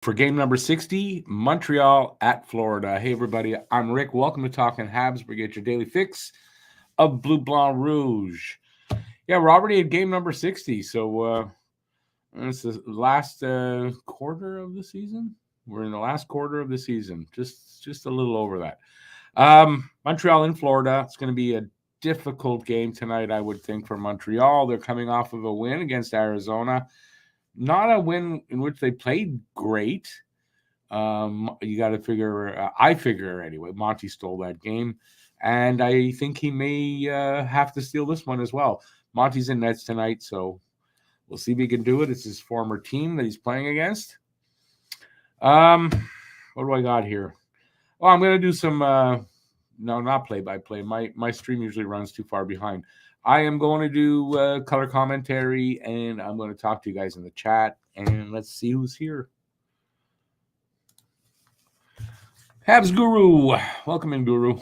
for game number 60, Montreal at Florida. Hey, everybody, I'm Rick. Welcome to Talking Habs. We get your daily fix of Bleu Blanc Rouge. Yeah, we're already at game number 60, so it's the last quarter of the season. We're in the last quarter of the season, just a little over that. Montreal in Florida. It's going to be a difficult game tonight, I would think, for Montreal. They're coming off of a win against Arizona. Not a win in which they played great. You got to figure, I figure anyway, Monty stole that game. And I think he may have to steal this one as well. Monty's in nets tonight, so we'll see if he can do it. It's his former team that he's playing against. What do I got here? Oh, I'm going to do some, no, not play-by-play. My stream usually runs too far behind. I am going to do color commentary, and I'm going to talk to you guys in the chat, and let's see who's here. Habs Guru, welcome in, Guru.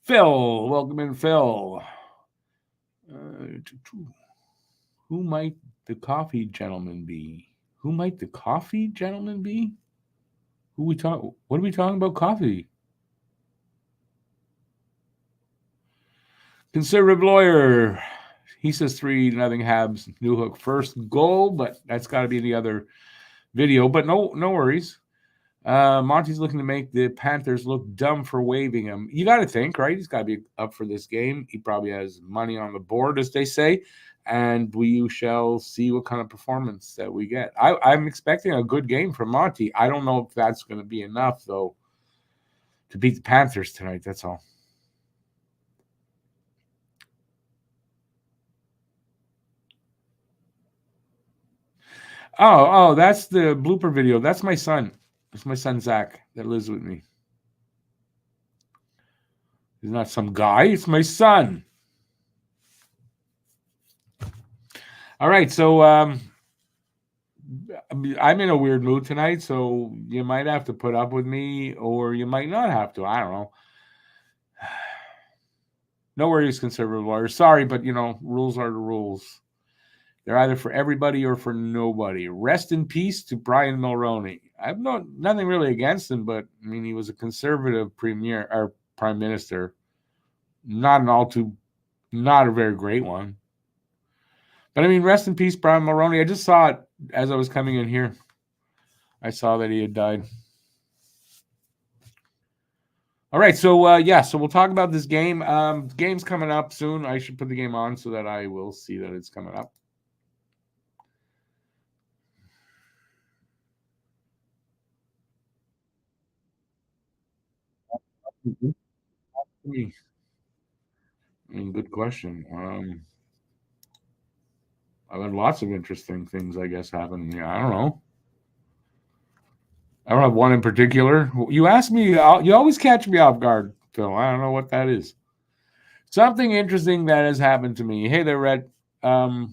Phil, welcome in, Phil. Who might the coffee gentleman be? Who might the coffee gentleman be? What are we talking about? Coffee. Conservative lawyer. He says 3-0 Habs. Newhook first goal, but that's got to be the other video. But no worries. Monty's looking to make the Panthers look dumb for waiving him. You got to think, right? He's got to be up for this game. He probably has money on the board, as they say, and we shall see what kind of performance that we get. I'm expecting a good game from Monty. I don't know if that's going to be enough, though, to beat the Panthers tonight. That's all. Oh, that's the blooper video. That's my son. It's my son, Zach, that lives with me. He's not some guy. It's my son. All right, so I'm in a weird mood tonight, so you might have to put up with me, or you might not have to. I don't know. No worries, conservative lawyers. Sorry, but, rules are the rules. They're either for everybody or for nobody. Rest in peace to Brian Mulroney. I've nothing really against him, but I mean, he was a conservative premier or prime minister. Not a very great one. But I mean, rest in peace, Brian Mulroney. I just saw it as I was coming in here. I saw that he had died. All right, so we'll talk about this game. Game's coming up soon. I should put the game on so that I will see that it's coming up. Good question. I've had lots of interesting things, I guess, happen. Yeah, I don't know. I don't have one in particular. You ask me, you always catch me off guard, Phil. I don't know what that is. Something interesting that has happened to me. Hey there, Red. I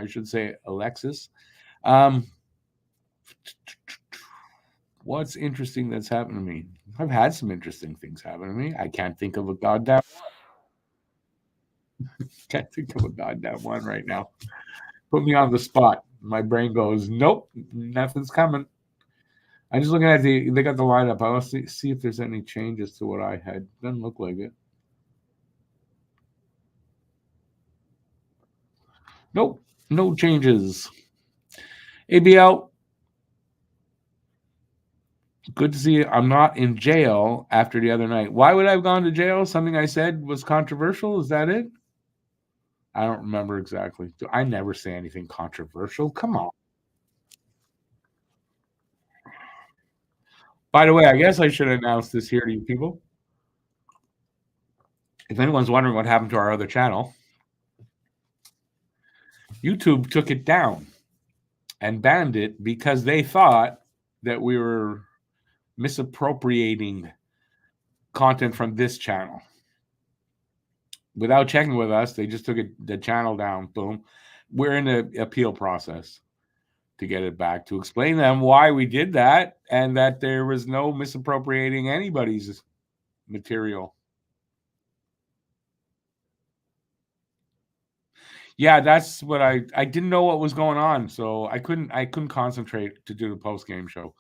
should say Alexis. What's interesting that's happened to me? I've had some interesting things happen to me. I can't think of a goddamn one right now. Put me on the spot. My brain goes, nope, nothing's coming. I'm just looking at they got the lineup. I want to see if there's any changes to what I had. Doesn't look like it. Nope, no changes. ABL, good to see you. I'm not in jail after the other night. Why would I have gone to jail? Something I said was controversial? Is that it? I don't remember exactly. I never say anything controversial. Come on. By the way, I guess I should announce this here to you people. If anyone's wondering what happened to our other channel, YouTube took it down and banned it because they thought that we were misappropriating content from this channel. Without checking with us, they just took the channel down. Boom. We're in the appeal process to get it back, to explain to them why we did that and that there was no misappropriating anybody's material. Yeah, that's what I didn't know what was going on, so I couldn't concentrate to do the post game show.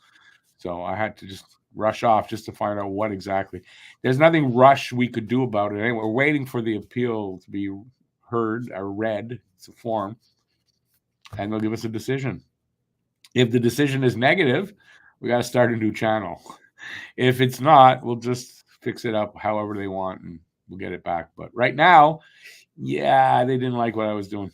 So I had to just rush off just to find out what exactly. There's nothing rush we could do about it anyway. We're waiting for the appeal to be heard or read. It's a form, and they'll give us a decision. If the decision is negative, we got to start a new channel. If it's not, we'll just fix it up however they want and we'll get it back. But right now, yeah, they didn't like what I was doing.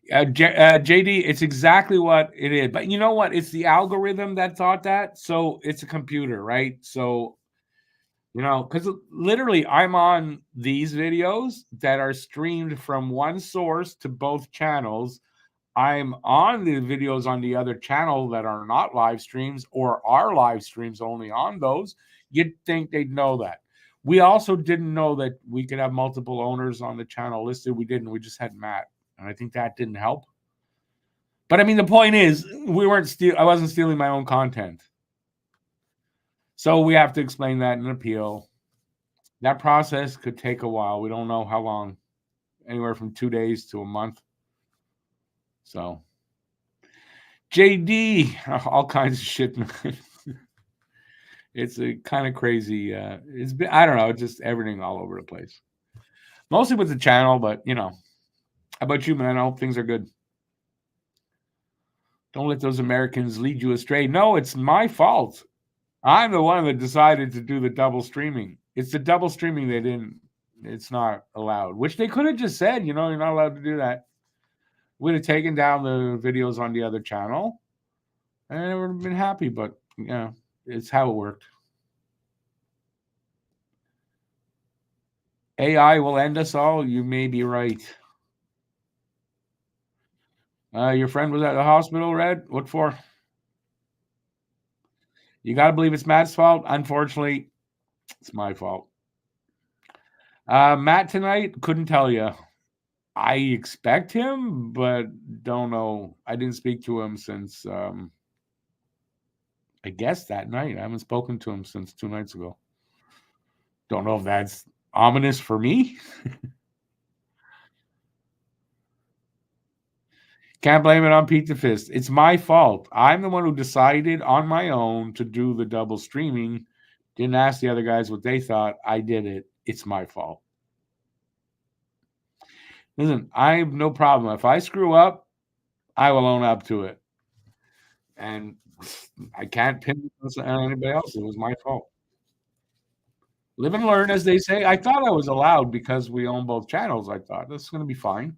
JD, it's exactly what it is. But you know what? It's the algorithm that thought that. So it's a computer, right? So, because literally I'm on these videos that are streamed from one source to both channels. I'm on the videos on the other channel that are not live streams or are live streams only on those. You'd think they'd know that. We also didn't know that we could have multiple owners on the channel listed. We didn't. We just had Matt. And I think that didn't help. But I mean, the point is, I wasn't stealing my own content. So we have to explain that in an appeal. That process could take a while. We don't know how long, anywhere from 2 days to a month. So, JD, all kinds of shit. It's a kind of crazy. It's been, I don't know, just everything all over the place. Mostly with the channel, but how about you, man? I hope things are good. Don't let those Americans lead you astray. No, it's my fault. I'm the one that decided to do the double streaming. It's the double streaming they didn't. It's not allowed, which they could have just said, you're not allowed to do that. We'd have taken down the videos on the other channel and I would have been happy, but it's how it worked. AI will end us all. You may be right. Your friend was at the hospital, Red? What for? You got to believe it's Matt's fault. Unfortunately, it's my fault. Matt tonight, couldn't tell you. I expect him, but don't know. I didn't speak to him since, I guess that night. I haven't spoken to him since 2 nights ago. Don't know if that's ominous for me. Can't blame it on Pizza Fist. It's my fault. I'm the one who decided on my own to do the double streaming. Didn't ask the other guys what they thought. I did it. It's my fault. Listen, I have no problem. If I screw up, I will own up to it. And I can't pin this on anybody else. It was my fault. Live and learn, as they say. I thought I was allowed because we own both channels. I thought this is going to be fine.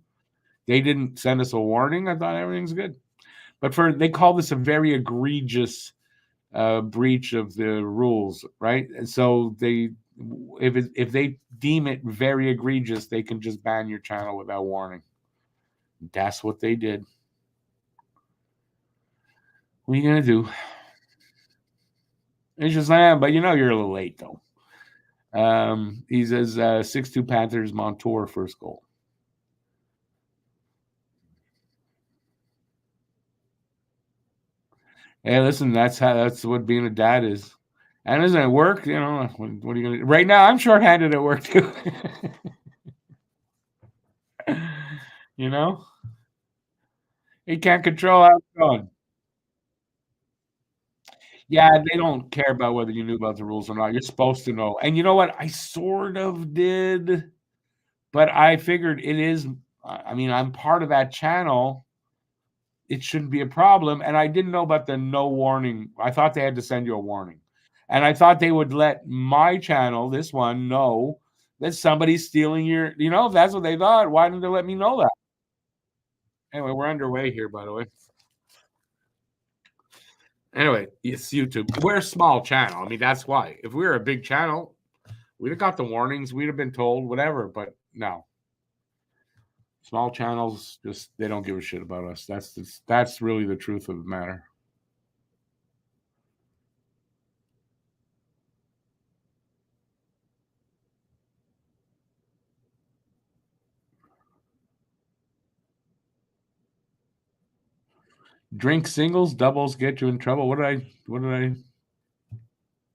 They didn't send us a warning. I thought everything's good. But they call this a very egregious breach of the rules, right? And so if they deem it very egregious, they can just ban your channel without warning. That's what they did. What are you gonna do? It's just but you're a little late though. He says 6-2 Panthers, Montour first goal. Hey, listen, that's what being a dad is. And isn't it work? What are you gonna do? Right now I'm shorthanded at work too. He can't control how it's going. Yeah, they don't care about whether you knew about the rules or not. You're supposed to know. And you know what? I sort of did, but I figured it is. I mean, I'm part of that channel. It shouldn't be a problem. And I didn't know about the no warning. I thought they had to send you a warning. And I thought they would let my channel, this one, know that somebody's stealing your, if that's what they thought, why didn't they let me know that? Anyway, we're underway here, by the way. Anyway, it's YouTube. We're a small channel. I mean, that's why. If we were a big channel, we'd have got the warnings. We'd have been told whatever, but no. Small channels, just they don't give a shit about us. That's really the truth of the matter. Drink singles, doubles get you in trouble. What did I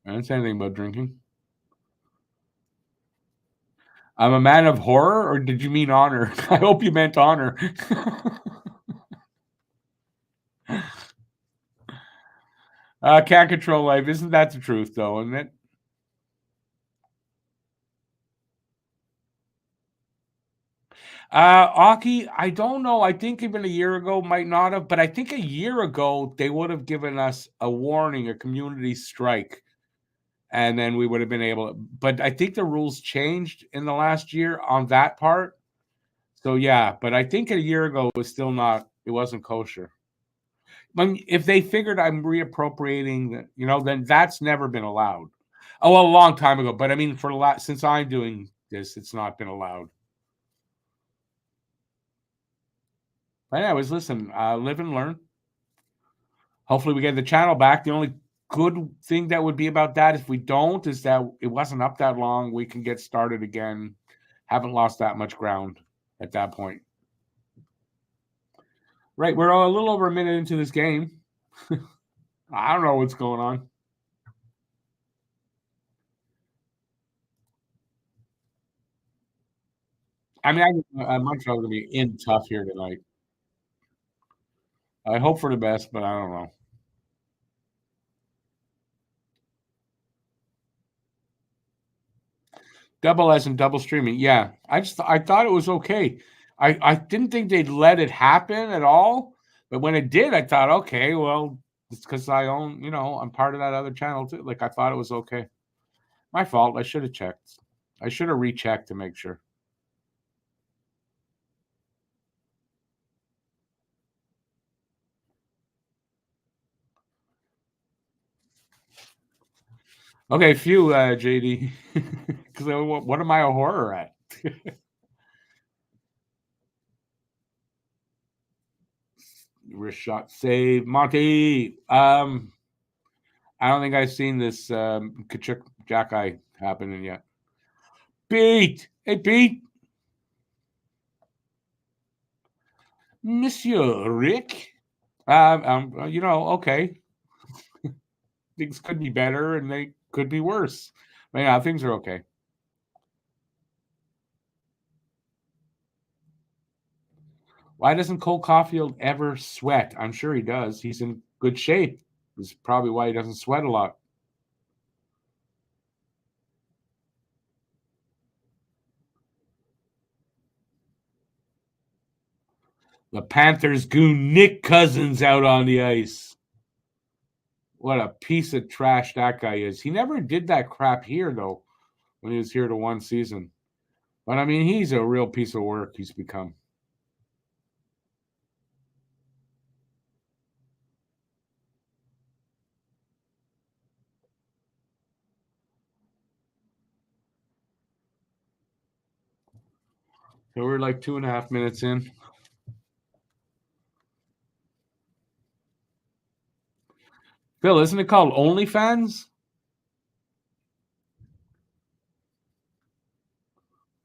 didn't say anything about drinking. I'm a man of horror, or did you mean honor? I hope you meant honor. Can't control life. Isn't that the truth, though, isn't it? Aki, I don't know. I think even a year ago might not have, but I think a year ago they would have given us a warning, a community strike, and then we would have been able to. But I think the rules changed in the last year on that part. So yeah, but I think a year ago it was still not. It wasn't kosher. If they figured I'm reappropriating, then that's never been allowed. Oh, well, a long time ago. But I mean, for a lot since I'm doing this, it's not been allowed. But anyways, listen, live and learn. Hopefully, we get the channel back. The only good thing that would be about that, if we don't, is that it wasn't up that long. We can get started again. Haven't lost that much ground at that point. Right, we're a little over a minute into this game. I don't know what's going on. I mean, Montreal's gonna be in tough here tonight. I hope for the best, but I don't know. Double S and double streaming. Yeah, I thought it was okay. I didn't think they'd let it happen at all, but when it did, I thought, okay, well, it's because I own, I'm part of that other channel too. Like I thought it was okay. My fault. I should have checked. I should have rechecked to make sure. Okay, phew, JD. Because what am I a horror at? Wrist shot save, Monty. I don't think I've seen this Kachuk Jack Eye happening yet. Pete, hey Pete, Monsieur Rick. Okay, things could be better and they could be worse. But yeah, things are okay. Why doesn't Cole Caulfield ever sweat? I'm sure he does. He's in good shape. That's probably why he doesn't sweat a lot. The Panthers goon Nick Cousins out on the ice. What a piece of trash that guy is. He never did that crap here, though, when he was here to one season. But I mean, he's a real piece of work he's become. So we're like 2.5 minutes in. Phil, isn't it called OnlyFans?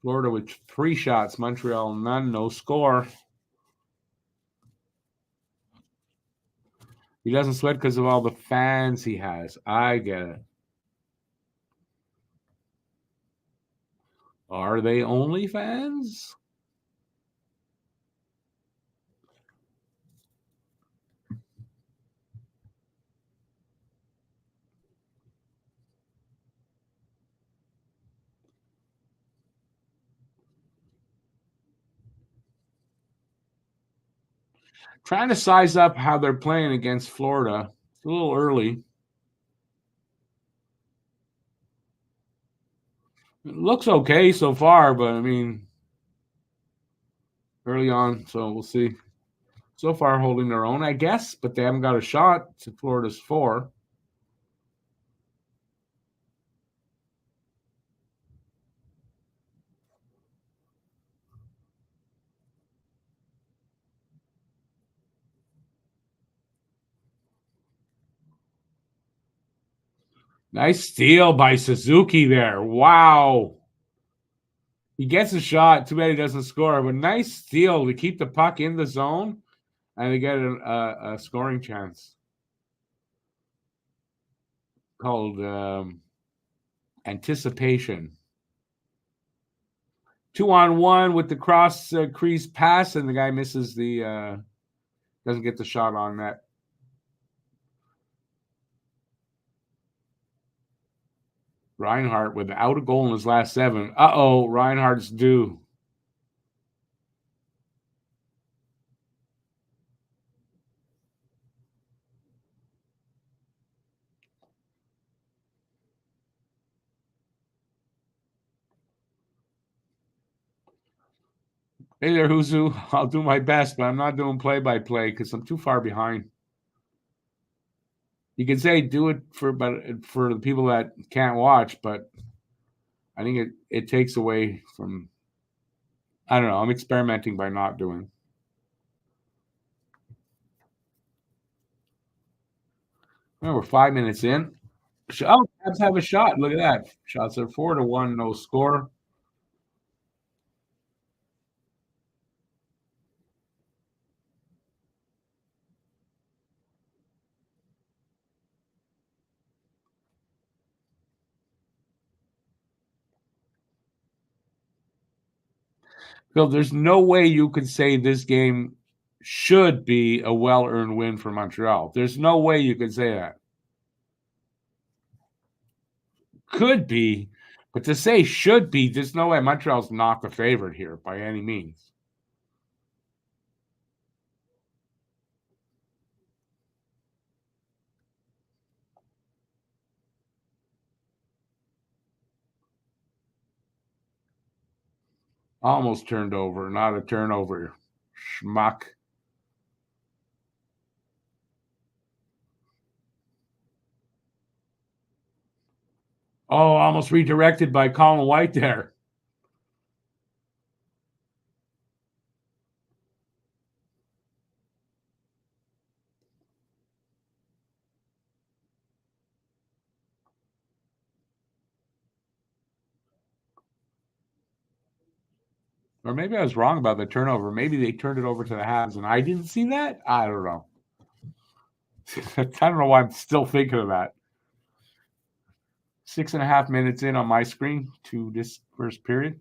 Florida with 3 shots, Montreal none, no score. He doesn't sweat because of all the fans he has. I get it. Are they OnlyFans? Trying to size up how they're playing against Florida. It's a little early. It looks okay so far, but I mean, early on, so we'll see. So far, holding their own, I guess, but they haven't got a shot to Florida's 4. Nice steal by Suzuki there. Wow. He gets a shot. Too bad he doesn't score, but nice steal to keep the puck in the zone and to get a scoring chance. Called anticipation. 2-on-1 with the cross crease pass, and the guy misses the doesn't get the shot on net. Reinhart without a goal in his last 7. Uh-oh, Reinhart's due. Hey there, Huzu. I'll do my best, but I'm not doing play-by-play because I'm too far behind. You can say do it for the people that can't watch, but I think it takes away from. I don't know. I'm experimenting by not doing. Well, we're 5 minutes in. Oh, Habs have a shot. Look at that. Shots are 4-1, no score. Phil, there's no way you could say this game should be a well-earned win for Montreal. There's no way you could say that. Could be, but to say should be, there's no way Montreal's not the favorite here by any means. Almost turned over, not a turnover. Schmuck. Oh, almost redirected by Colin White there. Or maybe I was wrong about the turnover. Maybe they turned it over to the Habs and I didn't see that. I don't know. I don't know why I'm still thinking of that. 6.5 minutes in on my screen to this first period.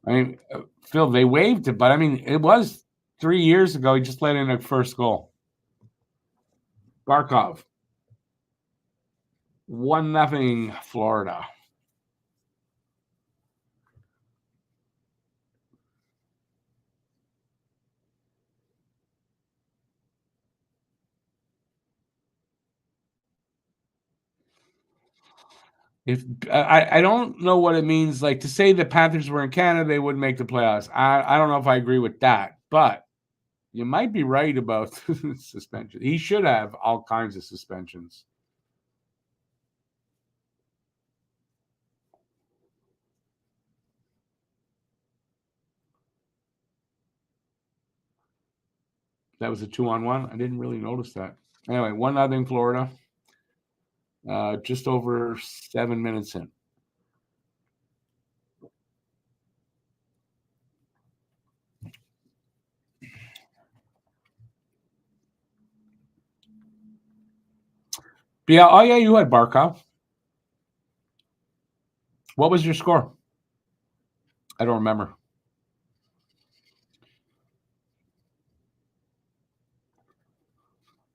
I mean, Phil, they waived it, but I mean, it was 3 years ago. He just let in a first goal. Barkov. 1-0 Florida. If I don't know what it means, like to say the Panthers were in Canada, they wouldn't make the playoffs. I don't know if I agree with that, but you might be right about suspension. He should have all kinds of suspensions. That was a 2-on-1. I didn't really notice that. Anyway, 1-0 Florida. Just over 7 minutes in. But yeah, oh yeah, you had Barkov. What was your score? I don't remember.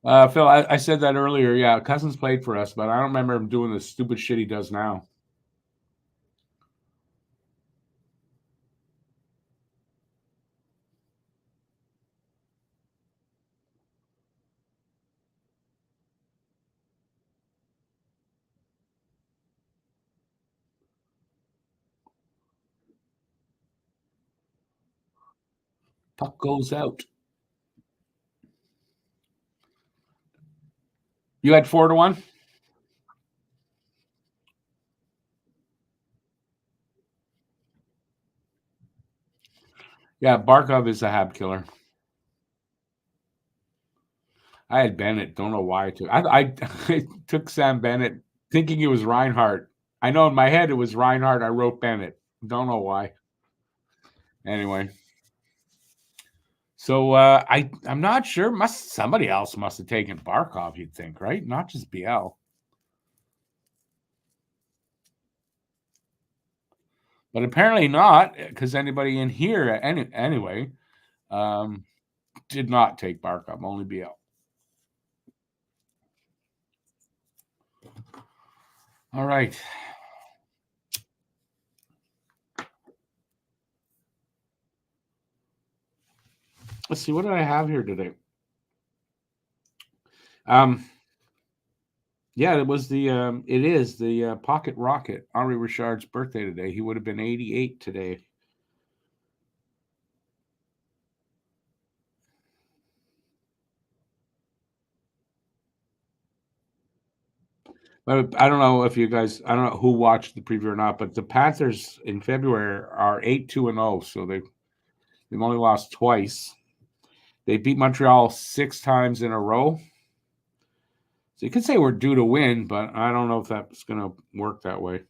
Phil, I said that earlier. Yeah, Cousins played for us, but I don't remember him doing the stupid shit he does now. Puck goes out. You had 4-1? Yeah, Barkov is a Hab killer. I had Bennett. Don't know why I took. I took Sam Bennett, thinking it was Reinhardt. I know in my head it was Reinhardt. I wrote Bennett. Don't know why. Anyway, so I'm not sure. Somebody else must have taken Barkov. You'd think, right? Not just BL, but apparently not, because anybody in here anyway um, did not take Barkov. Only BL. All right. Let's see. What do I have here today? Um, Yeah, it is the Pocket Rocket, Henri Richard's birthday today. He would have been 88 today. But I don't know if you guys, I don't know who watched the preview or not, but the Panthers in February are 8-2-0, so they've only lost twice. They beat Montreal 6 times in a row. So you could say we're due to win, but I don't know if that's going to work that way.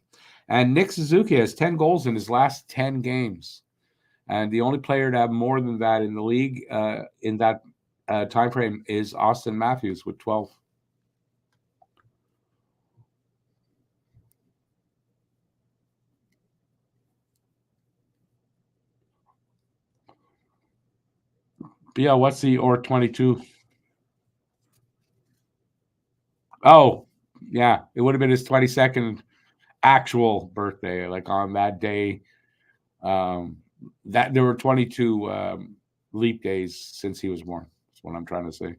And Nick Suzuki has 10 goals in his last 10 games. And the only player to have more than that in the league in that time frame is Austin Matthews with 12. But yeah, what's the or 22? Oh, yeah, it would have been his 22nd actual birthday, like on that day. Um, that there were 22 leap days since he was born. That's what I'm trying to say.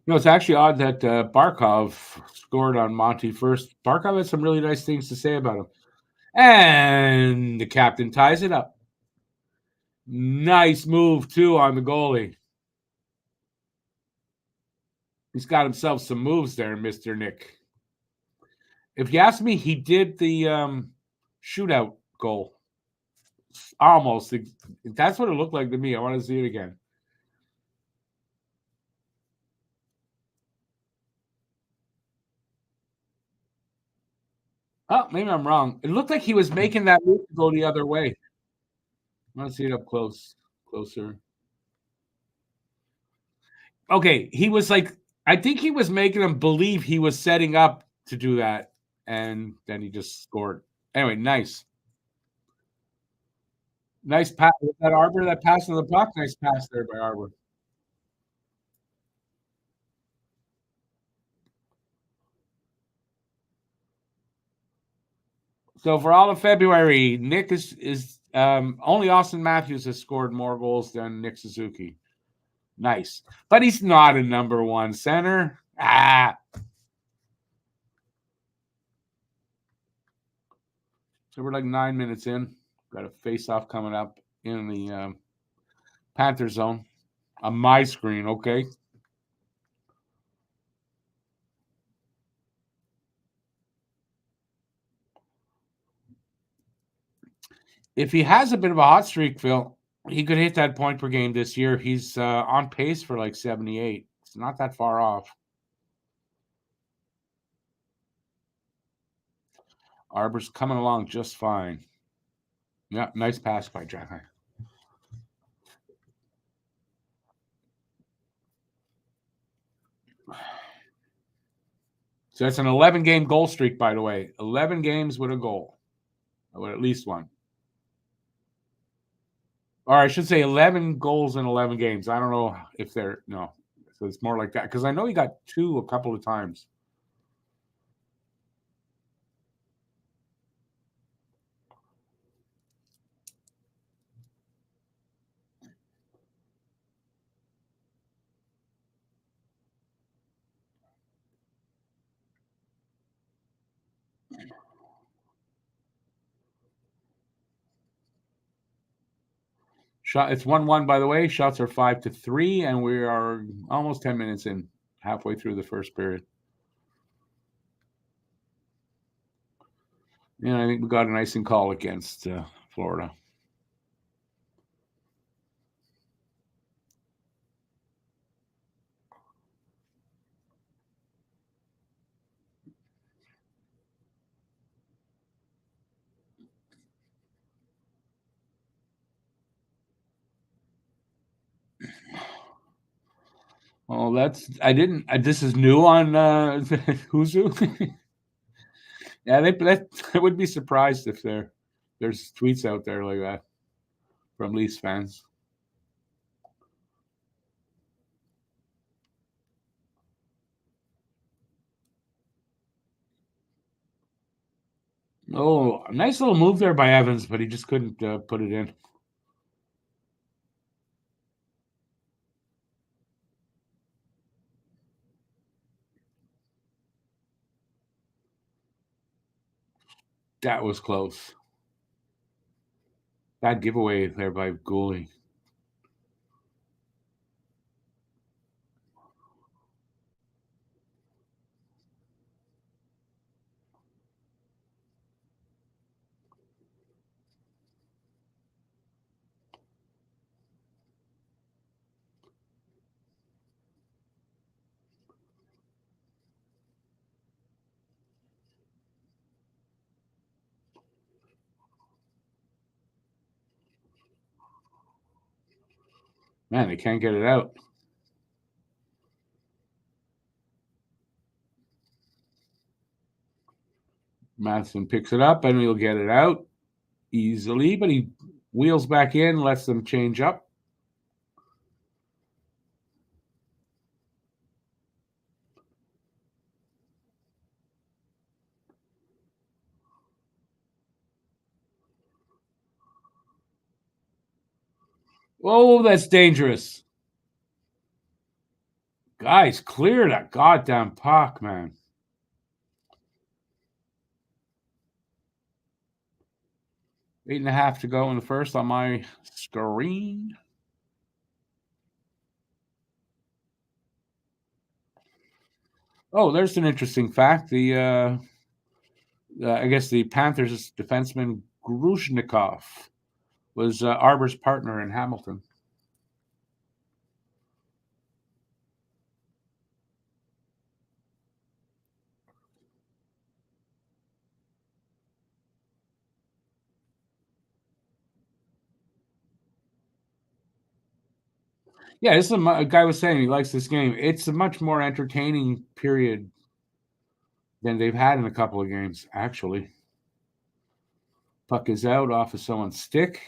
No, it's actually odd that Barkov scored on Monty first. Barkov had some really nice things to say about him. And the captain ties it up. Nice move, too, on the goalie. He's got himself some moves there, Mr. Nick. If you ask me, he did the shootout goal. Almost. That's what it looked like to me. I want to see it again. Oh, maybe I'm wrong. It looked like he was making that move to go the other way. I want to see it up closer. Okay, he was like, I think he was making him believe he was setting up to do that, and then he just scored. Anyway, nice pass. That Arbor that pass to the puck. Nice pass there by Arbor. So for all of February, Nick is only Austin Matthews has scored more goals than Nick Suzuki. Nice, but he's not a number one center. So we're like 9 minutes in. Got a face off coming up in the Panther zone on my screen. Okay. If he has a bit of a hot streak, Phil, he could hit that point per game this year. He's on pace for like 78. It's not that far off. Arbor's coming along just fine. Yeah, nice pass by Jack. So that's an 11 game goal streak, by the way. 11 games with a goal, with at least one. Or I should say 11 goals in 11 games. I don't know if they're, no. So it's more like that. Because I know he got two a couple of times. It's 1-1, by the way. Shots are 5-3, and we are almost 10 minutes in, halfway through the first period. And I think we got an icing call against Florida. Oh, this is new on Huzu. Yeah, I would be surprised if there's tweets out there like that from Leafs fans. Oh, a nice little move there by Evans, but he just couldn't put it in. That was close. Bad giveaway there by goalie. Man, they can't get it out. Madison picks it up and he'll get it out easily, but he wheels back in, lets them change up. Oh, that's dangerous. Guys, clear that goddamn puck, man. 8.5 to go in the first on my screen. Oh, there's an interesting fact. I guess the Panthers defenseman Grushnikov was Arbor's partner in Hamilton. Yeah, this is a guy was saying he likes this game. It's a much more entertaining period than they've had in a couple of games, actually. Puck is out off of someone's stick.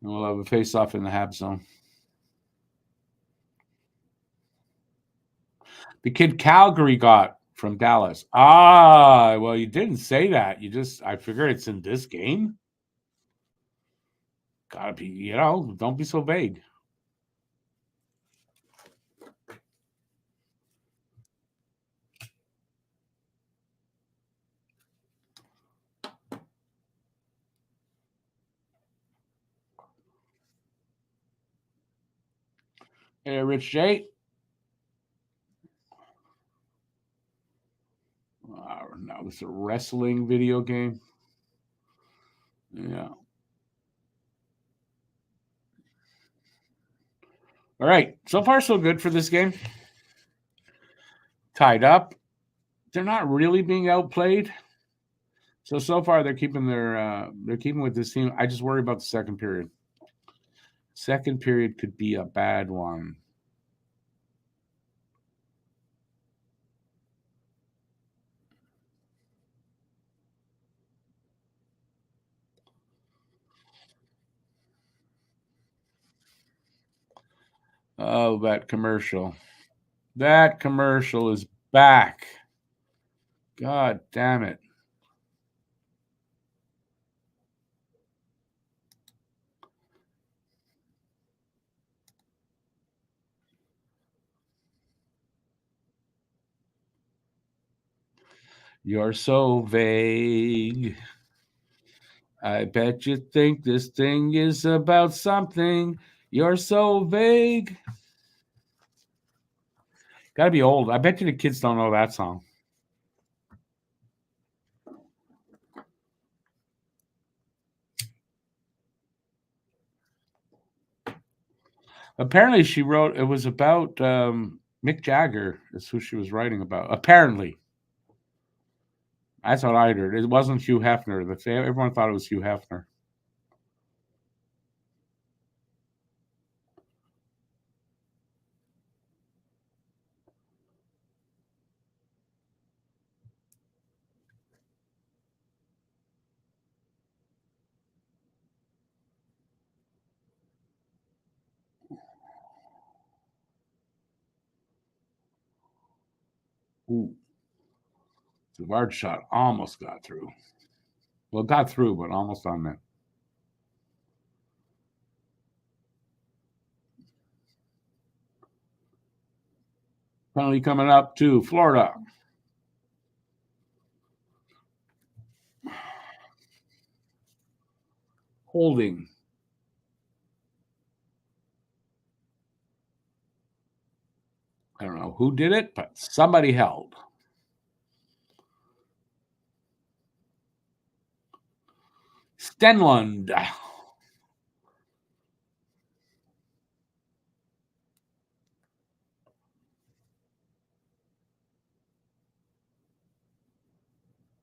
And we'll have a face-off in the Habs zone. The kid Calgary got from Dallas. Ah, well, you didn't say that. I figured it's in this game. Gotta be, don't be so vague. Hey, Rich J. Now it's a wrestling video game. Yeah. All right. So far, so good for this game. Tied up. They're not really being outplayed. So far they're keeping with this team. I just worry about the second period. Second period could be a bad one. Oh, that commercial. That commercial is back. God damn it. You're so vague. I bet you think this thing is about something. You're so vague. Gotta be old. I bet you the kids don't know that song. Apparently, she wrote it was about Mick Jagger. Is who she was writing about. Apparently, that's what I heard. It wasn't Hugh Hefner. Everyone thought it was Hugh Hefner. Ooh, the large shot almost got through. Well, got through, but almost on that. Penalty coming up to Florida. Holding. I don't know who did it, but somebody held. Stenlund.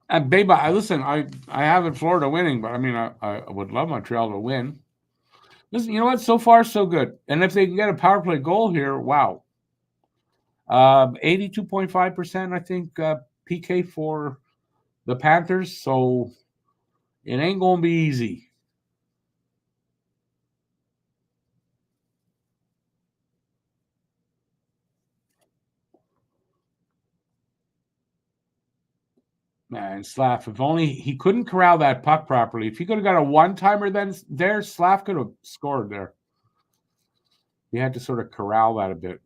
And babe, listen, I have in Florida winning, but I mean, I would love Montreal to win. Listen, you know what? So far, so good. And if they can get a power play goal here, wow. 82.5%, I think, PK for the Panthers. So it ain't going to be easy. Man, Slav, if only he couldn't corral that puck properly. If he could have got a one-timer then there, Slav could have scored there. He had to sort of corral that a bit.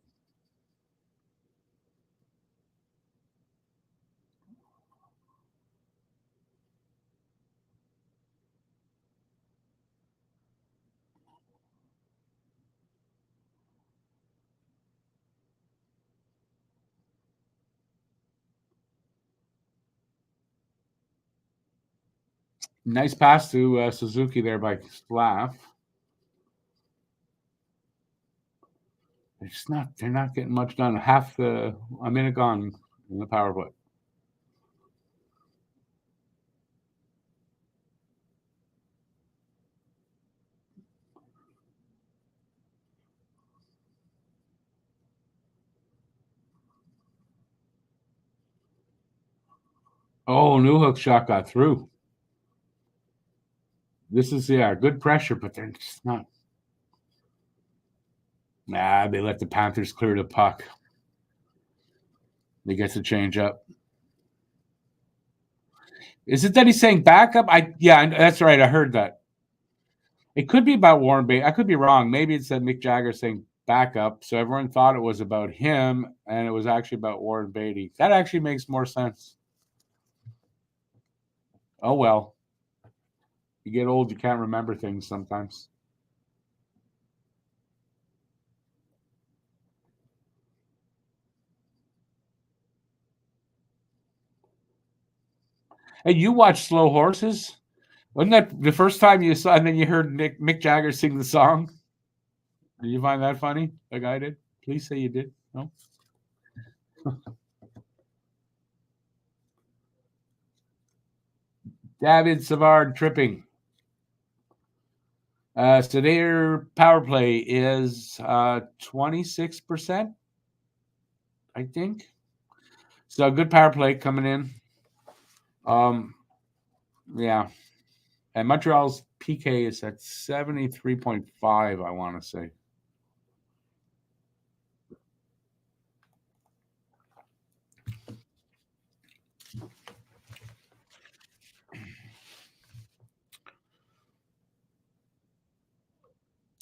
Nice pass to Suzuki there by Slav. They're not getting much done. A minute gone in the power play. Oh, Newhook's shot got through. This is good pressure, but they're just not. Nah, they let the Panthers clear the puck. They get to change up. Is it that he's saying backup? Yeah, that's right. I heard that. It could be about Warren Beatty. I could be wrong. Maybe it said Mick Jagger saying backup, so everyone thought it was about him, and it was actually about Warren Beatty. That actually makes more sense. Oh well. You get old, you can't remember things sometimes. Hey, you watch Slow Horses? Wasn't that the first time you saw, and then you heard Mick Jagger sing the song? Did you find that funny? Like I did? Please say you did. No? David Savard tripping. So their power play is 26%, I think. So a good power play coming in. Yeah. And Montreal's PK is at 73.5, I want to say.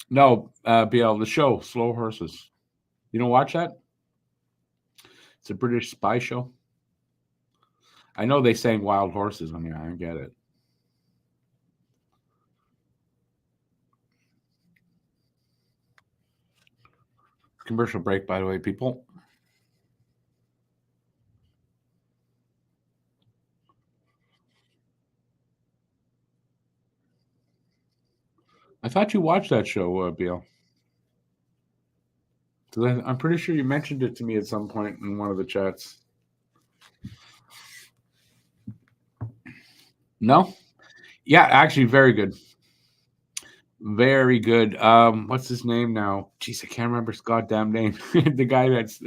No, BL, the show, Slow Horses. You don't watch that? It's a British spy show. I know they sang Wild Horses. I mean, I get it. Commercial break, by the way, people. I thought you watched that show, Beal. I'm pretty sure you mentioned it to me at some point in one of the chats. No? Yeah, actually, very good. Very good. What's his name now? Jeez, I can't remember his goddamn name. The guy that's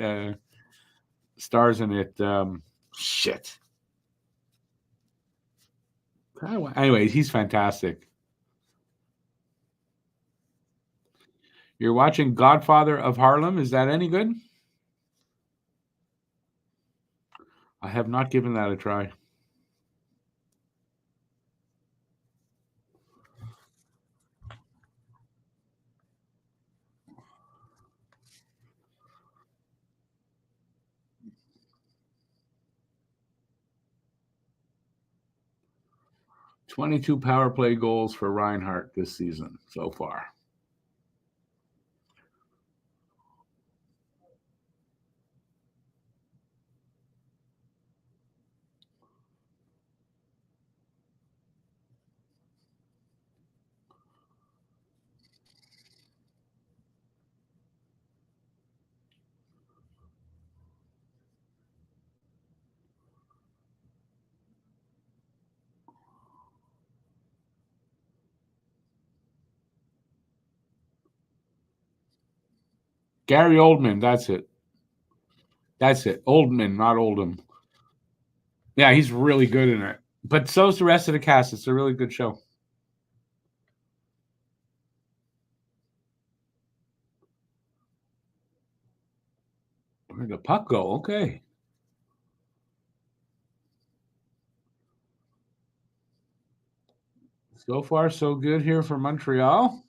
stars in it. Shit. Anyway, he's fantastic. You're watching Godfather of Harlem. Is that any good? I have not given that a try. "22 power play goals for Reinhardt this season so far." Gary Oldman, that's it. That's it. Oldman, not Oldham. Yeah, he's really good in it. But so's the rest of the cast. It's a really good show. Where'd the puck go? Okay. So far, so good here for Montreal.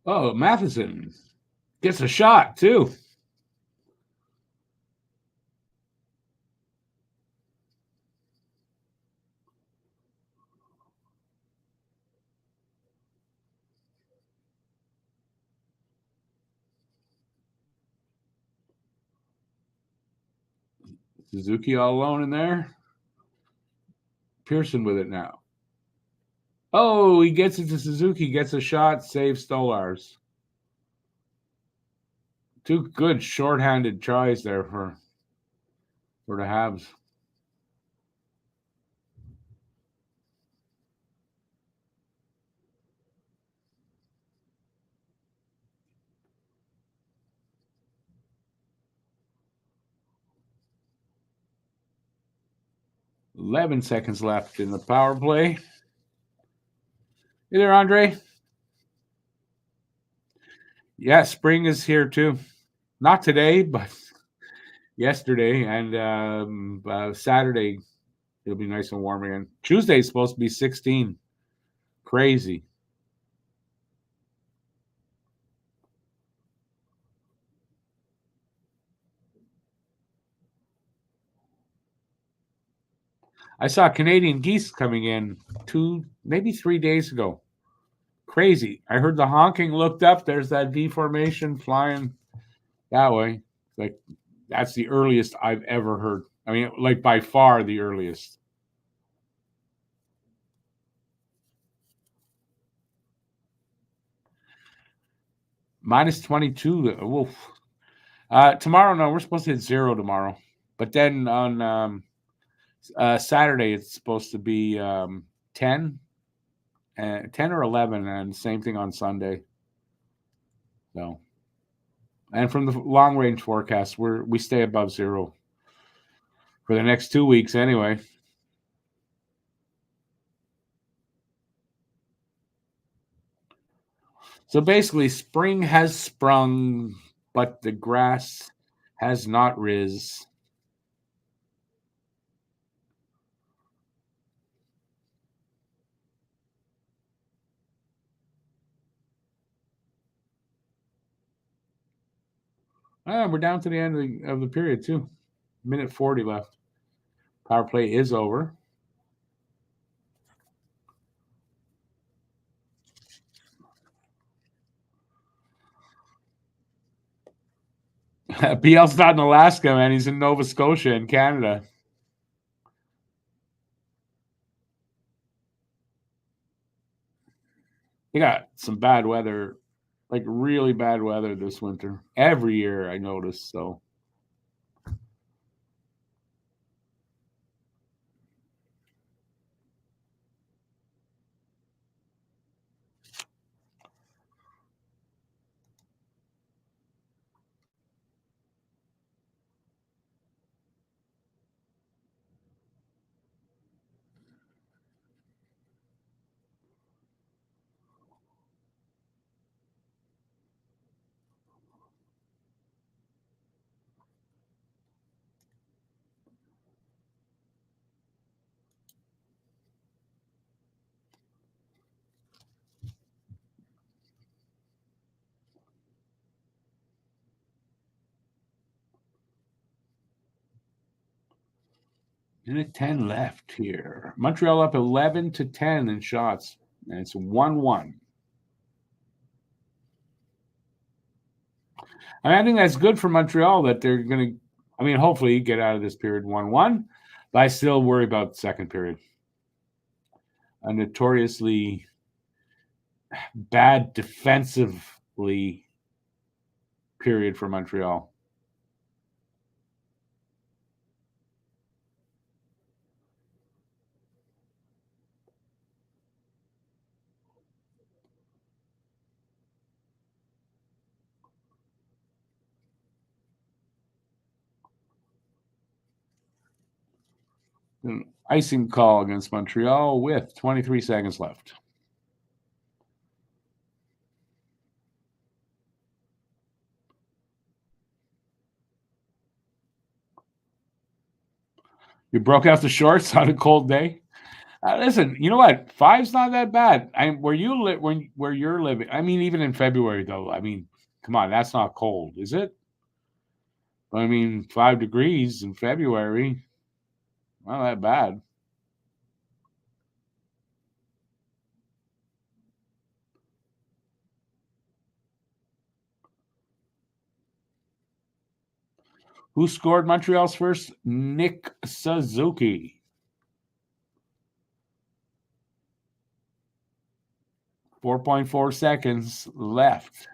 Oh, Matheson gets a shot, too. Suzuki all alone in there. Pearson with it now. Oh, he gets it to Suzuki, gets a shot, saves Stolars. Two good shorthanded tries there for the Habs. "11 seconds left in the power play." Hey there, Andre. Yeah, spring is here too. Not today, but yesterday and Saturday. It'll be nice and warm again. Tuesday is supposed to be 16. Crazy. I saw Canadian geese coming in maybe 3 days ago. Crazy. I heard the honking, looked up. There's that V formation flying that way. Like, that's the earliest I've ever heard. I mean, like, by far the earliest. Minus 22. Wolf. Tomorrow, no, we're supposed to hit 0 tomorrow. But then on Saturday, it's supposed to be 10, 10 or 11, and same thing on Sunday. So, and from the long range forecast, we stay above 0 for the next 2 weeks anyway. So basically, spring has sprung, but the grass has not riz. We're down to the end of the period, too. Minute 40 left. Power play is over. BL's not in Alaska, man. He's in Nova Scotia in Canada. They got some bad weather, like really bad weather this winter. Every year I notice, so. Minute 10 left here. Montreal up 11-10 in shots, and it's 1-1. I think that's good for Montreal that they're going to, I mean, hopefully get out of this period 1-1, but I still worry about the second period. A notoriously bad defensively period for Montreal. An icing call against Montreal with 23 seconds left. You broke out the shorts on a cold day. Listen, you know what? 5's not that bad. Where you're living. I mean, even in February, though. I mean, come on, that's not cold, is it? I mean, 5 degrees in February, not that bad. Who scored Montreal's first? Nick Suzuki. 4.4 seconds left.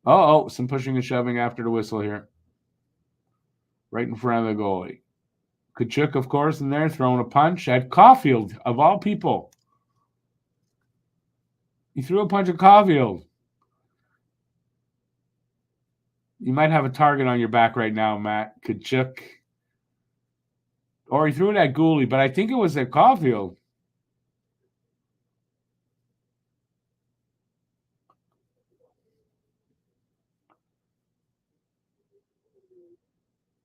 Oh, some pushing and shoving after the whistle here. Right in front of the goalie. Kachuk, of course, in there throwing a punch at Caulfield, of all people. He threw a punch at Caulfield. You might have a target on your back right now, Matt. Kachuk. Or he threw it at Gooley, but I think it was at Caulfield.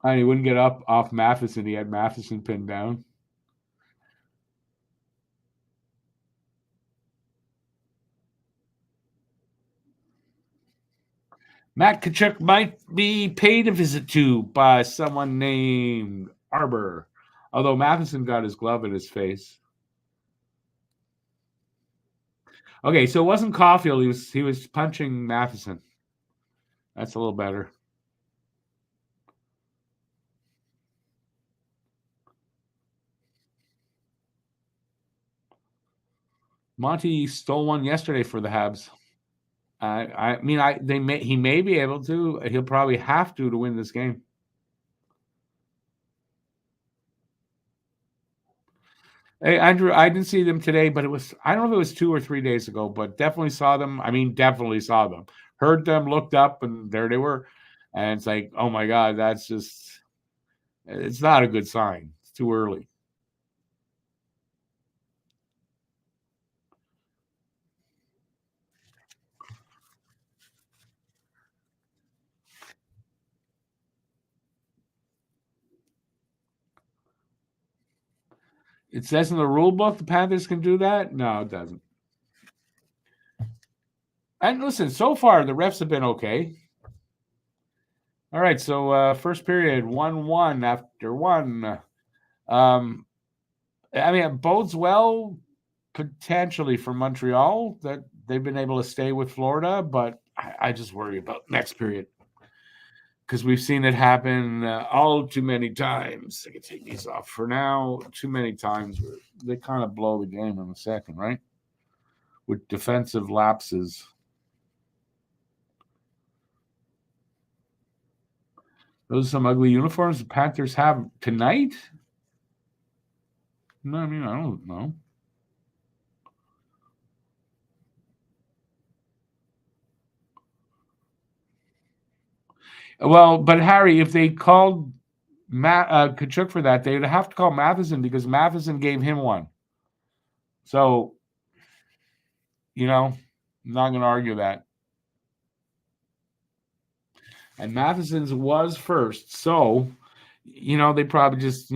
And he wouldn't get up off Matheson. He had Matheson pinned down. Matt Kachuk might be paid a visit to by someone named Arbor, although Matheson got his glove in his face. Okay, so it wasn't Caulfield. He was punching Matheson. That's a little better. Monty stole one yesterday for the Habs. He may be able to. He'll probably have to win this game. Hey, Andrew, I didn't see them today, but I don't know if it was 2 or 3 days ago, but definitely saw them. I mean, definitely saw them. Heard them, looked up, and there they were. And it's like, oh my God, it's not a good sign. It's too early. It says in the rule book the Panthers can do that? No, it doesn't. And listen, so far the refs have been okay. All right, so first period 1-1 after one. I mean, it bodes well potentially for Montreal that they've been able to stay with Florida, but I just worry about next period because we've seen it happen all too many times. I can take these off for now. Too many times where they kind of blow the game in the second, right? With defensive lapses. Those are some ugly uniforms the Panthers have tonight. No, I mean, I don't know. Well, but Harry, if they called Kachuk for that, they'd have to call Matheson because Matheson gave him one. So, I'm not going to argue that. And Matheson's was first. So, they probably just,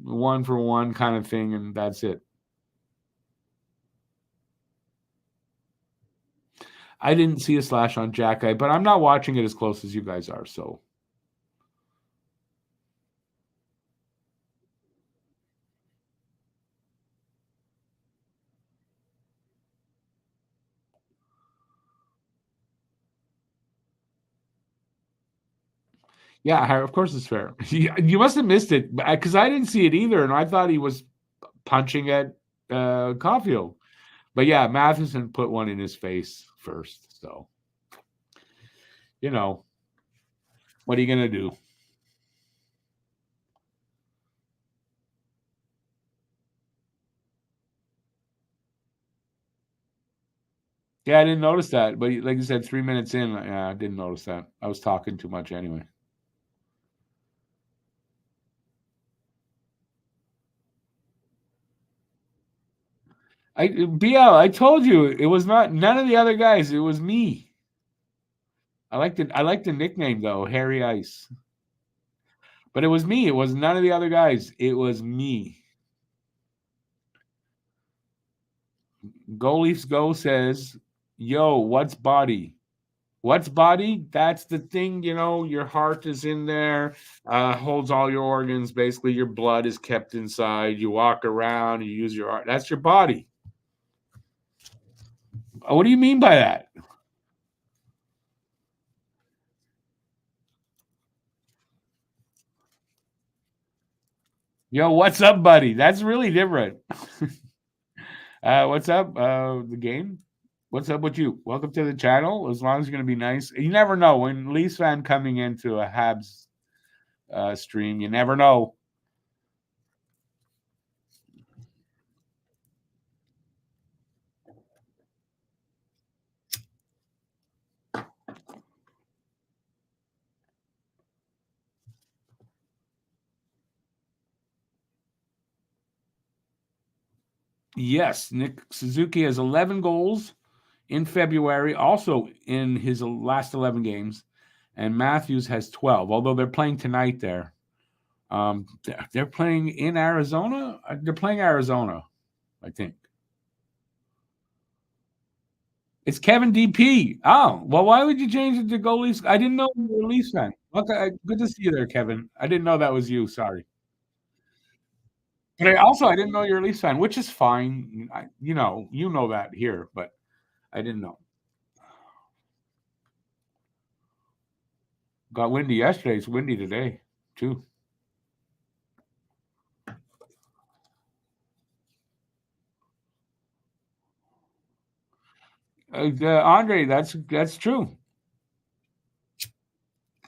one for one kind of thing, and that's it. I didn't see a slash on Jack Eye, but I'm not watching it as close as you guys are. So, yeah, of course it's fair. You must have missed it because I didn't see it either, and I thought he was punching at Caulfield. But yeah, Matheson put one in his face first. So, what are you going to do? Yeah, I didn't notice that. But like you said, 3 minutes in, I didn't notice that. I was talking too much anyway. BL, I told you it was not none of the other guys. It was me. I like the nickname though, Harry Ice. But it was me. It was none of the other guys. It was me. Go Leafs Go says, "Yo, what's body? What's body? That's the thing, your heart is in there, holds all your organs. Basically, your blood is kept inside. You walk around, you use your heart. That's your body. What do you mean by that? Yo, what's up, buddy? That's really different. What's up? The game? What's up with you? Welcome to the channel. As long as you're going to be nice. You never know. When Leafs fan coming into a Habs stream, you never know. Yes, Nick Suzuki has 11 goals in February, also in his last 11 games, and Matthews has 12. Although they're playing tonight there, they're playing in Arizona. They're playing Arizona, I think. It's Kevin DP. Oh, well, why would you change it to Go Leafs? I didn't know you were a Leafs fan. Okay, good to see you there, Kevin. I didn't know that was you. Sorry. But I didn't know you're a Leafs fan, which is fine. You know that here, but I didn't know. Got windy yesterday. It's windy today, too. Andre, that's true.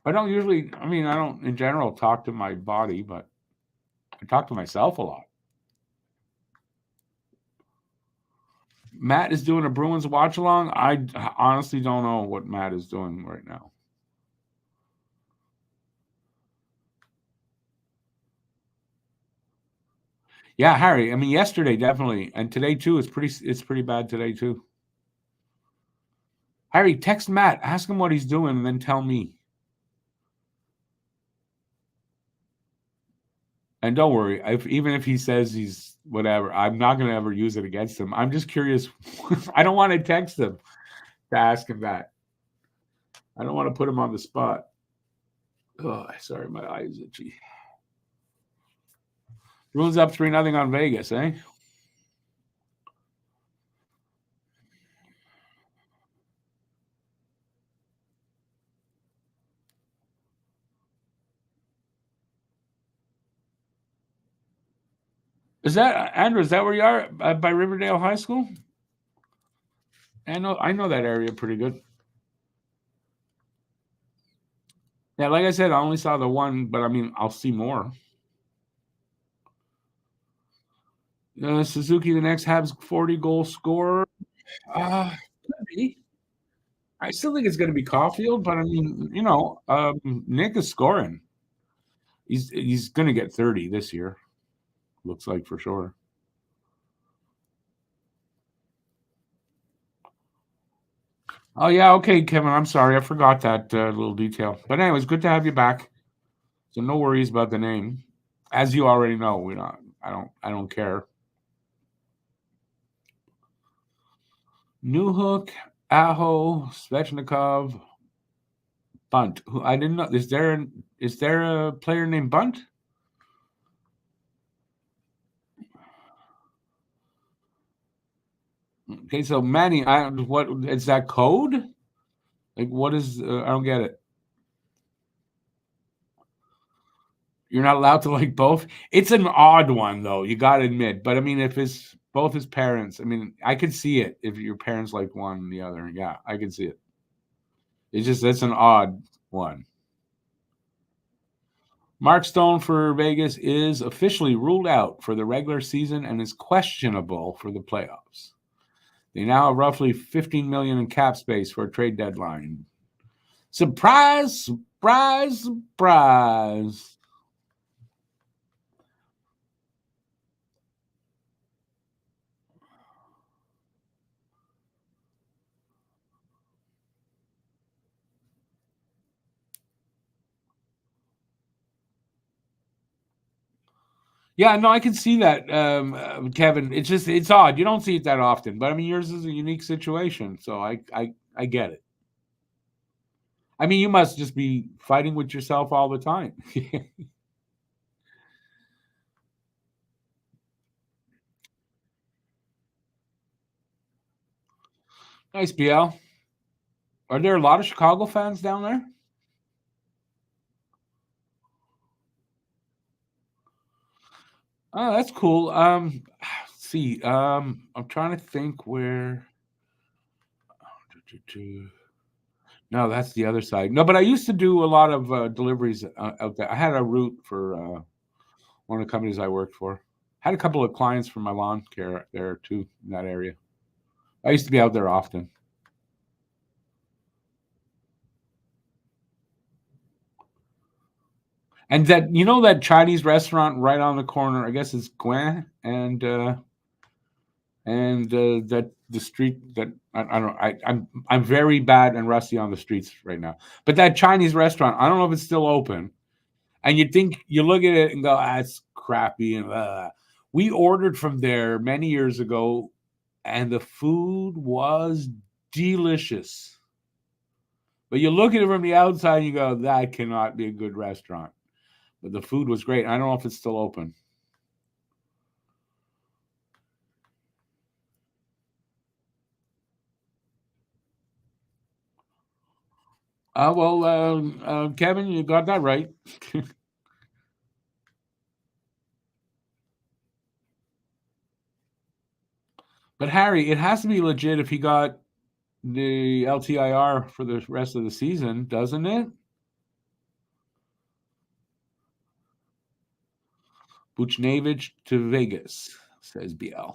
I don't usually. I mean, I don't in general talk to my body, but I talk to myself a lot. Matt is doing a Bruins watch along. I honestly don't know what Matt is doing right now. Yeah, Harry. I mean, yesterday definitely, and today too. It's pretty bad today too. Harry, text Matt, ask him what he's doing, and then tell me. And don't worry, even if he says he's whatever, I'm not going to ever use it against him. I'm just curious. I don't want to text him to ask him that. I don't want to put him on the spot. Oh, sorry, my eyes itchy. Bruins up 3-0 on Vegas, eh? Is that Andrew? Is that where you are by Riverdale High School? I know that area pretty good. Yeah, like I said, I only saw the one, but I mean, I'll see more. Suzuki, the next Habs 40-goal scorer. Could be. I still think it's going to be Caulfield, but I mean, Nick is scoring. He's going to get 30 this year. Looks like for sure. Oh yeah, okay, Kevin. I'm sorry, I forgot that little detail. But anyways, good to have you back. So no worries about the name. As you already know, we not. I don't care. Newhook, Aho, Svechnikov, Bunt. Who I didn't know. Is there a player named Bunt? Okay, so Manny, what is that code? Like, what is? I don't get it. You're not allowed to like both. It's an odd one, though. You got to admit. But I mean, if it's both his parents, I mean, I could see it. If your parents like one and the other, yeah, I can see it. It's just that's an odd one. Mark Stone for Vegas is officially ruled out for the regular season and is questionable for the playoffs. They now have roughly 15 million in cap space for a trade deadline. Surprise, surprise, surprise. Yeah, no, I can see that, Kevin. It's odd. You don't see it that often, but I mean, yours is a unique situation, so I get it. I mean, you must just be fighting with yourself all the time. Nice, BL. Are there a lot of Chicago fans down there? Oh, that's cool. Let's see. I'm trying to think where. No, that's the other side. No, but I used to do a lot of deliveries out there. I had a route for one of the companies I worked for. Had a couple of clients for my lawn care there too in that area. I used to be out there often. And that Chinese restaurant right on the corner, I guess it's Gwen and that the street that I don't know. I'm very bad and rusty on the streets right now. But that Chinese restaurant, I don't know if it's still open. And you think you look at it and go, it's crappy and we ordered from there many years ago, and the food was delicious. But you look at it from the outside and you go, that cannot be a good restaurant. But the food was great. I don't know if it's still open. Well, Kevin, you got that right. But Harry, it has to be legit if he got the LTIR for the rest of the season, doesn't it? Buchnevich to Vegas, says BL.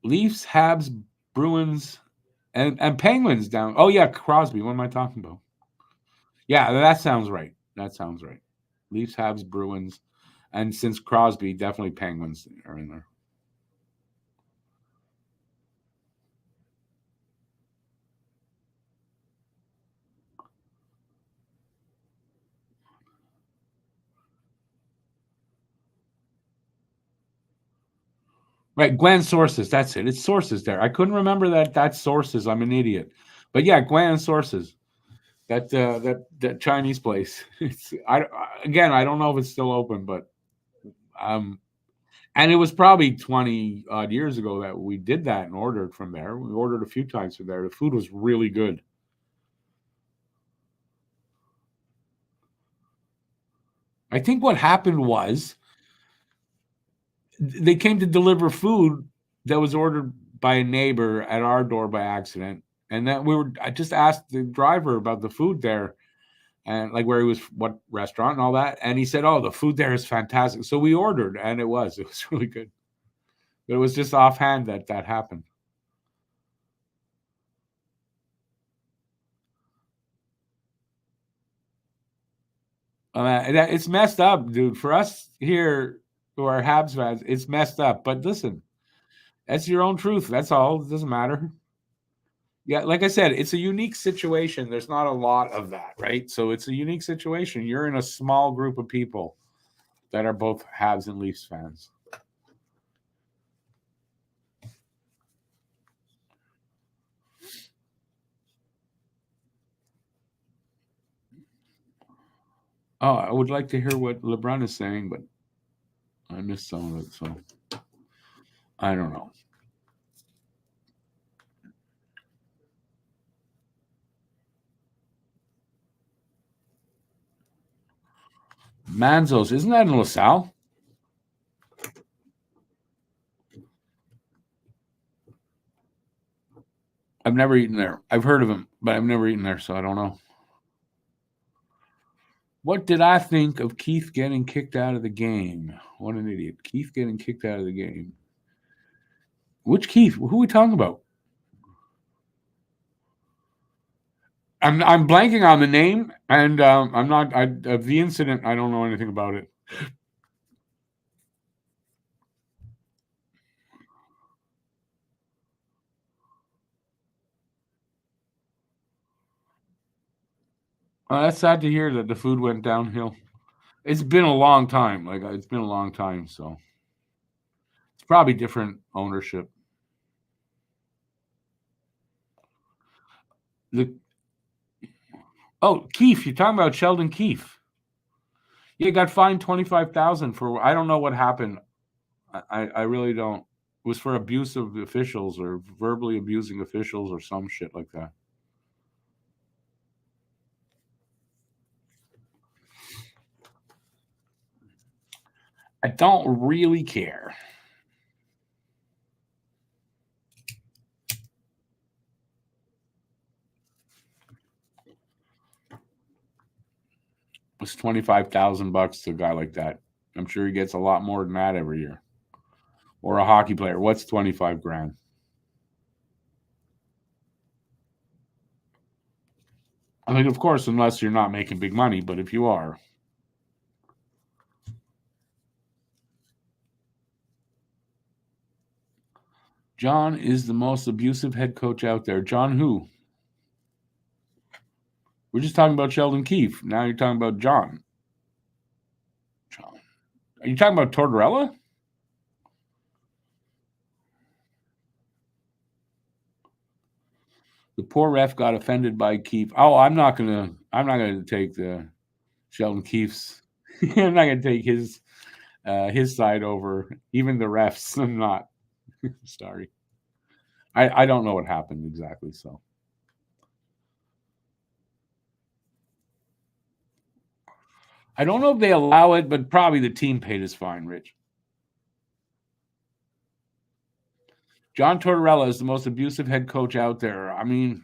Leafs, Habs, Bruins, and Penguins down. Oh yeah, Crosby. What am I talking about? Yeah, that sounds right. That sounds right. Leafs, Habs, Bruins, and since Crosby, definitely Penguins are in there. Right, Gwen Sources. That's it. It's Sources there. I couldn't remember that. That's Sources. I'm an idiot. But yeah, Gwen Sources. That Chinese place. It's again. I don't know if it's still open, but um, and it was probably 20 odd years ago that we did that and ordered from there. We ordered a few times from there. The food was really good. I think what happened was they came to deliver food that was ordered by a neighbor at our door by accident. And then I just asked the driver about the food there and like where he was, what restaurant and all that. And he said, "Oh, the food there is fantastic." So we ordered and it was really good. But it was just offhand that happened. It's messed up, dude. For us here who are Habs fans, it's messed up. But listen, that's your own truth. That's all. It doesn't matter. Yeah, like I said, it's a unique situation. There's not a lot of that, right? So it's a unique situation. You're in a small group of people that are both Habs and Leafs fans. Oh, I would like to hear what LeBron is saying, but I missed some of it, so I don't know. Manzo's, isn't that in LaSalle? I've never eaten there. I've heard of him, but I've never eaten there, so I don't know. What did I think of Keith getting kicked out of the game? What an idiot. Keith getting kicked out of the game. Which Keith? Who are we talking about? I'm blanking on the name, and I'm not. Of the incident, I don't know anything about it. That's sad to hear that the food went downhill. It's been a long time. Like it's been a long time, so it's probably different ownership. The Keefe. You're talking about Sheldon Keefe. Yeah, got fined 25,000 for. I don't know what happened. I really don't. It was for abuse of officials or verbally abusing officials or some shit like that. I don't really care. It's $25,000 to a guy like that. I'm sure he gets a lot more than that every year. Or a hockey player. What's 25 grand? I mean, of course, unless you're not making big money, but if you are, John is the most abusive head coach out there. John who? We're just talking about Sheldon Keefe. Now you're talking about John. John. Are you talking about Tortorella? The poor ref got offended by Keefe. Oh, I'm not gonna take the Sheldon Keefe's. I'm not gonna take his side over even the refs. I'm not. Sorry. I don't know what happened exactly, so I don't know if they allow it, but probably the team paid his fine, Rich. John Tortorella is the most abusive head coach out there. I mean,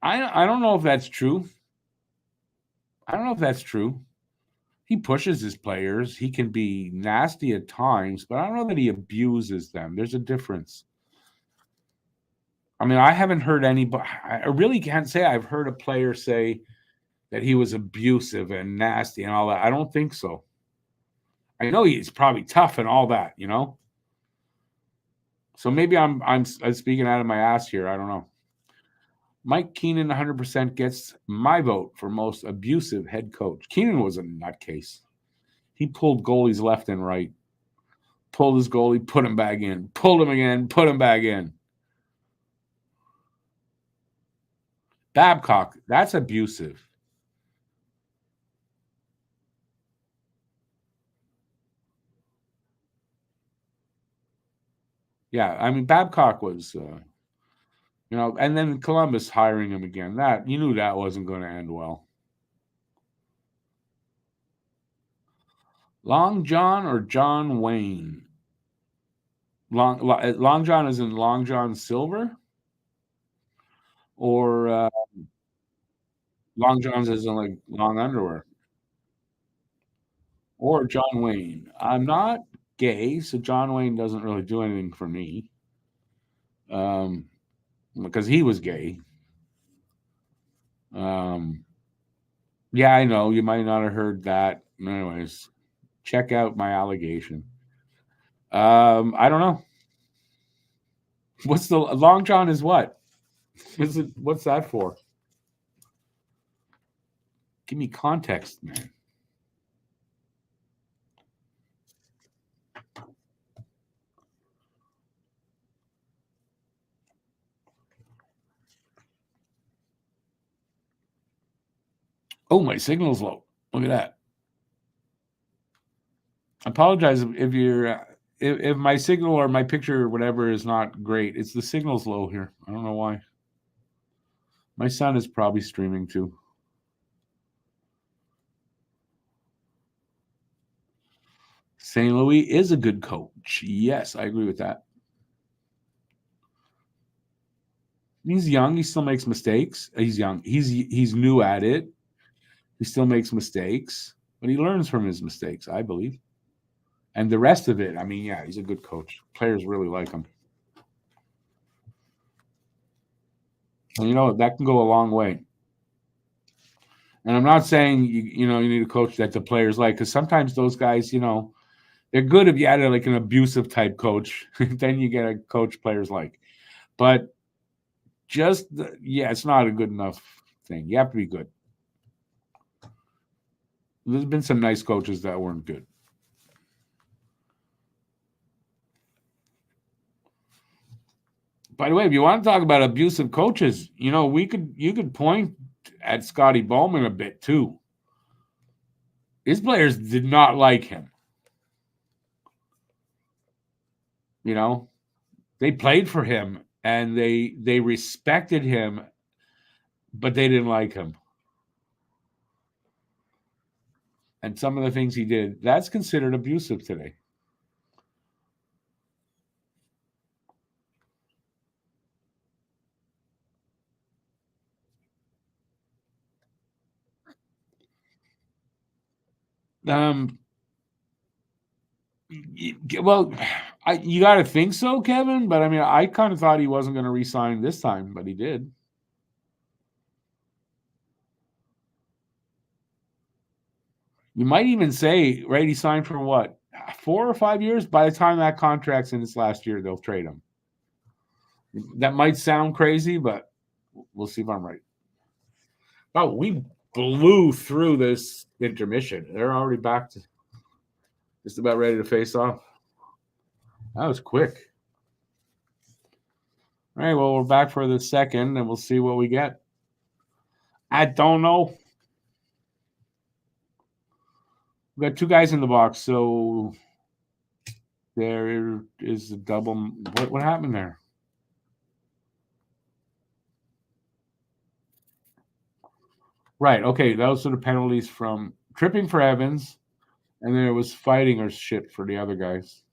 I don't know if that's true. I don't know if that's true. He pushes his players. He can be nasty at times, but I don't know that he abuses them. There's a difference. I mean, I haven't heard anybody. I really can't say I've heard a player say that he was abusive and nasty and all that. I don't think so. I know he's probably tough and all that, you know. So maybe I'm speaking out of my ass here. I don't know. Mike Keenan 100% gets my vote for most abusive head coach. Keenan was a nutcase. He pulled goalies left and right. Pulled his goalie, put him back in. Pulled him again, put him back in. Babcock, that's abusive. Yeah, I mean Babcock was, and then Columbus hiring him again. That you knew that wasn't going to end well. Long John or John Wayne? Long John is in Long John Silver, or Long Johns is in like long underwear, or John Wayne. I'm not gay, so John Wayne doesn't really do anything for me, um, because he was gay. Um, yeah, I know you might not have heard that. Anyways, check out my allegation. I don't know. What's the Long John is what? Is it what's that for? Give me context, man. Oh, my signal's low. Look at that. I apologize if you're if my signal or my picture or whatever is not great. It's the signal's low here. I don't know why. My son is probably streaming too. St. Louis is a good coach. Yes, I agree with that. He's young. He still makes mistakes. He's young. He's new at it. He still makes mistakes, but he learns from his mistakes, I believe. And the rest of it, I mean, yeah, he's a good coach. Players really like him. And that can go a long way. And I'm not saying you need a coach that the players like, because sometimes those guys, they're good if you had like an abusive type coach. Then you get a coach players like. But it's not a good enough thing. You have to be good. There's been some nice coaches that weren't good. By the way, if you want to talk about abusive coaches, you could point at Scotty Bowman a bit too. His players did not like him. They played for him and they respected him, but they didn't like him. And some of the things he did, that's considered abusive today. Um, well, you got to think so, Kevin. But I mean, I kind of thought he wasn't going to resign this time, but he did. You might even say, right? He signed for what, 4 or 5 years? By the time that contract's in its last year, they'll trade him. That might sound crazy, but we'll see if I'm right. Oh, we blew through this intermission. They're already back to just about ready to face off. That was quick. All right, well, we're back for the second, and we'll see what we get. I don't know. We got two guys in the box, so there is a double. What happened there? Right. Okay, those are the penalties from tripping for Evans, and then it was fighting or shit for the other guys.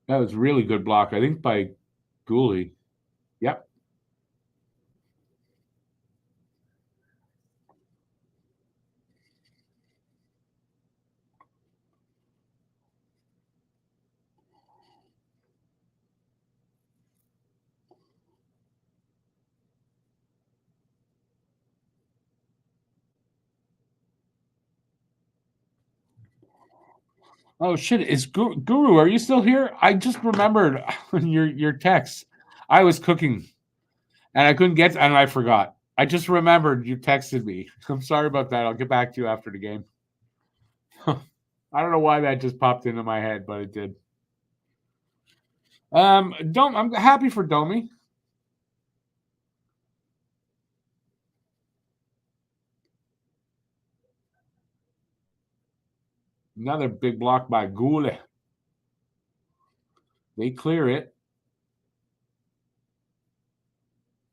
That was really good block, I think, by Gooley. Yep. Oh shit! Is Guru? Are you still here? I just remembered your text. I was cooking and I couldn't get, and I forgot. I just remembered you texted me. I'm sorry about that. I'll get back to you after the game. I don't know why that just popped into my head, but it did. Dome. I'm happy for Domi. Another big block by Goulet. They clear it.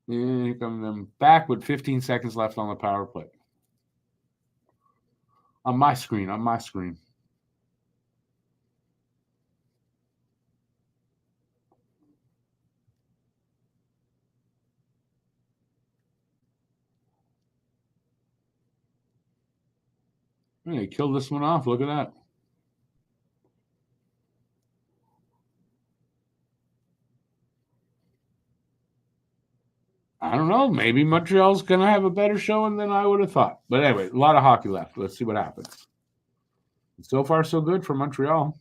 And here come them back with 15 seconds left on the power play. On my screen. They killed this one off. Look at that. I don't know. Maybe Montreal's going to have a better showing than I would have thought. But anyway, a lot of hockey left. Let's see what happens. So far, so good for Montreal.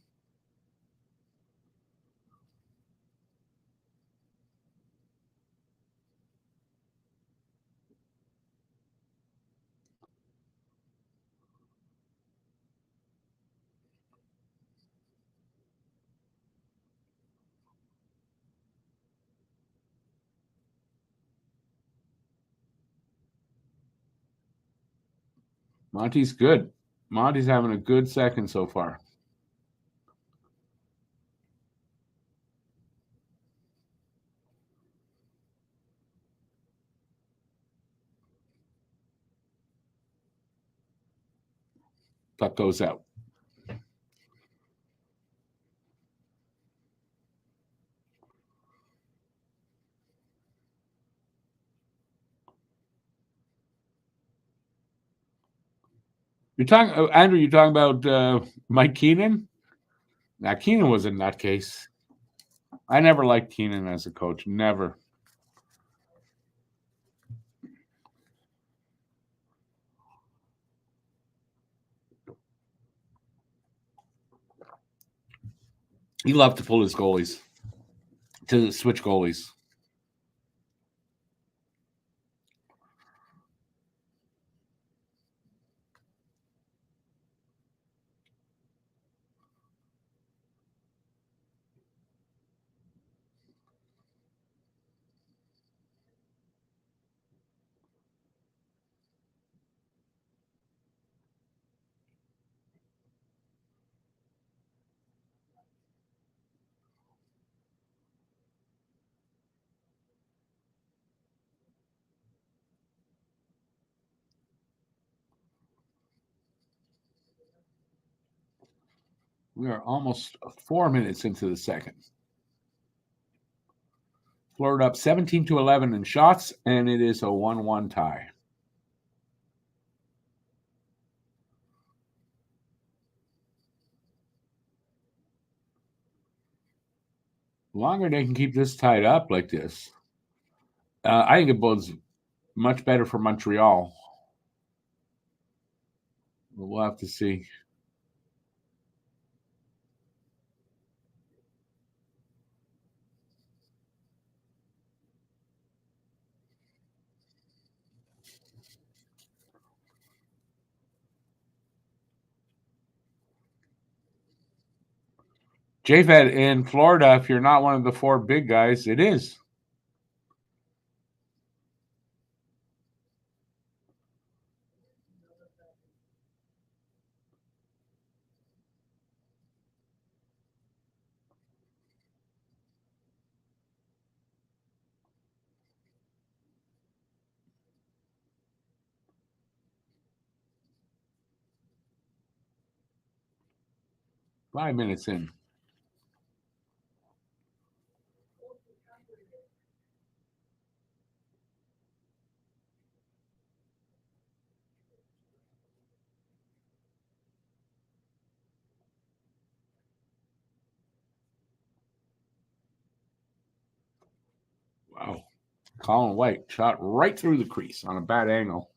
Monty's good. Monty's having a good second so far. Puck goes out. You're talking, Andrew. You're talking about Mike Keenan. Now Keenan was a nutcase. I never liked Keenan as a coach. Never. He loved to pull his goalies, to switch goalies. We are almost 4 minutes into the second. Florida up 17-11 in shots, and it is a 1-1 tie. The longer they can keep this tied up like this, I think it bodes much better for Montreal. We'll have to see. JFed in Florida, if you're not one of the four big guys, it is. Five minutes in. Wow. Colin White shot right through the crease on a bad angle.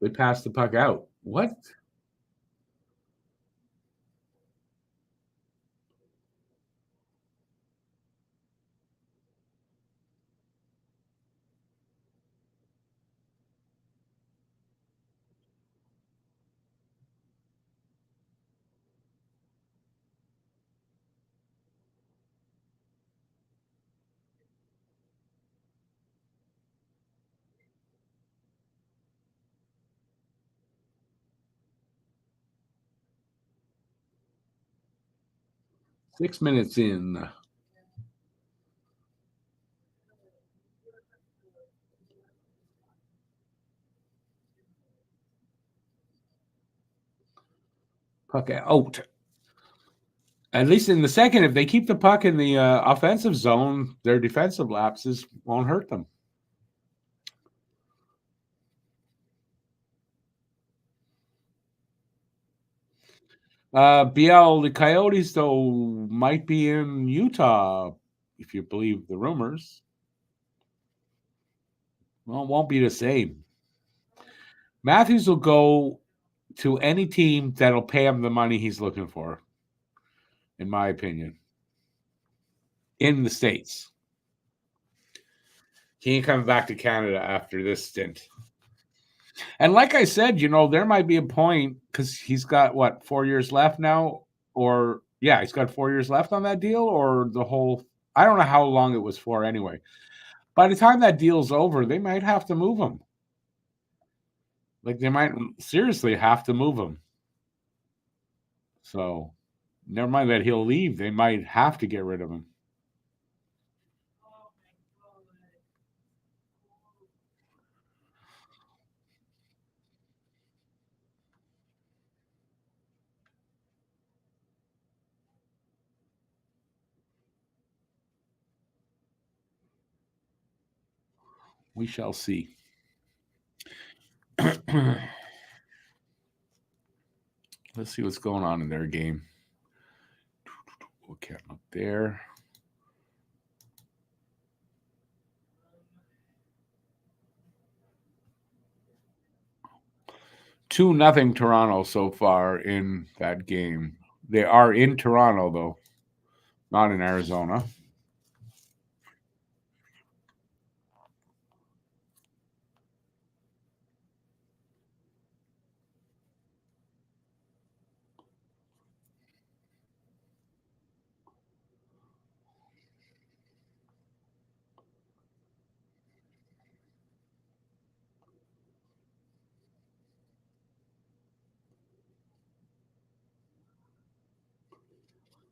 They passed the puck out. What? Six minutes in. Puck out. At least in the second, if they keep the puck in the offensive zone, their defensive lapses won't hurt them. BL, the Coyotes, though, might be in Utah, if you believe the rumors. Well, it won't be the same. Matthews will go to any team that'll pay him the money he's looking for, in my opinion, in the States. He ain't coming back to Canada after this stint. And like I said, there might be a point because he's got, 4 years left now? Or, yeah, he's got 4 years left on that deal or the whole – I don't know how long it was for anyway. By the time that deal's over, they might have to move him. Like, they might seriously have to move him. So, never mind that he'll leave. They might have to get rid of him. We shall see. Let's see what's going on in their game. Okay, up there. Two nothing Toronto so far in that game. They are in Toronto though, not in Arizona.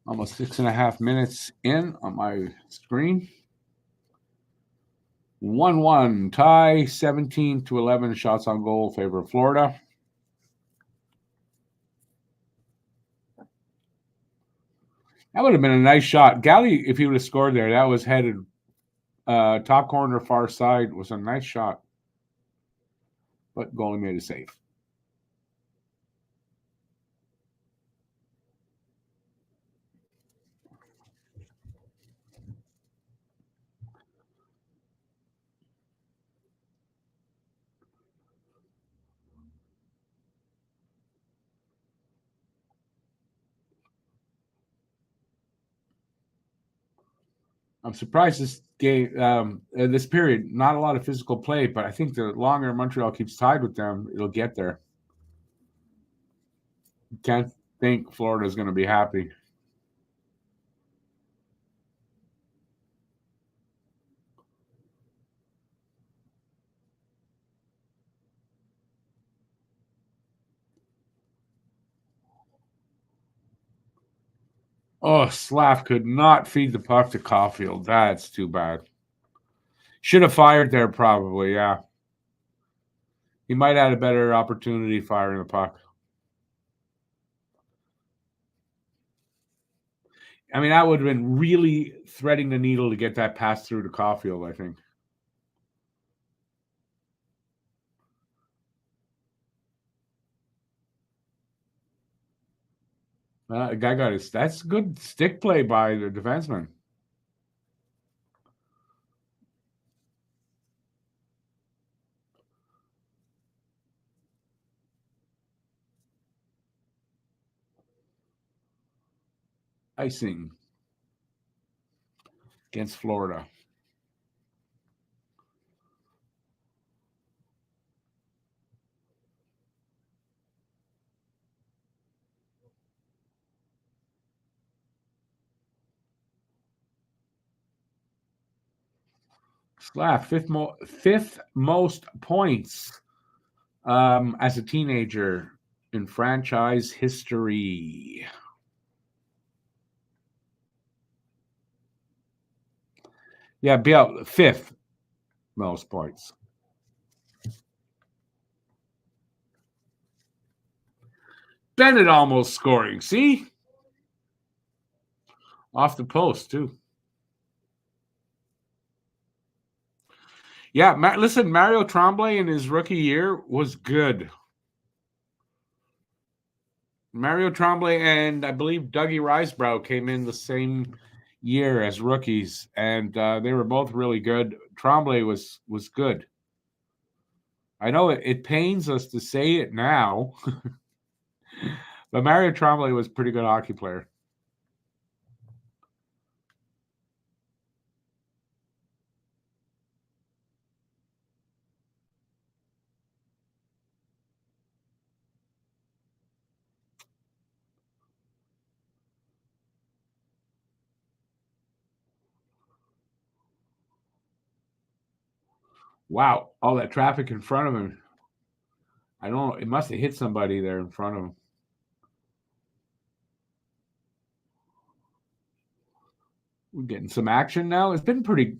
Almost 6.5 minutes in on my screen. 1-1 tie, 17-11 shots on goal, favor of Florida. That would have been a nice shot. Galley, if he would have scored there, that was headed top corner, far side. Was a nice shot. But goalie made a save. I'm surprised this game, this period, not a lot of physical play, but I think the longer Montreal keeps tied with them, it'll get there. Can't think Florida's going to be happy. Oh, Slav could not feed the puck to Caulfield. That's too bad. Should have fired there probably, yeah. He might have had a better opportunity firing the puck. I mean, that would have been really threading the needle to get that pass through to Caulfield, I think. A guy got his. That's good stick play by the defenseman. icing against Florida. Slav, fifth most points as a teenager in franchise history. Yeah, Bill, fifth most points. Bennett almost scoring. See? Off the post, too. Yeah, listen, Mario Tremblay in his rookie year was good. Mario Tremblay and I believe Dougie Risebrough came in the same year as rookies, and they were both really good. Tremblay was good. I know it pains us to say it now, but Mario Tremblay was a pretty good hockey player. Wow, all that traffic in front of him. I don't know. It must have hit somebody there in front of him. We're getting some action now. It's been pretty,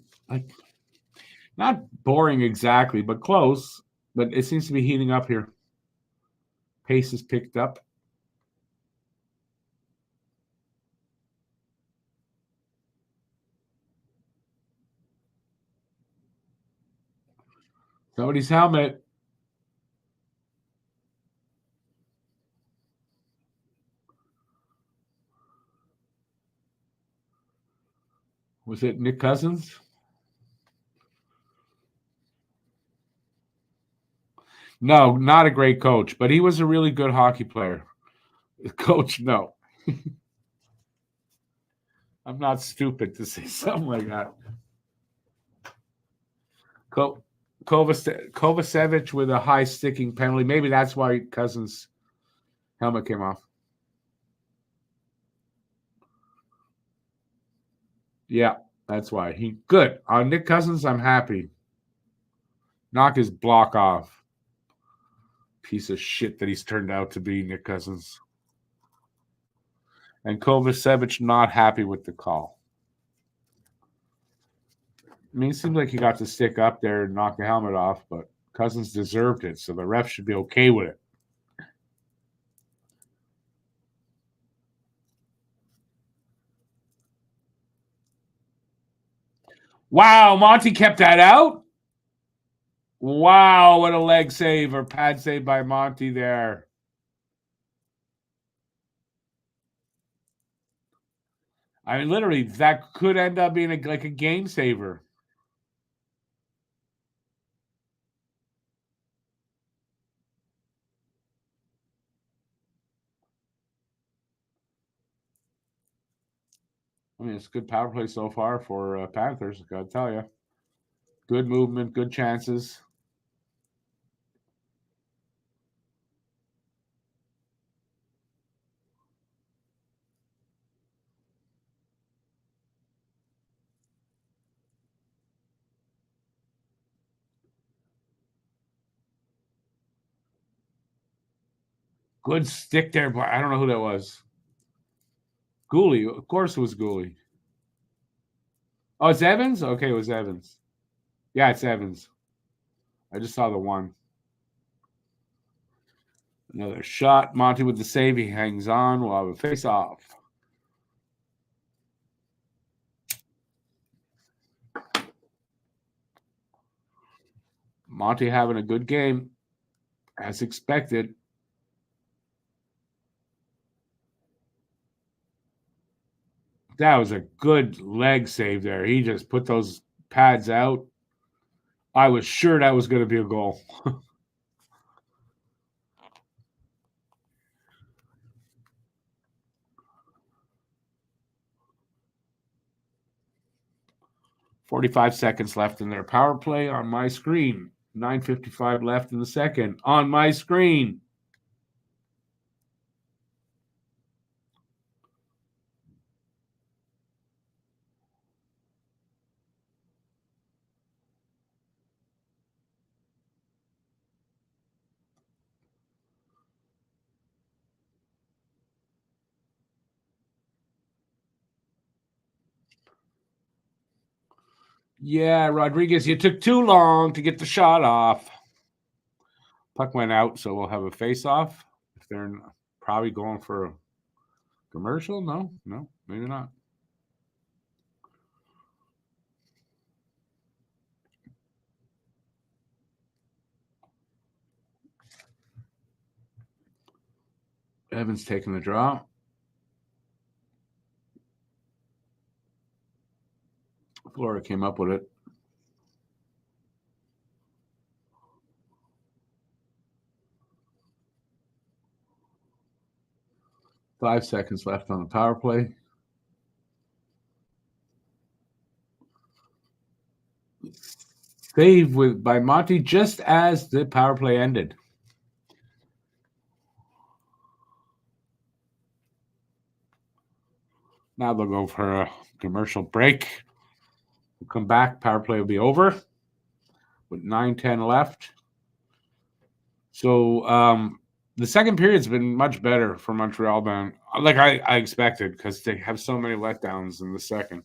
not boring exactly, but close. But it seems to be heating up here. Pace is picked up. Somebody's helmet. Was it Nick Cousins? No, not a great coach, but he was a really good hockey player. Coach, no. I'm not stupid to say something like that. Kovacevic with a high sticking penalty. Maybe that's why Cousins' helmet came off. Yeah, that's why. He good. On Nick Cousins, I'm happy. Knock his block off. Piece of shit that he's turned out to be, Nick Cousins. And Kovacevic not happy with the call. I mean, it seems like he got to stick up there and knock the helmet off, but Cousins deserved it, so the ref should be okay with it. Wow, Monty kept that out? Wow, what a leg save or pad save by Monty there. I mean, literally, that could end up being like a game saver. I mean, it's a good power play so far for Panthers, got to tell you. Good movement, good chances. Good stick there, but I don't know who that was. Gooley, of course it was Gooley. Oh, it's Evans? Okay, it was Evans. Yeah, it's Evans. I just saw the one. Another shot. Monty with the save. He hangs on. We'll have a face off. Monty having a good game, as expected. That was a good leg save there. He just put those pads out. I was sure that was going to be a goal. 45 seconds left in their power play on my screen. 9:55 left in the second on my screen. Yeah, Rodriguez, you took too long to get the shot off. Puck went out, so we'll have a face-off. If they're probably going for a commercial, no, maybe not. Evans taking the draw. Florida came up with it. Five seconds left on the power play. Save by Monty just as the power play ended. Now they'll go for a commercial break. We'll come back. Power play will be over with 9:10 left. So the second period's been much better for Montreal than like I expected because they have so many letdowns in the second.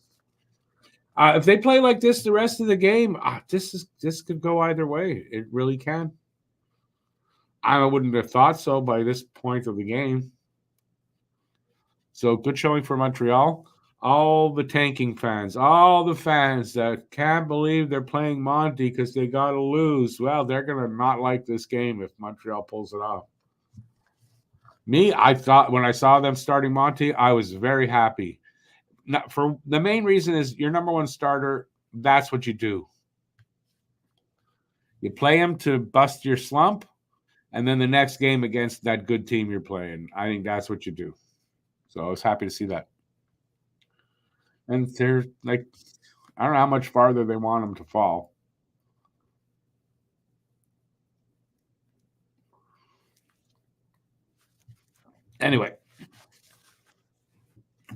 If they play like this the rest of the game, this could go either way. It really can. I wouldn't have thought so by this point of the game. So good showing for Montreal. All the tanking fans, all the fans that can't believe they're playing Monty because they got to lose. Well, they're going to not like this game if Montreal pulls it off. Me, I thought when I saw them starting Monty, I was very happy. Not for the main reason is your number one starter. That's what you do. You play him to bust your slump, and then the next game against that good team you're playing. I think that's what you do. So I was happy to see that. And they're like, I don't know how much farther they want them to fall. Anyway,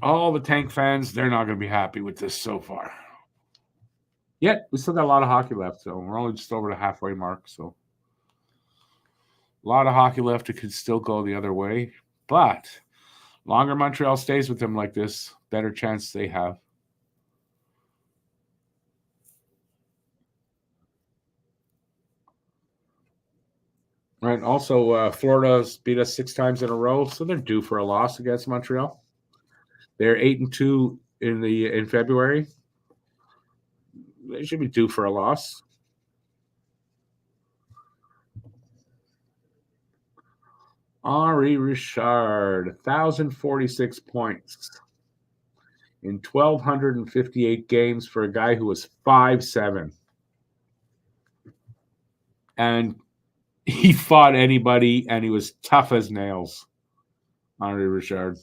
all the tank fans, they're not going to be happy with this so far. Yet, we still got a lot of hockey left, so we're only just over the halfway mark. So a lot of hockey left. It could still go the other way. But longer Montreal stays with them like this, better chance they have. Right. Also, Florida's beat us 6 times in a row, so they're due for a loss against Montreal. They're 8-2 in February. They should be due for a loss. Henri Richard, 1,046 points in 1,258 games for a guy who was 5'7". And he fought anybody, and he was tough as nails. Henri Richard.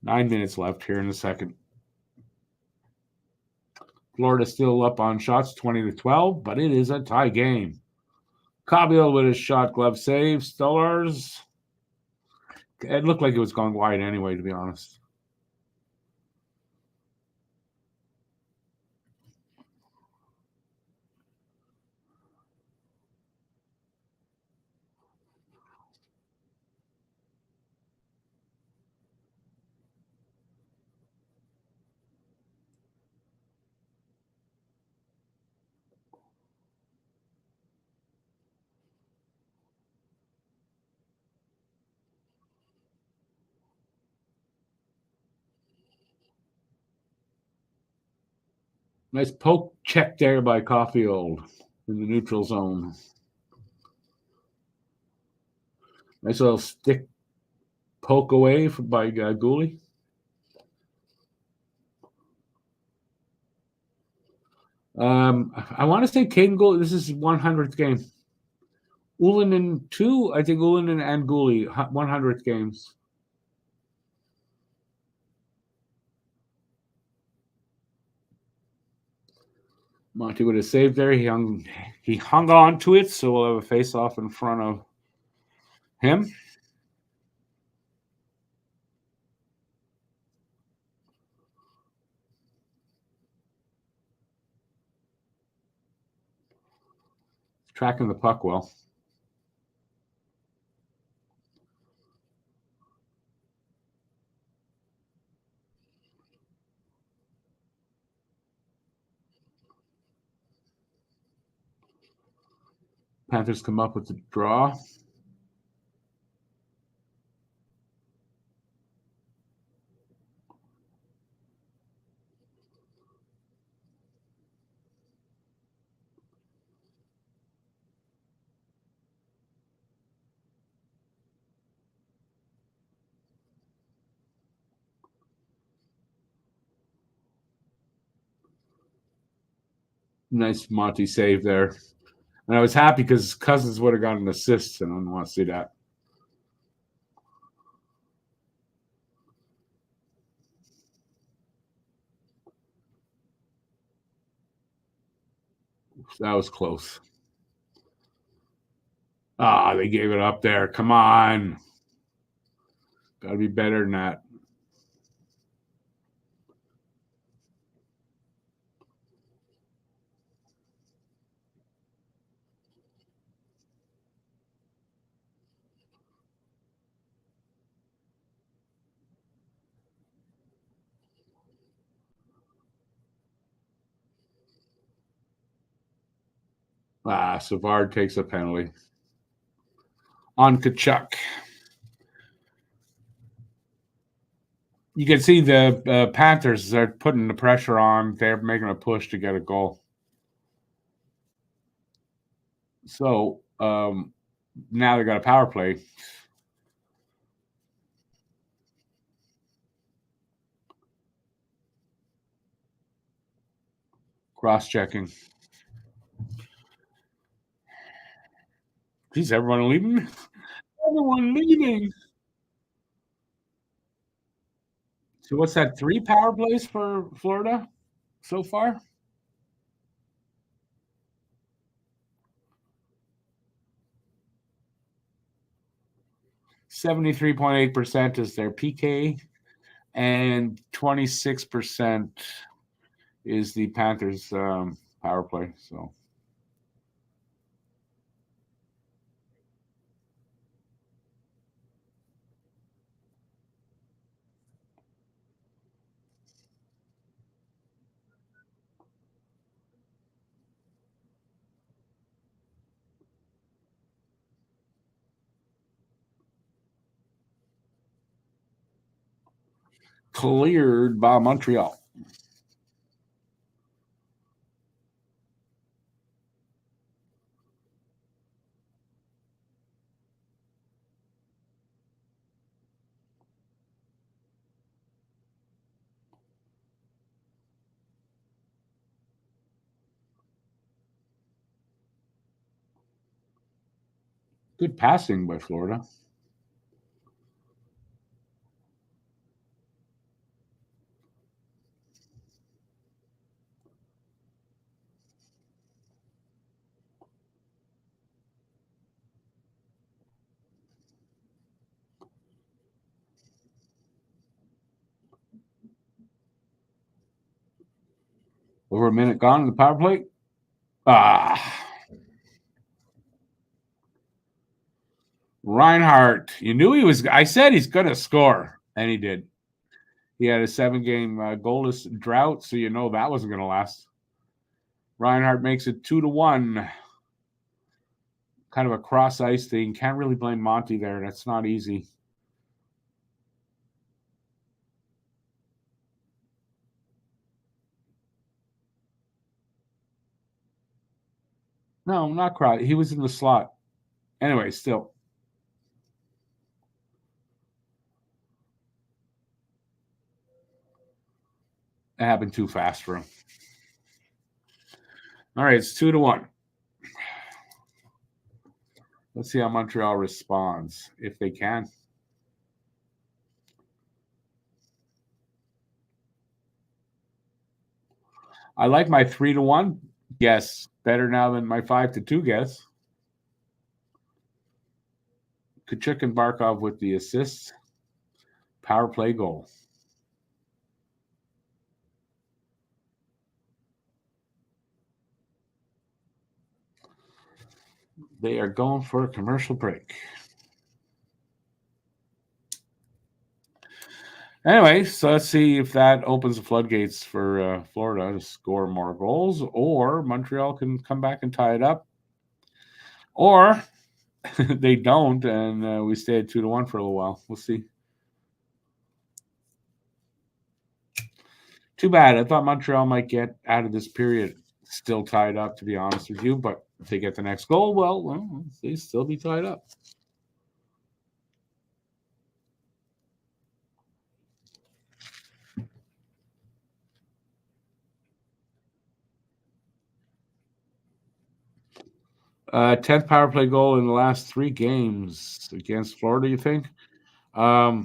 Nine minutes left here in the second. Florida still up on shots, 20-12, but it is a tie game. Cavill with his shot glove save. Stolarz. It looked like it was going wide anyway, to be honest. Nice poke check there by Caulfield in the neutral zone. Nice little stick poke away by Gooley. I want to say Caden Gooley. This is 100th game. Ullinen 2, I think Ullinen and Gooley, 100th games. Monty with a save there. He hung on to it, so we'll have a face off in front of him. Tracking the puck well. Panthers come up with the draw. Nice Monty save there. And I was happy because Cousins would have gotten an assist, and I don't want to see that. That was close. Ah, they gave it up there. Come on. Got to be better than that. Ah, Savard takes a penalty on Kachuk. You can see the Panthers are putting the pressure on. They're making a push to get a goal. So now they got a power play. Cross-checking. Geez, everyone leaving? Everyone leaving. So what's that, 3 power plays for Florida so far? %73.8% is their PK, and 26% is the Panthers power play. So cleared by Montreal. Good passing by Florida. Over a minute gone in the power play. Reinhart. You knew he was. I said he's going to score, and he did. He had a 7-game goalless drought, so you know that wasn't going to last. Reinhart makes it 2-1. Kind of a cross ice thing. Can't really blame Monty there. That's not easy. No, not cross. He was in the slot. Anyway, still. It happened too fast for him. All right, it's 2-1. Let's see how Montreal responds, if they can. I like my 3-1 Yes, better now than my 5-2 guess. Kachuk and Barkov with the assists. Power play goal. They are going for a commercial break. Anyway, so let's see if that opens the floodgates for Florida to score more goals, or Montreal can come back and tie it up, or they don't, and we stay at 2-1 for a little while. We'll see. Too bad. I thought Montreal might get out of this period still tied up, to be honest with you. But if they get the next goal, well, they still be tied up. Tenth power play goal in the last 3 games against Florida. You think? I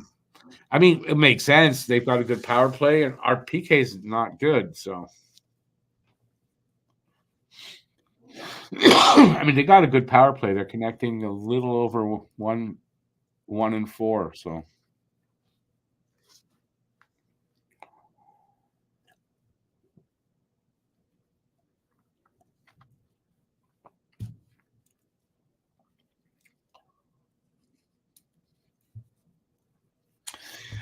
mean, it makes sense. They've got a good power play, and our PK is not good. So, I mean, they got a good power play. They're connecting a little over 1-4. So,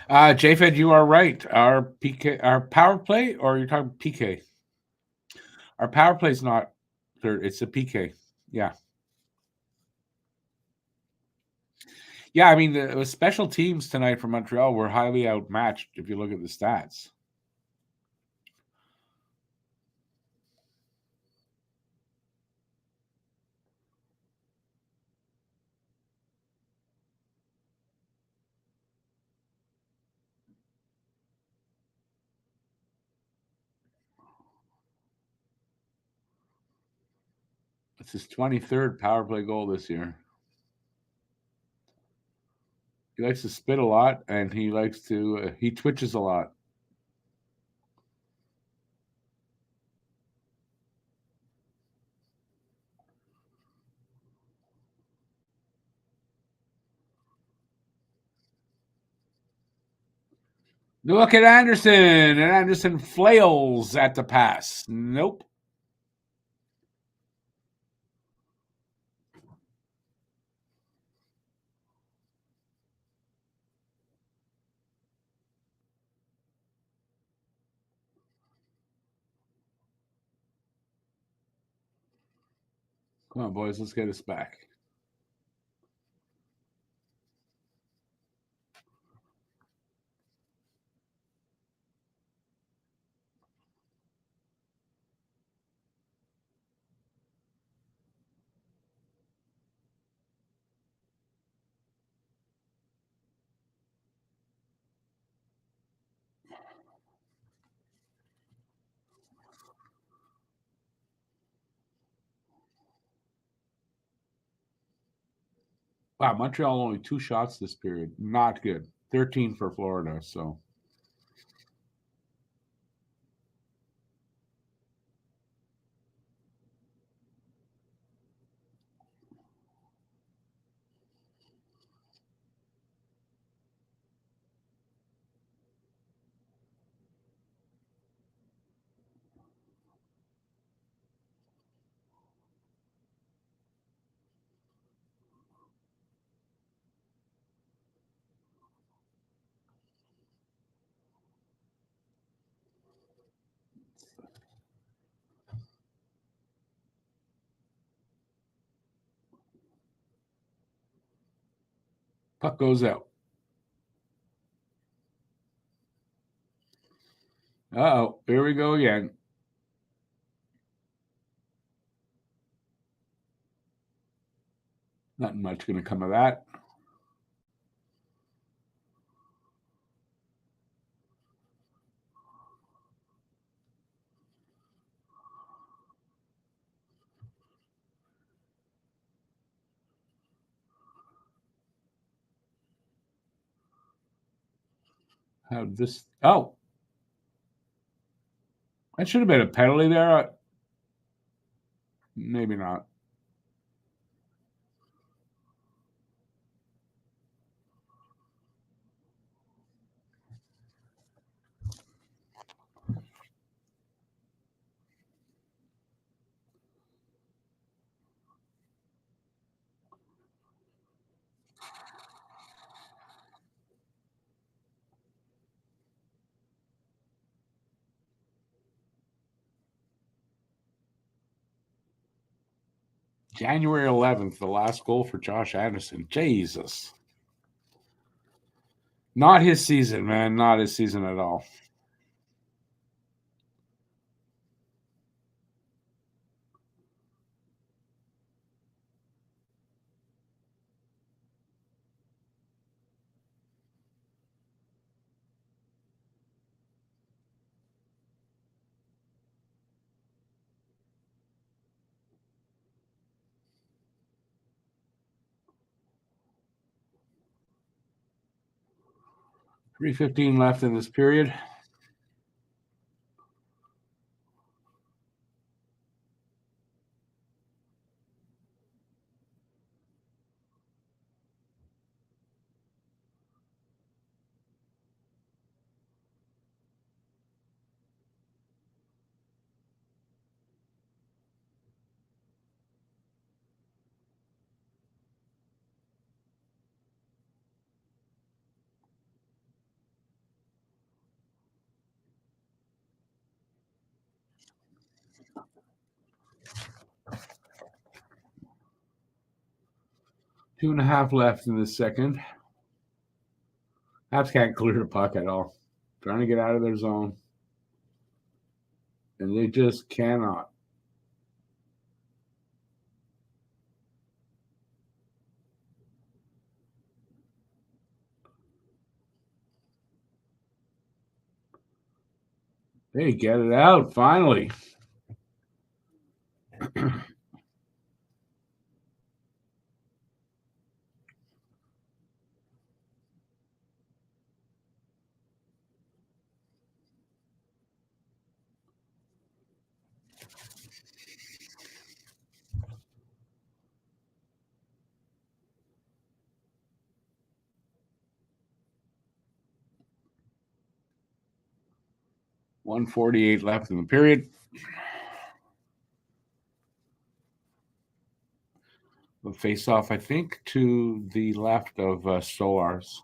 JFed, you are right. Our PK, our power play, or you're talking PK? Our power play is not third; it's a PK. Yeah, yeah. I mean, the special teams tonight for Montreal were highly outmatched. If you look at the stats, it's his 23rd power play goal this year. He likes to spit a lot, and he likes to he twitches a lot. Look at Anderson, and Anderson flails at the pass. Nope. Come on, boys, let's get us back. Wow, Montreal only 2 shots this period. Not good. 13 for Florida. So puck goes out. Uh-oh, here we go again. Not much going to come of that. How this? Oh, that should have been a penalty there. Maybe not. January 11th, the last goal for Josh Anderson. Jesus. Not his season, man. Not his season at all. .315 left in this period. Two and a half left in the second. Habs can't clear the puck at all. Trying to get out of their zone. And they just cannot. They get it out finally. .148 left in the period. The face-off, I think, to the left of Stolarz.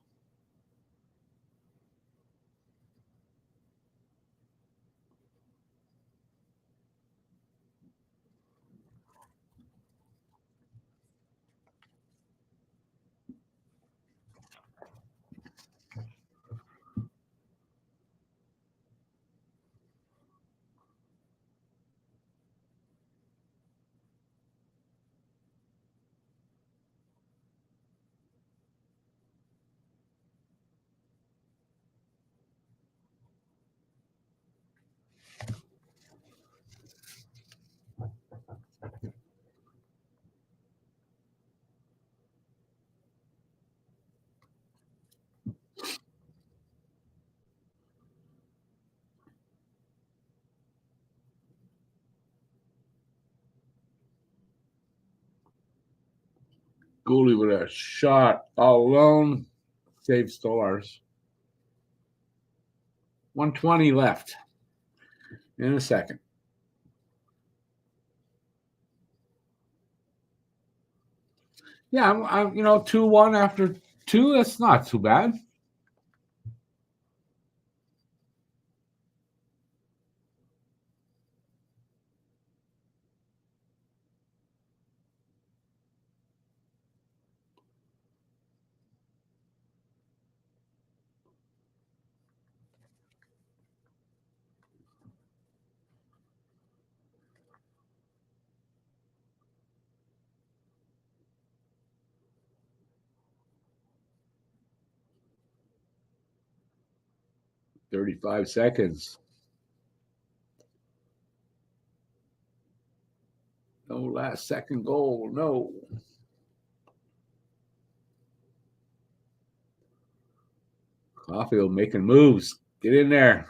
Goalie with a shot all alone. Save Stolarz. 120 left in a second. Yeah, I'm 2-1 after two. That's not too bad. .35 seconds. No last second goal. No. Caulfield making moves. Get in there.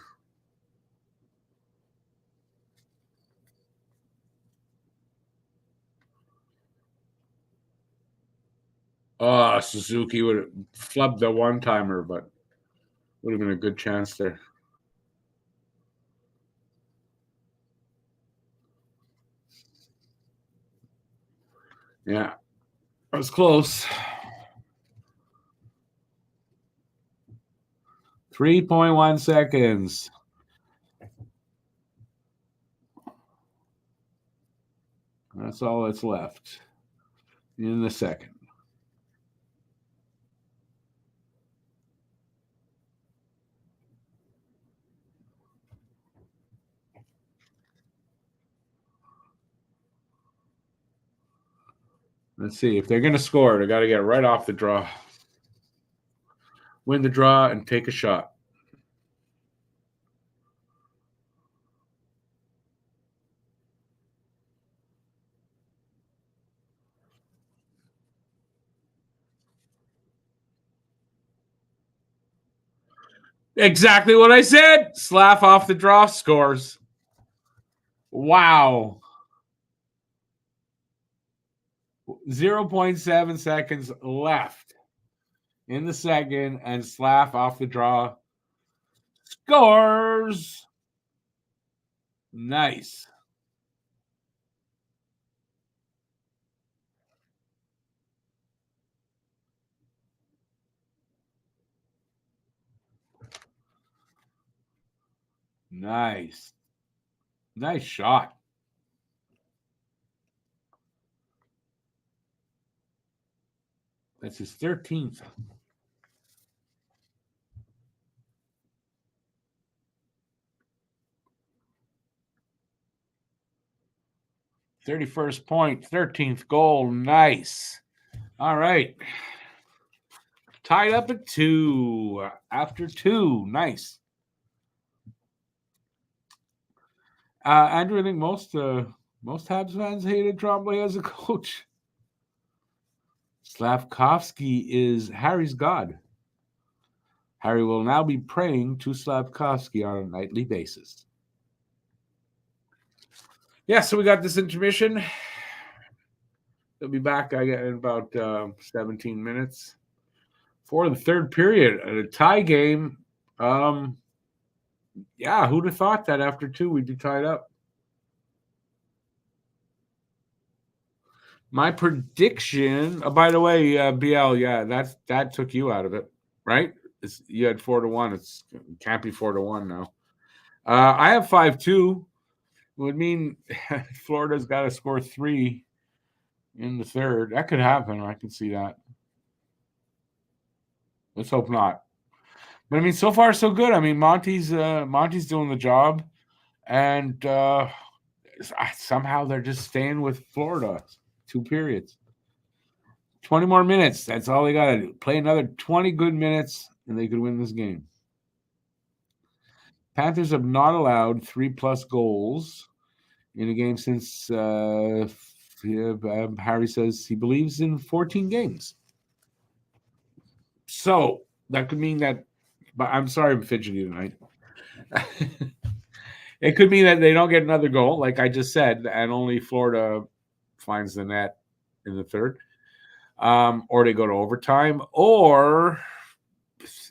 Oh, Suzuki would have flubbed the one-timer, but would have been a good chance there. Yeah, that was close. 3.1 seconds. That's all that's left in the second. Let's see. If they're going to score, they got to get right off the draw. Win the draw and take a shot. Exactly what I said. Slav off the draw, scores. Wow. 0.7 seconds left in the second, and Slav off the draw scores. Nice. Nice. Nice shot. That's his 13th. '31st point, 13th goal. Nice. All right. Tied up at 2 after 2. Nice. Andrew, I think most Habs fans hated Trombley as a coach. Slavkovsky is Harry's god. Harry will now be praying to Slavkovsky on a nightly basis. Yeah, so we got this intermission. They'll be back in about 17 minutes for the third period. A tie game. Yeah, who'd have thought that after 2 we'd be tied up? My prediction. By the way, BL, yeah, that took you out of it, right? You had 4-1. It can't be 4-1 now. I have 5-2. It would mean Florida's got to score 3 in the third. That could happen. I can see that. Let's hope not. But I mean, so far so good. I mean, Monty's doing the job, and somehow they're just staying with Florida. 2 periods. 20 more minutes. That's all they got to do. Play another 20 good minutes, and they could win this game. Panthers have not allowed 3+ goals in a game since Harry says he believes in 14 games. So that could mean that, but I'm sorry I'm fidgety tonight. It could mean that they don't get another goal, like I just said, and only Florida finds the net in the third. Or they go to overtime, or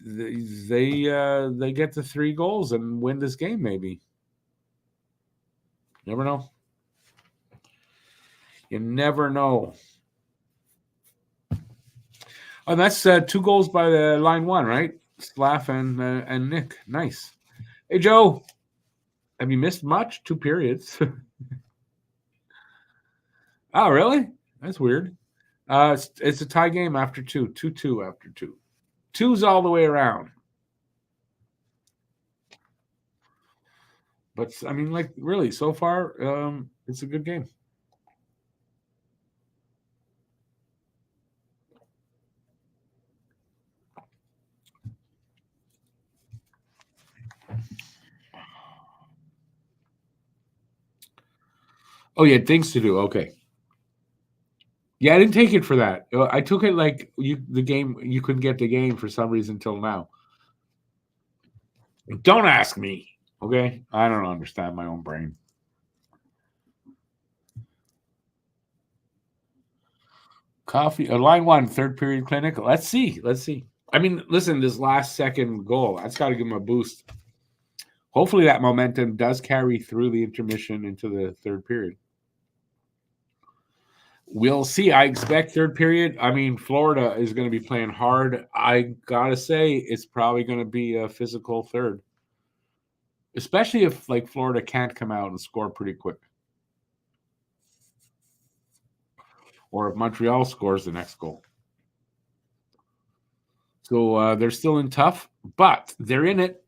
they get the 3 goals and win this game, maybe. Never know. You never know. Oh, that's 2 goals by the line 1, right? Slav and Nick. Nice. Hey, Joe. Have you missed much? 2 periods. Oh, really? That's weird. It's a tie game after 2. 2-2 after 2. 2's all the way around. But, I mean, like, really, so far, it's a good game. Oh, yeah, things to do. Okay. Yeah, I didn't take it for that. I took it like you couldn't get the game for some reason until now. Don't ask me, okay? I don't understand my own brain. Coffee, line one, third period clinic. Let's see. I mean, listen, this last second goal, that's got to give him a boost. Hopefully that momentum does carry through the intermission into the third period. We'll see. I expect third period. I mean, Florida is going to be playing hard. I got to say, it's probably going to be a physical third, especially if, like, Florida can't come out and score pretty quick. Or if Montreal scores the next goal. So they're still in tough, but they're in it.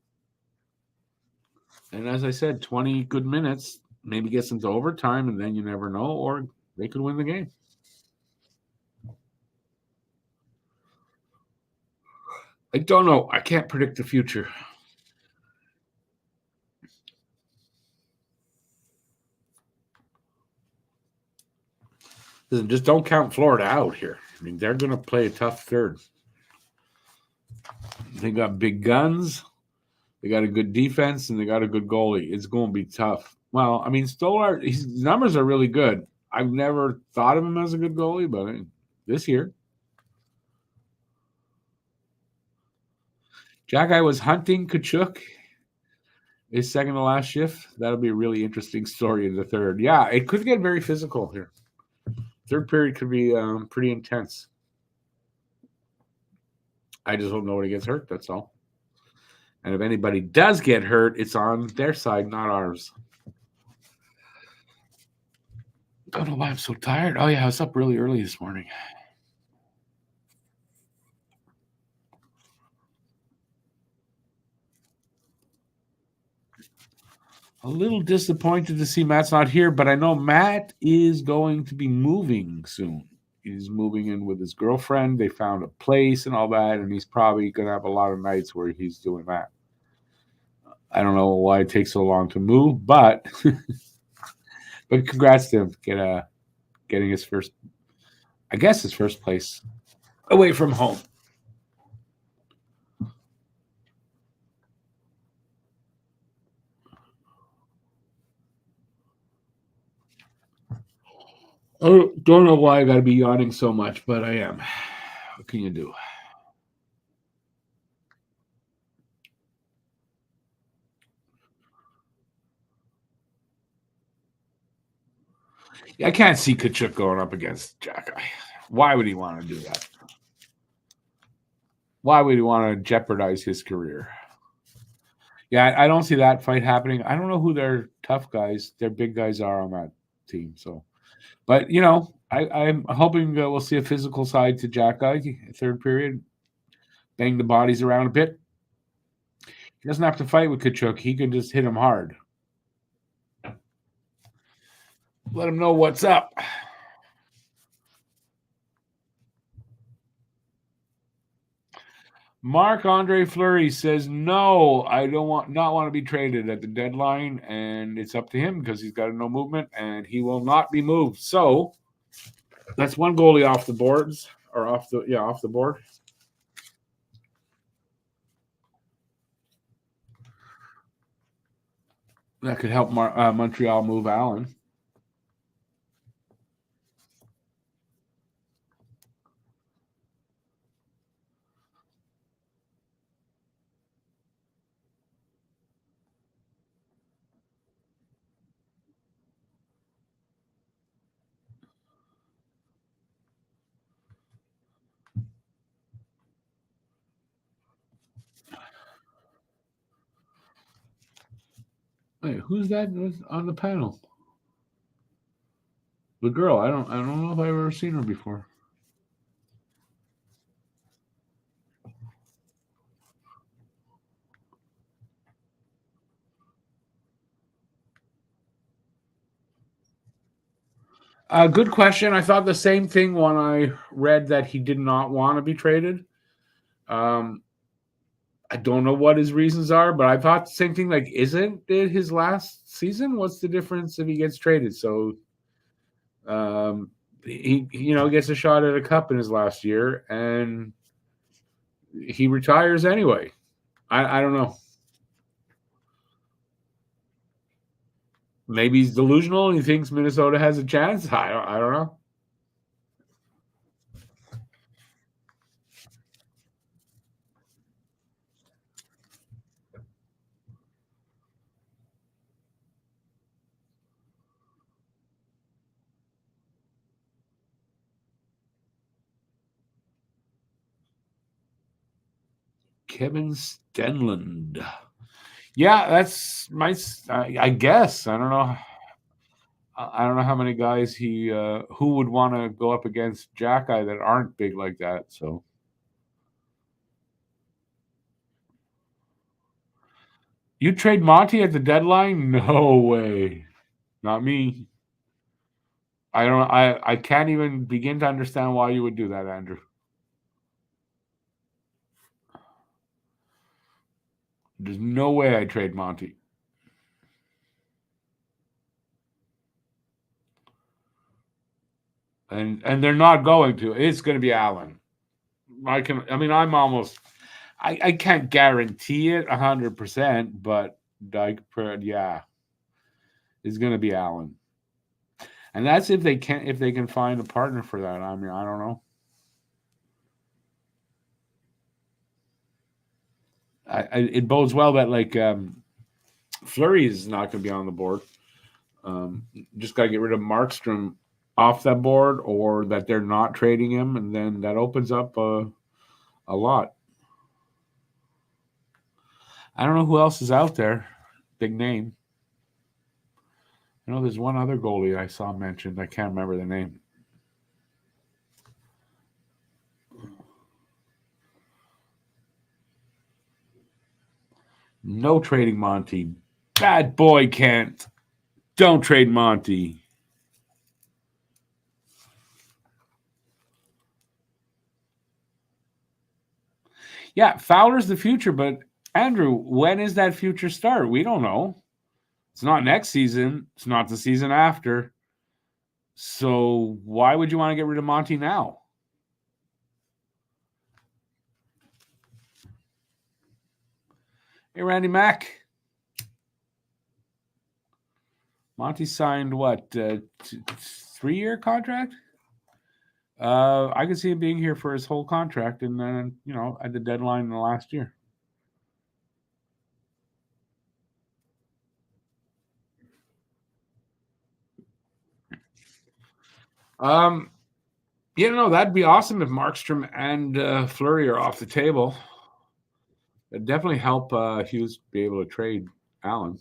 And as I said, 20 good minutes, maybe gets them to overtime, and then you never know, or they could win the game. I don't know. I can't predict the future. Listen, just don't count Florida out here. I mean, they're going to play a tough third. They got big guns. They got a good defense, and they got a good goalie. It's going to be tough. Well, I mean, Stolar, his numbers are really good. I've never thought of him as a good goalie, but this year. Jack-Eye was hunting Tkachuk his second to last shift. That'll be a really interesting story in the third. Yeah, it could get very physical here. Third period could be pretty intense. I just hope nobody gets hurt, that's all. And if anybody does get hurt, it's on their side, not ours. Don't know why I'm so tired. Oh, yeah, I was up really early this morning. A little disappointed to see Matt's not here, but I know Matt is going to be moving soon. He's moving in with his girlfriend. They found a place and all that, and he's probably going to have a lot of nights where he's doing that. I don't know why it takes so long to move, but but congrats to him getting his first, I guess his first place away from home. I don't know why I got to be yawning so much, but I am. What can you do? I can't see Tkachuk going up against Jack-Eye. Why would he want to do that? Why would he want to jeopardize his career? Yeah, I don't see that fight happening. I don't know who their tough guys, their big guys are on that team. So, but you know, I'm hoping we'll see a physical side to Jack-Eye third period. Bang the bodies around a bit. He doesn't have to fight with Tkachuk. He can just hit him hard. Let him know what's up. Marc-Andre Fleury says, no, I don't not want to be traded at the deadline, and it's up to him because he's got no movement, and he will not be moved. So that's one goalie off the boards, or off the board. That could help Montreal move Allen. Wait, who's that on the panel? The girl. I don't know if I've ever seen her before. Good question. I thought the same thing when I read that he did not want to be traded. I don't know what his reasons are, but I thought the same thing. Like, isn't it his last season? What's the difference if he gets traded? So, he gets a shot at a cup in his last year, and he retires anyway. I don't know. Maybe he's delusional and he thinks Minnesota has a chance. I don't know. Kevin Stenlund. Yeah, that's my. I guess I don't know. I don't know how many guys who would want to go up against Jack Eye that aren't big like that. So you trade Monty at the deadline? No way, not me. I don't. I can't even begin to understand why you would do that, Andrew. There's no way I trade Monty. And they're not going to. It's going to be Allen. I'm almost. I can't guarantee it 100%, but yeah, it's going to be Allen. And that's if they can find a partner for that. I mean, I don't know. It bodes well that Fleury is not going to be on the board. Just got to get rid of Markstrom off that board, or that they're not trading him, and then that opens up a lot. I don't know who else is out there. Big name. I know there's one other goalie I saw mentioned. I can't remember the name. No trading Monty. Bad boy, Kent. Don't trade Monty. Yeah, Fowler's the future, but Andrew, when is that future start? We don't know. It's not next season. It's not the season after. So why would you want to get rid of Monty now? Hey, Randy Mack. Monty signed what? 3-year contract? I could see him being here for his whole contract, and then at the deadline in the last year. That'd be awesome if Markstrom and Fleury are off the table. It'd definitely help Hughes be able to trade Allen.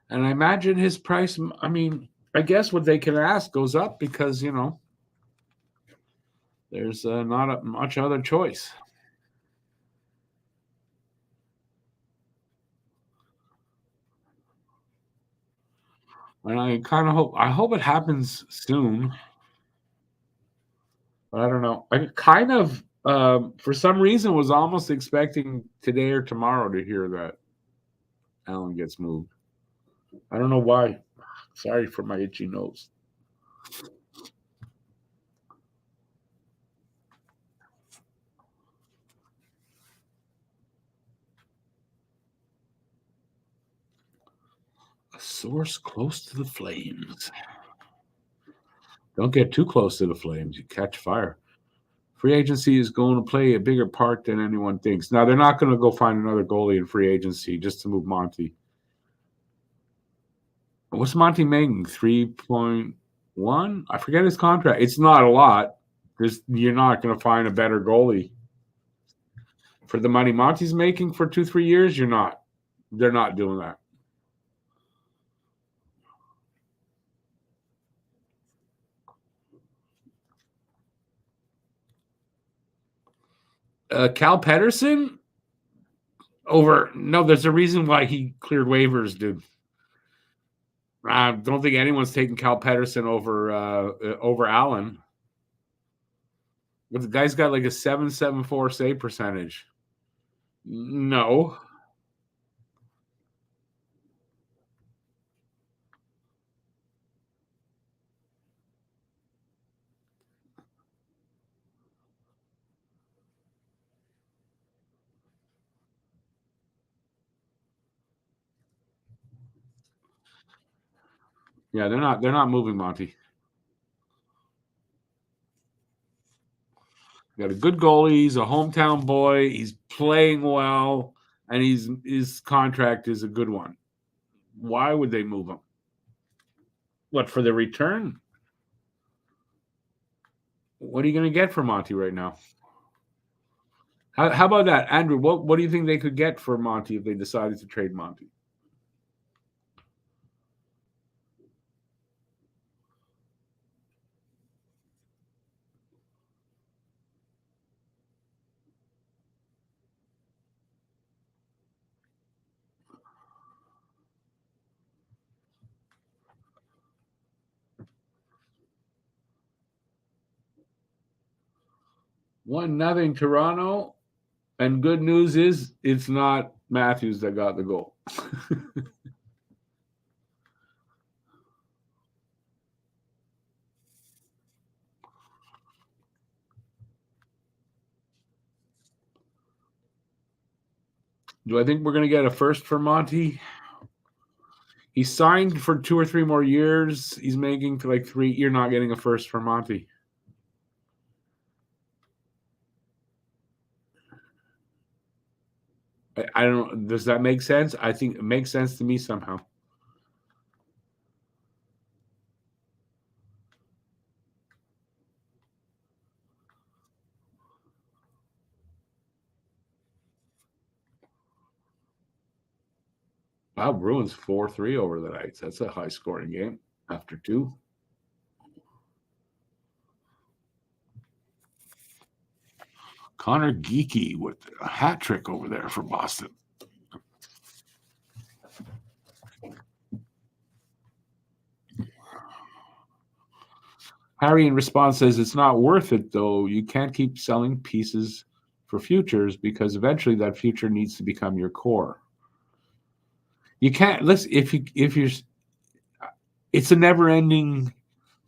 And I imagine his price, I guess what they can ask goes up because, there's not much other choice. And I kind of hope it happens soon. But I don't know. I kind of, for some reason, was almost expecting today or tomorrow to hear that Allen gets moved. I don't know why. Sorry for my itchy nose. A source close to the flames. Don't get too close to the flames. You catch fire. Free agency is going to play a bigger part than anyone thinks. Now, they're not going to go find another goalie in free agency just to move Monty. What's Monty making? 3.1? I forget his contract. It's not a lot. You're not going to find a better goalie. For the money Monty's making for 2-3 years, you're not. They're not doing that. Cal Pedersen? No, there's a reason why he cleared waivers, dude. I don't think anyone's taking Cal Pedersen over Allen. But the guy's got like a 7.74 save percentage. No. Yeah, they're not moving Monty. Got a good goalie. He's a hometown boy. He's playing well. and his contract is a good one. Why would they move him? What, for the return? What are you going to get for Monty right now? How about that, Andrew? What do you think they could get for Monty if they decided to trade Monty? One nothing Toronto, and good news is it's not Matthews that got the goal. Do I think we're going to get a first for Monty? He signed for 2 or 3 more years. He's making to like 3. You're not getting a first for Monty. I don't. Does that make sense? I think it makes sense to me somehow. Wow, Bruins 4-3 over the Knights. That's a high scoring game after 2. Connor Geeky with a hat trick over there for Boston. Harry in response says it's not worth it though. You can't keep selling pieces for futures because eventually that future needs to become your core. You can't listen if you're it's a never-ending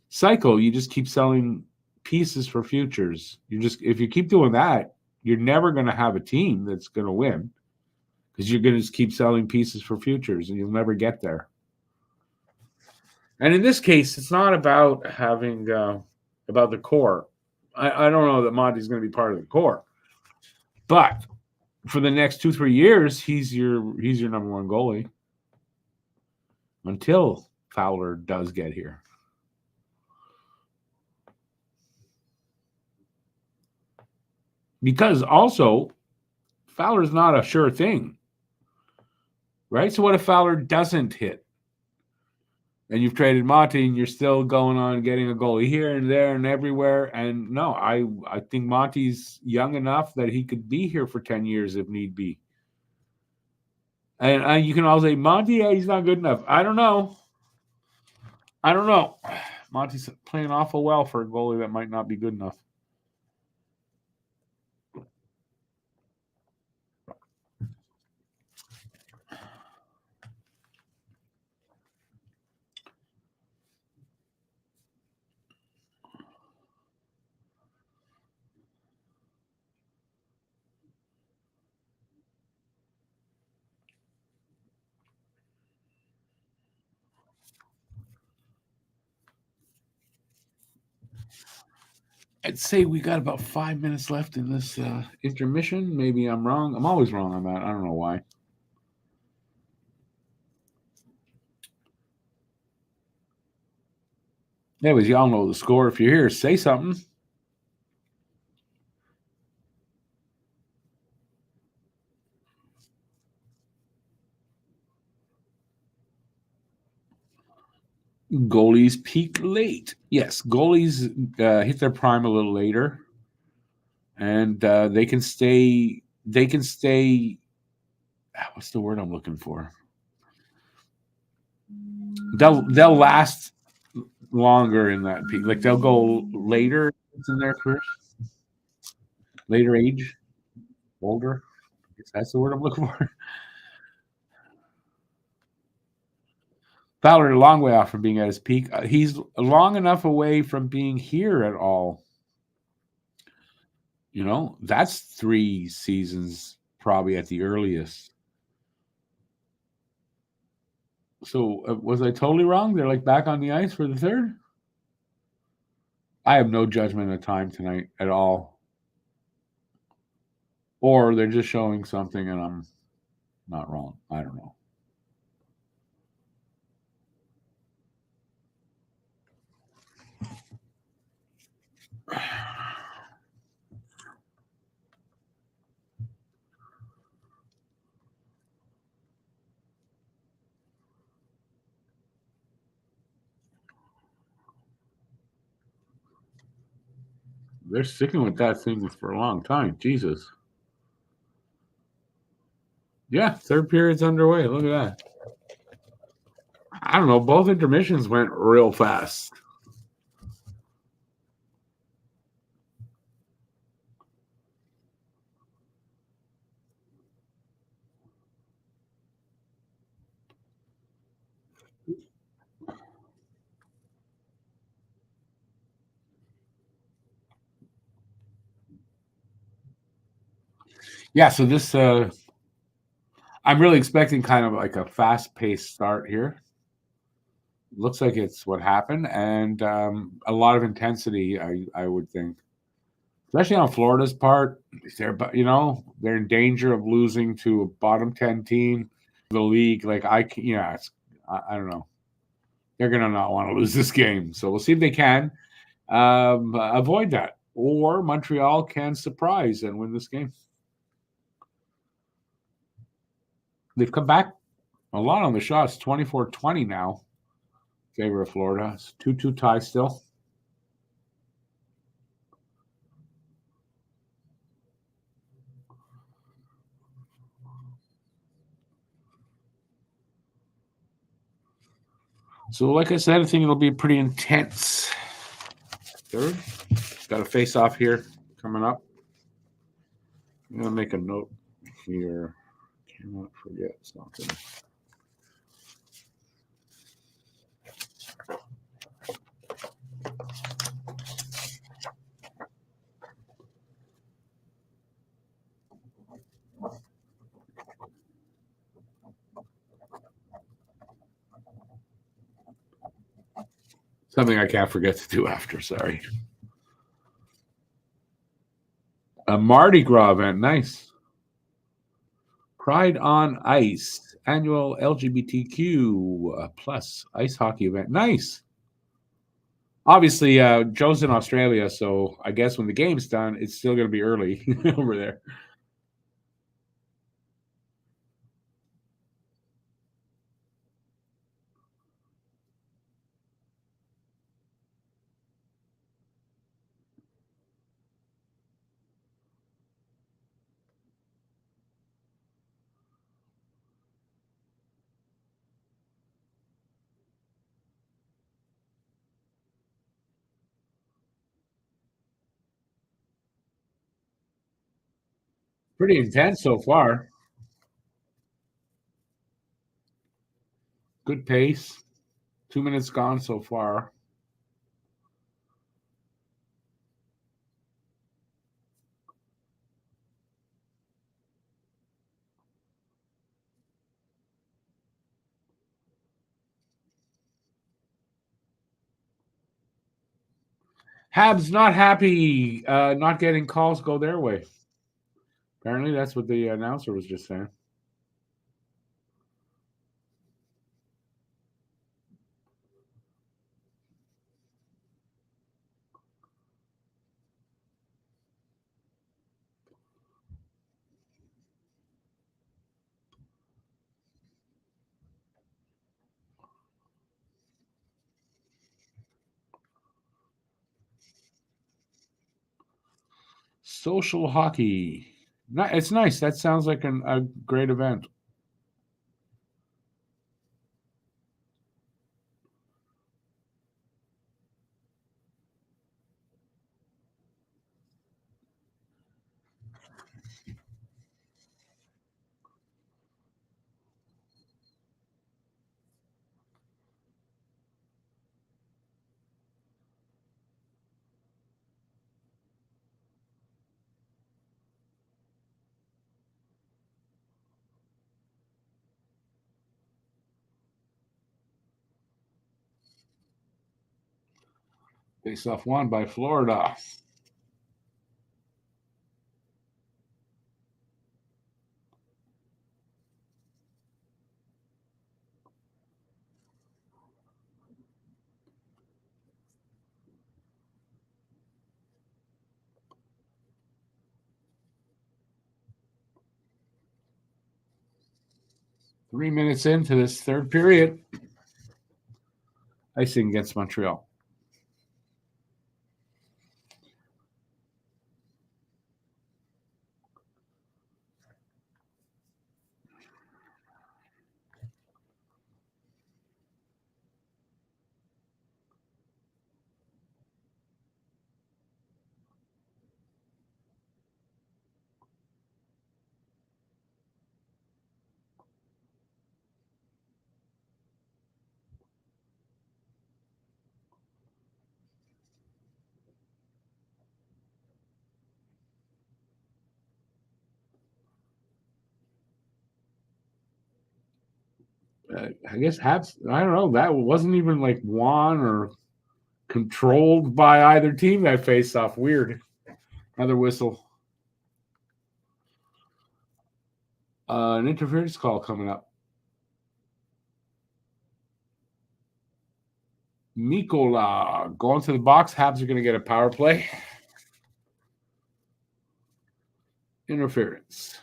cycle. You just keep selling pieces for futures. If you keep doing that, you're never going to have a team that's going to win because you're going to just keep selling pieces for futures and you'll never get there. And in this case, it's not about having about the core. I don't know that Monty's going to be part of the core, but for the next 2-3 years, he's your number one goalie until Fowler does get here. Because also, Fowler's not a sure thing, right? So what if Fowler doesn't hit? And you've traded Monty and you're still going on getting a goalie here and there and everywhere. And no, I think Monty's young enough that he could be here for 10 years if need be. And you can all say, Monty, he's not good enough. I don't know. Monty's playing awful well for a goalie that might not be good enough. I'd say we got about 5 minutes left in this intermission. Maybe I'm wrong. I'm always wrong on that. I don't know why. Anyways, y'all know the score. If you're here, say something. Goalies peak late. Yes, goalies hit their prime a little later, and they can stay. They can stay. What's the word I'm looking for? They'll last longer in that peak. Like they'll go later in their career, later age, older. I guess that's the word I'm looking for. Fowler a long way off from being at his peak. He's long enough away from being here at all. You know, that's 3 seasons probably at the earliest. So was I totally wrong? They're like back on the ice for the 3rd? I have no judgment of time tonight at all. Or they're just showing something and I'm Not wrong. I don't know. They're sticking with that thing for a long time. Jesus. Yeah, third period's underway. Look at that. I don't know. Both intermissions went real fast. Yeah, so this I'm really expecting kind of like a fast-paced start here. Looks like it's what happened, and a lot of intensity. I would think, especially on Florida's part, they're in danger of losing to a bottom 10 team. The league, like I don't know, they're gonna not want to lose this game. So we'll see if they can avoid that, or Montreal can surprise and win this game. They've come back a lot on the shots, 24-20 now. Favor of Florida. It's 2-2 tie still. So, like I said, I think it'll be pretty intense. Third, got a face off here coming up. I'm gonna make a note here. Cannot forget something. Something I can't forget to do after. Sorry. A Mardi Gras event. Nice. Pride on Ice. Annual LGBTQ plus ice hockey event. Nice. Obviously, Joe's in Australia, so I guess when the game's done, it's still going to be early over there. Pretty intense so far. Good pace. 2 minutes gone so far. Habs not happy, not getting calls go their way. Apparently, that's what the announcer was just saying. Social hockey. It's nice. That sounds like a great event. Face off won by Florida. 3 minutes into this third period. Icing against Montreal. I guess Habs, I don't know, that wasn't even like won or controlled by either team that face off. Weird. Another whistle. An interference call coming up. Mikola going to the box. Habs are going to get a power play. Interference.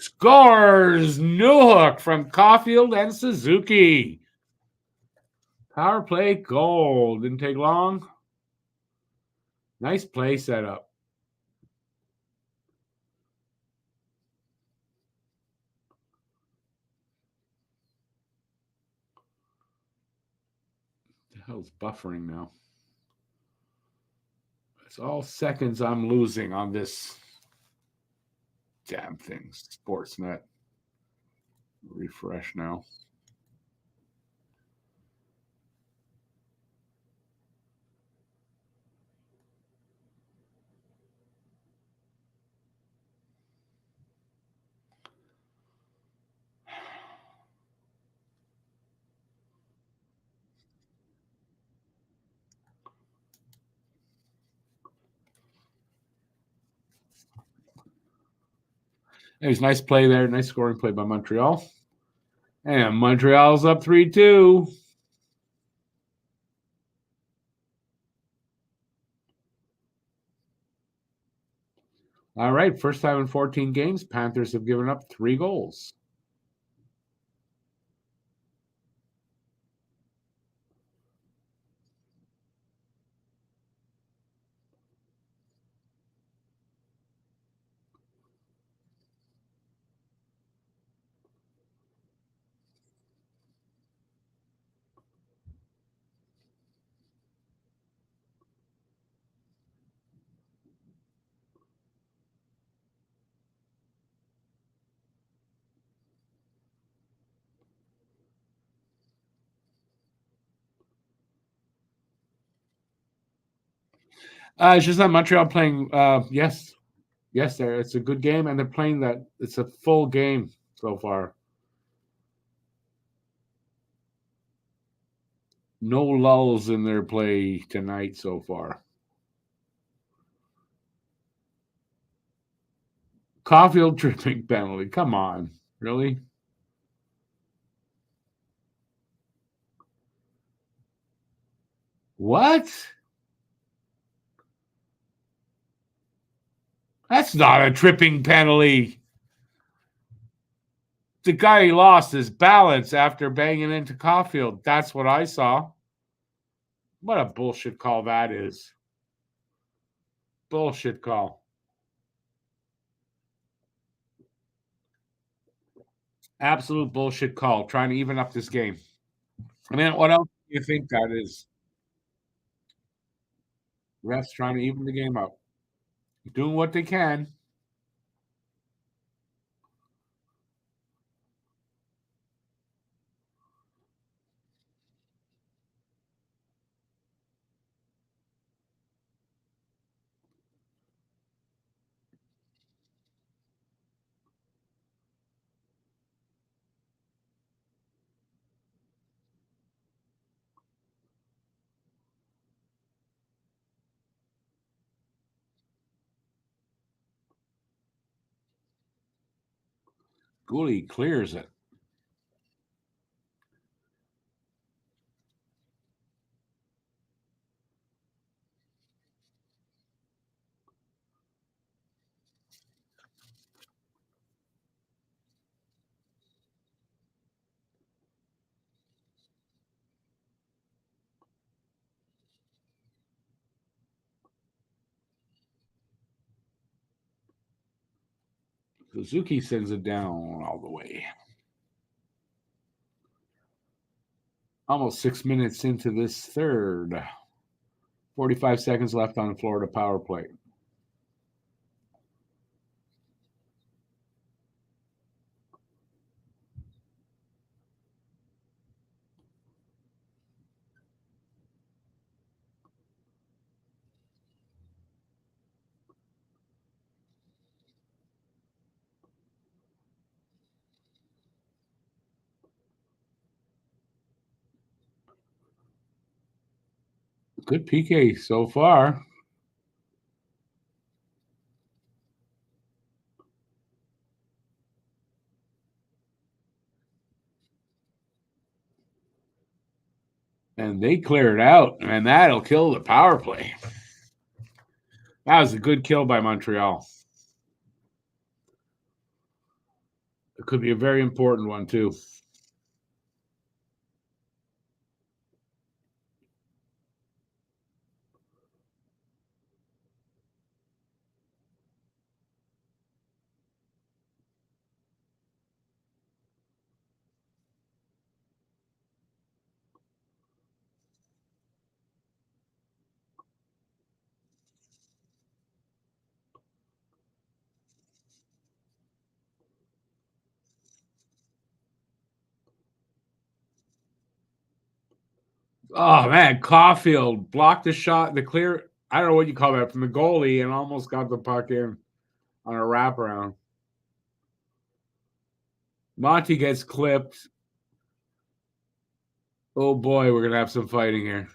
Scores Newhook from Caulfield and Suzuki. Power play goal. Didn't take long. Nice play setup. The hell's buffering now? It's all seconds I'm losing on this damn thing. Sportsnet. Refresh now. There's nice play there. Nice scoring play by Montreal. And Montreal's up 3-2. All right. First time in 14 games, Panthers have given up 3 goals. It's just that Montreal playing. Yes, there. It's a good game, and they're playing that. It's a full game so far. No lulls in their play tonight so far. Caulfield tripping penalty. Come on, really? What? That's not a tripping penalty. The guy lost his balance after banging into Caulfield. That's what I saw. What a bullshit call that is. Bullshit call. Absolute bullshit call. Trying to even up this game. I mean, what else do you think that is? Refs trying to even the game up. Doing what they can. Gooley clears it. Suzuki sends it down all the way. Almost 6 minutes into this third. 45 seconds left on Florida power play. Good PK so far. And they clear it out, and that'll kill the power play. That was a good kill by Montreal. It could be a very important one, too. Oh, man. Caulfield blocked the shot, the clear. I don't know what you call that, from the goalie, and almost got the puck in on a wraparound. Monty gets clipped. Oh, boy, we're going to have some fighting here.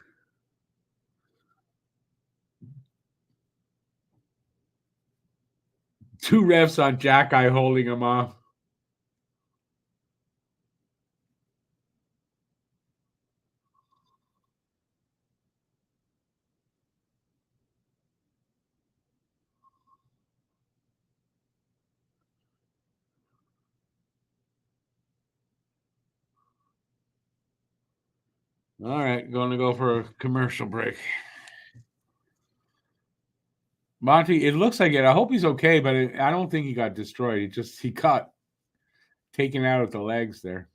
Two refs on Jack-Eye holding him off. All right, going to go for a commercial break. Monty, it looks like it. I hope he's okay, but I don't think he got destroyed. He got taken out at the legs there.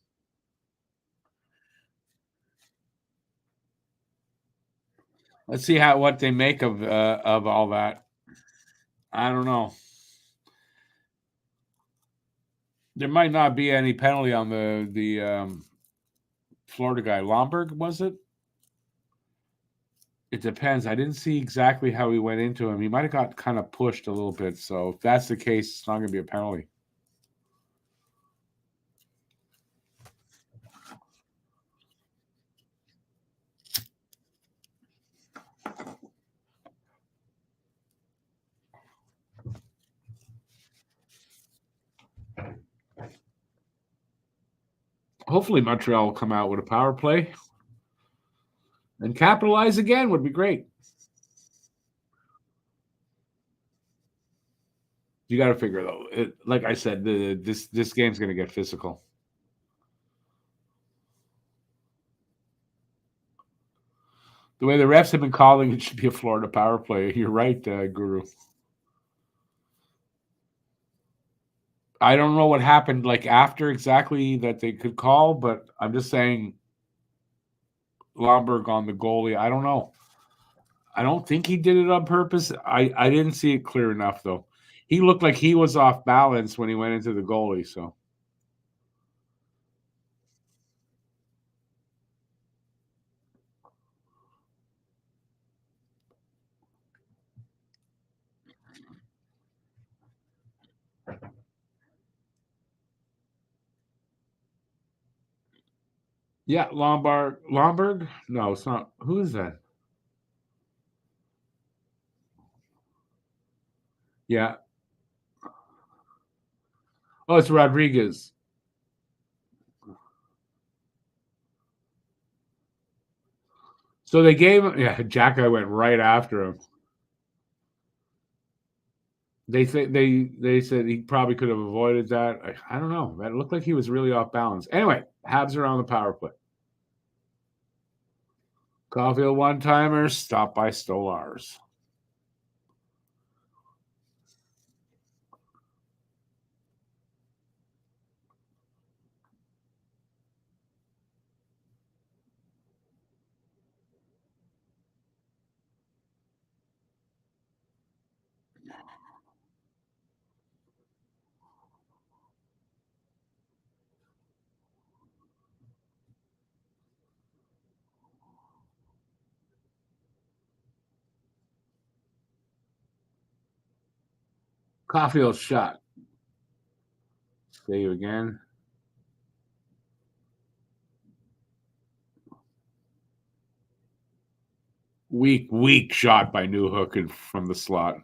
Let's see what they make of all that. I don't know. There might not be any penalty on the Florida guy. Lomberg, was it? It depends. I didn't see exactly how he went into him. He might have got kind of pushed a little bit. So if that's the case, it's not going to be a penalty. Hopefully Montreal will come out with a power play and capitalize again. Would be great. You got to figure though. Like I said, this game's going to get physical. The way the refs have been calling, it should be a Florida power play. You're right, Guru. I don't know what happened like after exactly that they could call, but I'm just saying Lomberg on the goalie. I don't know. I don't think he did it on purpose. I didn't see it clear enough though. He looked like he was off balance when he went into the goalie. So yeah, Lombard. No, it's not. Who is that? Yeah. Oh, it's Rodriguez. So they gave him. Yeah, Jacka went right after him. They said he probably could have avoided that. I don't know. That looked like he was really off balance. Anyway, Habs are on the power play. Caulfield one timer, stopped by Stolars. Caulfield shot. Save again. Weak shot by Newhook and from the slot.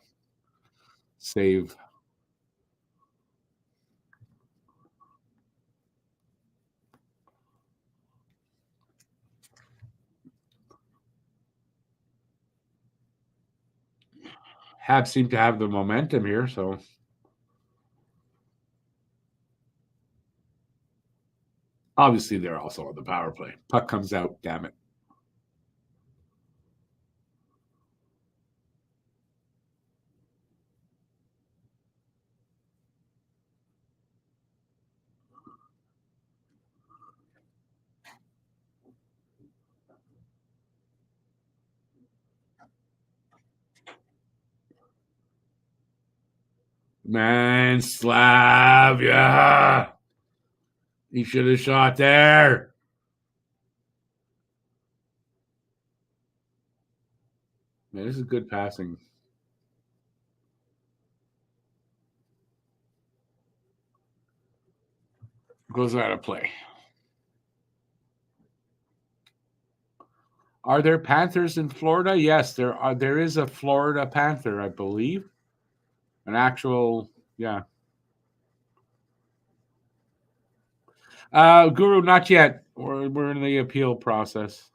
Save. Habs seem to have the momentum here, so obviously they're also on the power play. Puck comes out, damn it. Man, Slav, yeah. He should have shot there. Man, this is good passing. Goes out of play. Are there Panthers in Florida? Yes, there are. There is a Florida Panther, I believe. An actual, yeah. Guru, not yet. We're in the appeal process.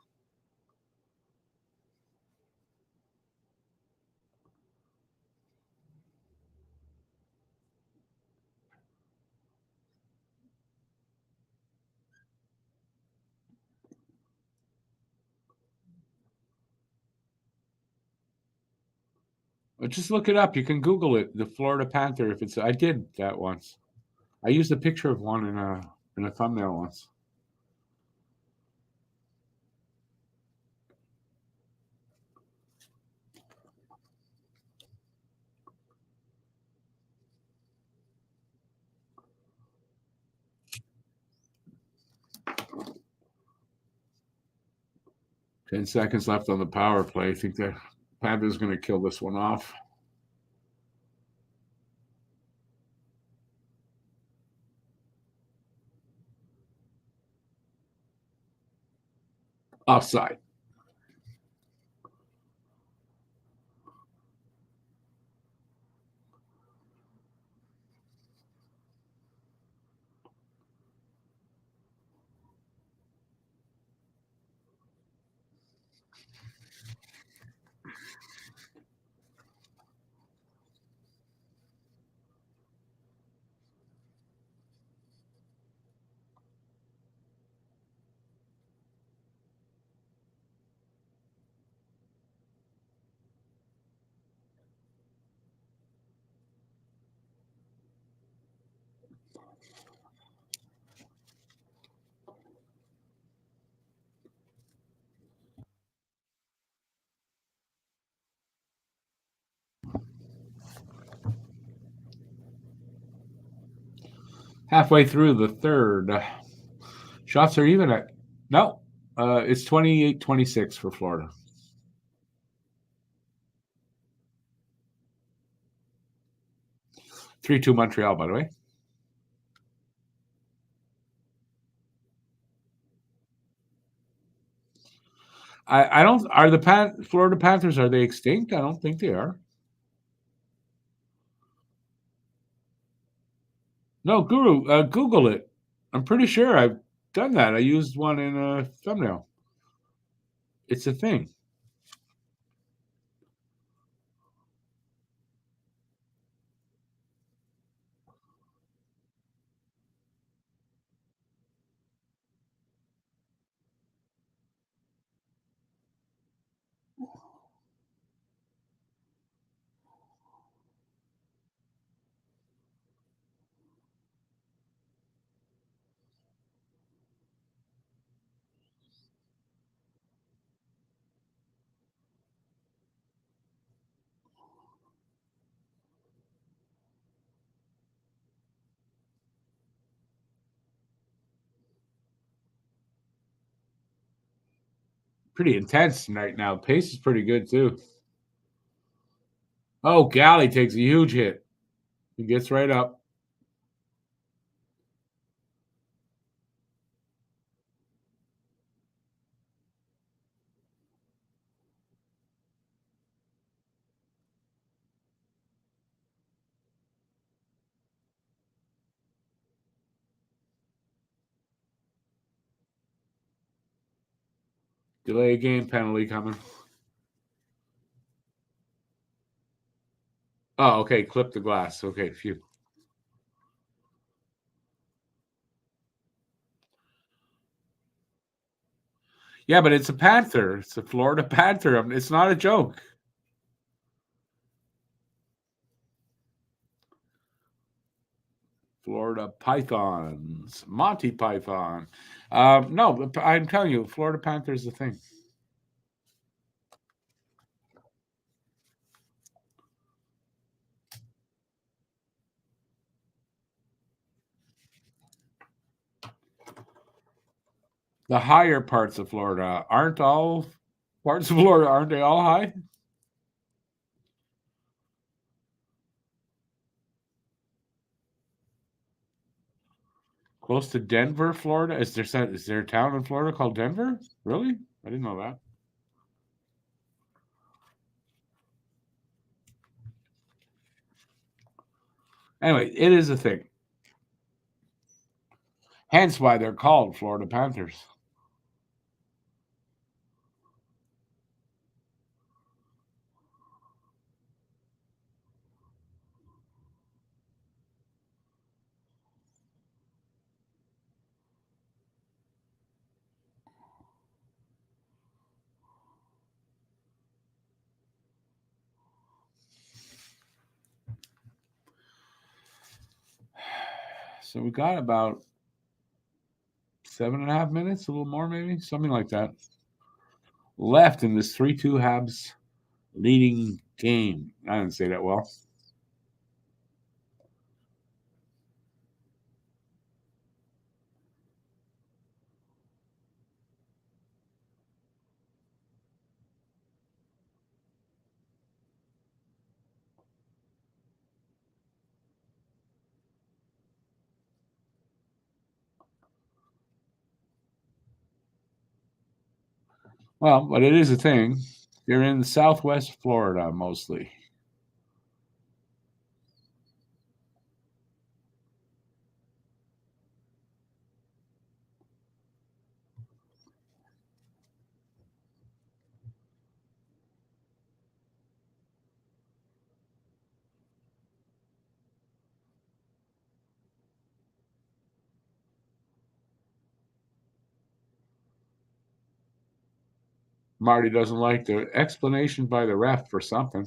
Just look it up. You can Google it. The Florida Panther. If it's, I did that once. I used a picture of one in a thumbnail once. 10 seconds left on the power play. I think the Panthers going to kill this one off. Offside. Halfway through the third. Shots are even at no. It's 28-26 for Florida. 3-2 Montreal, by the way. I don't. Are the Florida Panthers, are they extinct? I don't think they are. No, Guru, Google it. I'm pretty sure I've done that. I used one in a thumbnail. It's a thing. Pretty intense right now. Pace is pretty good too. Oh, Galley takes a huge hit. He gets right up. Delay game penalty coming. Oh, okay. Clip the glass. Okay, phew. Yeah, but it's a Panther. It's a Florida Panther. I mean, it's not a joke. Florida Pythons. Monty Python. No, I'm telling you, Florida Panthers is the thing. The higher parts of Florida aren't all parts of Florida, aren't they all high? Close to Denver, Florida. Is there a town in Florida called Denver? Really? I didn't know that. Anyway, it is a thing. Hence why they're called Florida Panthers. So we got about 7.5 minutes, a little more, maybe something like that, left in this 3-2 Habs leading game. I didn't say that well. Well, but it is a thing. You're in Southwest Florida mostly. Marty doesn't like the explanation by the ref for something.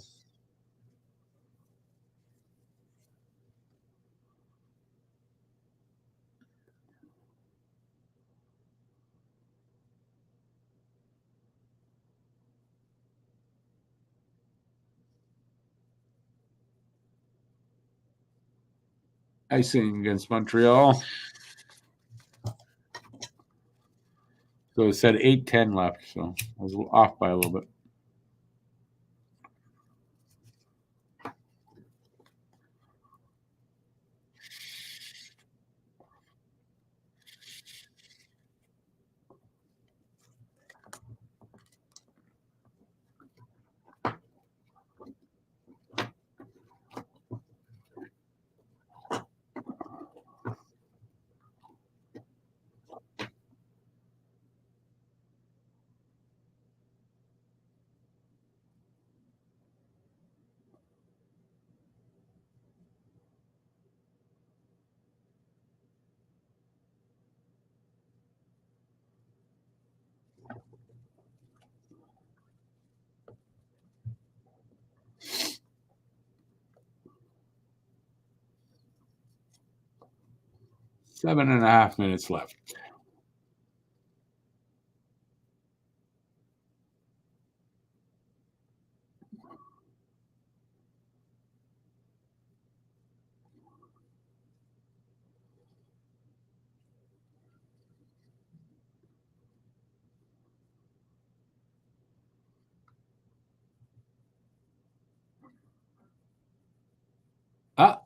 icing against Montreal. So it said 8-10 left, so I was off by a little bit. Seven and a half minutes left.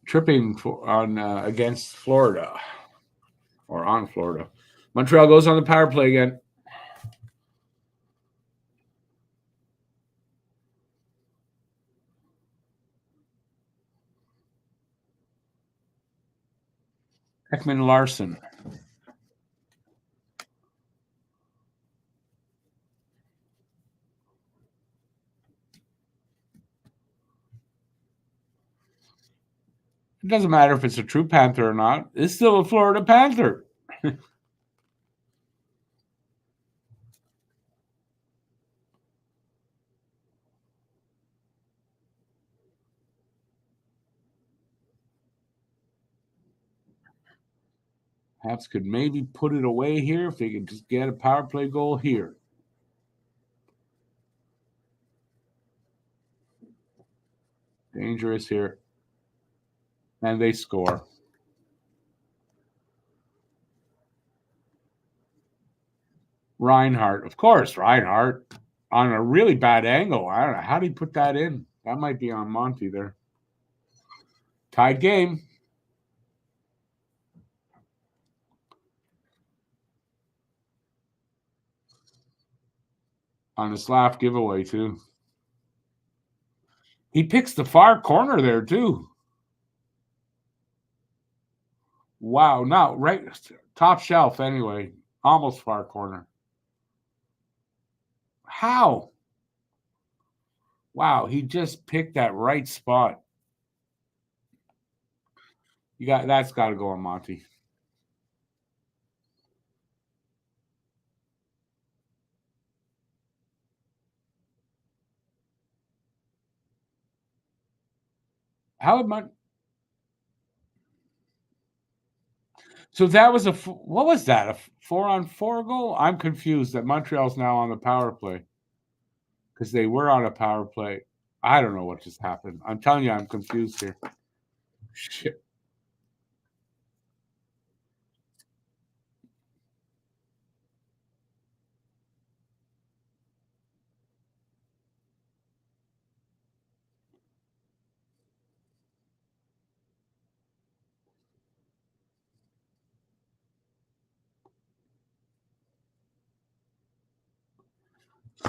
Tripping on against Florida or on Florida. Montreal goes on the power play again. Ekman Larson. It doesn't matter if it's a true Panther or not. It's still a Florida Panther. Habs could maybe put it away here if they could just get a power play goal here. Dangerous here. And they score. Reinhardt. Of course, Reinhardt on a really bad angle. I don't know. How did he put that in? That might be on Monty there. Tied game. On the Slav giveaway, too. He picks the far corner there, too. Wow. No, right. Top shelf, anyway. Almost far corner. How? Wow. He just picked that right spot. That's got to go on Monty. How about? So that was what was that? A 4-on-4 goal? I'm confused that Montreal's now on the power play because they were on a power play. I don't know what just happened. I'm telling you, I'm confused here. Shit.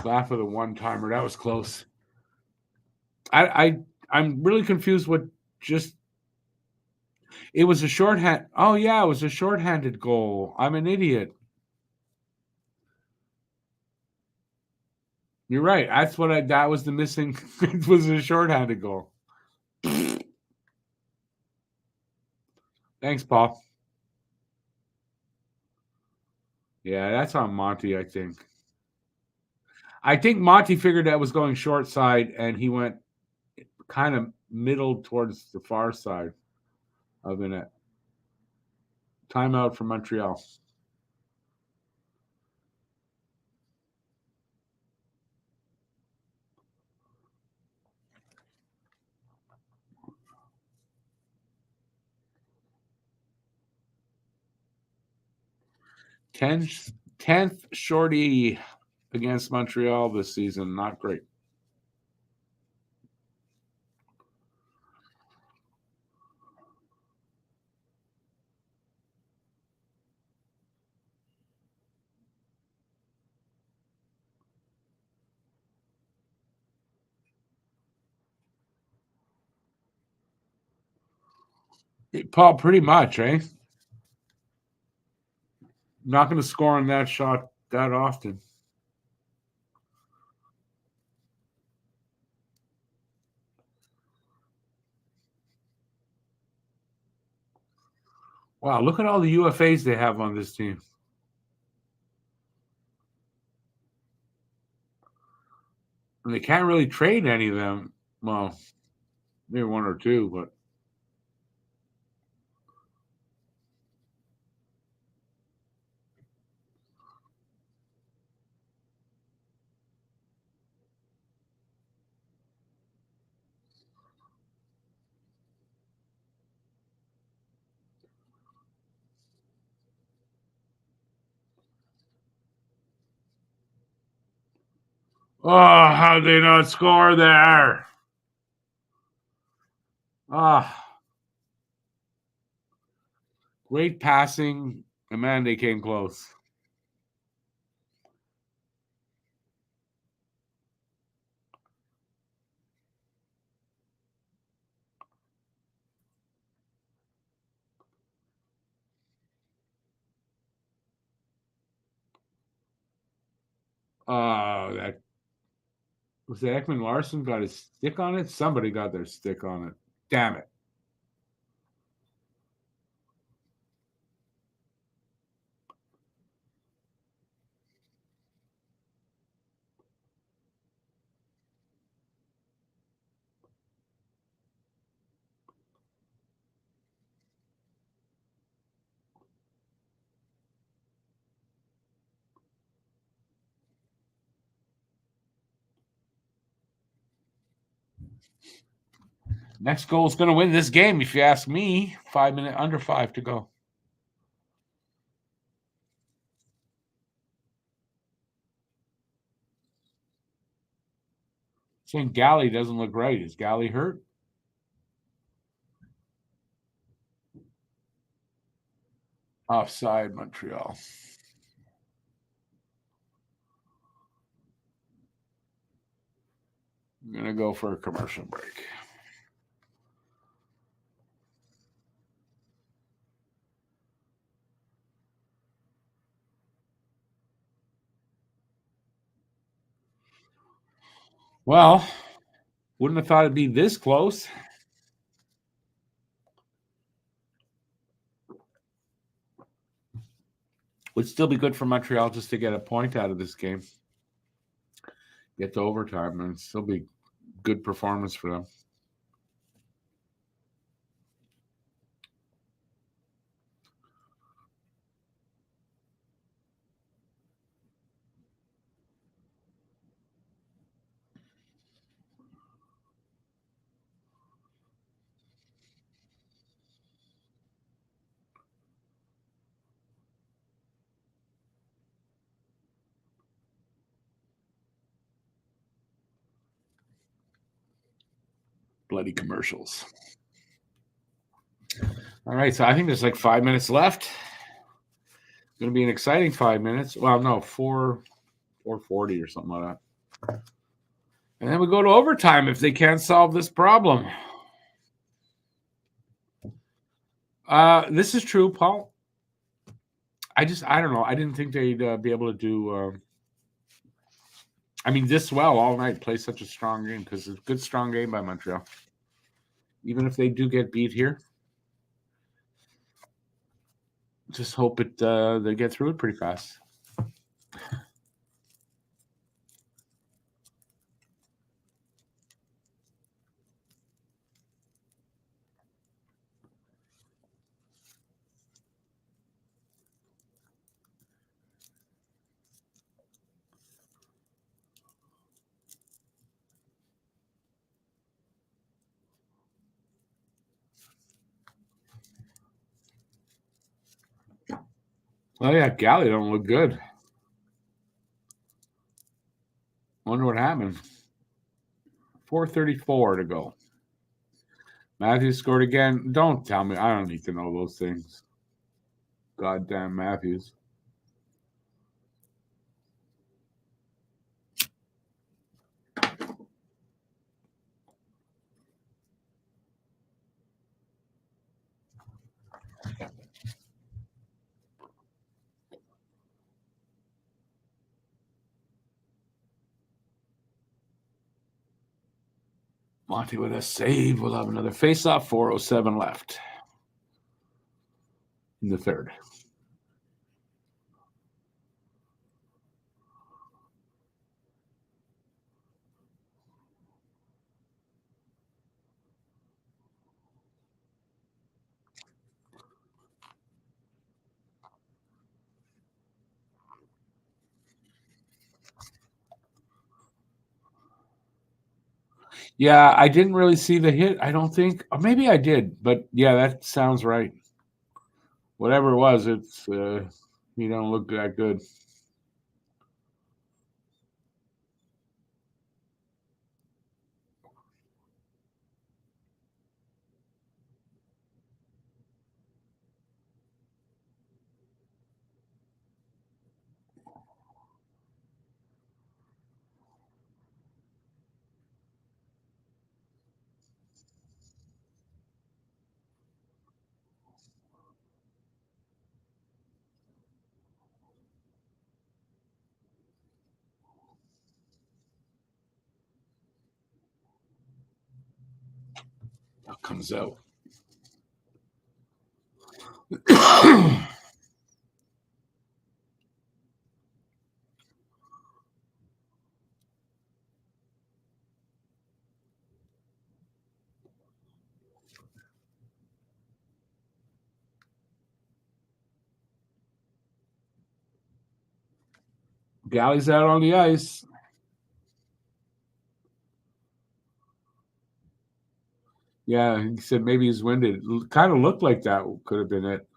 Laugh of the one timer. That was close. I'm really confused. What just? It was a shorthand. Oh yeah, it was a shorthanded goal. I'm an idiot. You're right. That's what that was the missing. It was a shorthanded goal. Thanks, Paul. Yeah, that's on Monty, I think. I think Monty figured that was going short side, and he went kind of middle towards the far side of the net. Timeout for Montreal. 10th shorty against Montreal this season. Not great. Paul, pretty much, eh? Not going to score on that shot that often. Wow, look at all the UFAs they have on this team. And they can't really trade any of them. Well, maybe one or two, but oh, how they not score there? Ah, great passing. And man, they came close. That was it. Ekman Larson got his stick on it. Somebody got their stick on it. Damn it. Next goal is going to win this game, if you ask me. 5 minutes, under 5 to go. Saying Galley doesn't look right. Is Galley hurt? Offside, Montreal. I'm going to go for a commercial break. Well, wouldn't have thought it'd be this close. Would still be good for Montreal just to get a point out of this game. Get to overtime and still be good performance for them. Bloody commercials. All right, so I think there's like 5 minutes left. It's going to be an exciting 5 minutes. Well, no, 4:40 or something like that. And then we go to overtime if they can't solve this problem. This is true, Paul. I don't know. I didn't think they'd be able to do. This well all night. Play such a strong game because it's a good, strong game by Montreal. Even if they do get beat here, just hope they get through it pretty fast. Oh yeah, Galley don't look good. Wonder what happened. 4:34 to go. Matthews scored again. Don't tell me. I don't need to know those things. Goddamn Matthews. Monty with a save. We'll have another face-off. 4:07 left in the third. Yeah, I didn't really see the hit. I don't think, or maybe I did, but yeah, that sounds right. Whatever it was, it's you don't look that good. What comes out? Galley's out on the ice. Yeah, he said maybe he's winded. Kind of looked like that could have been it.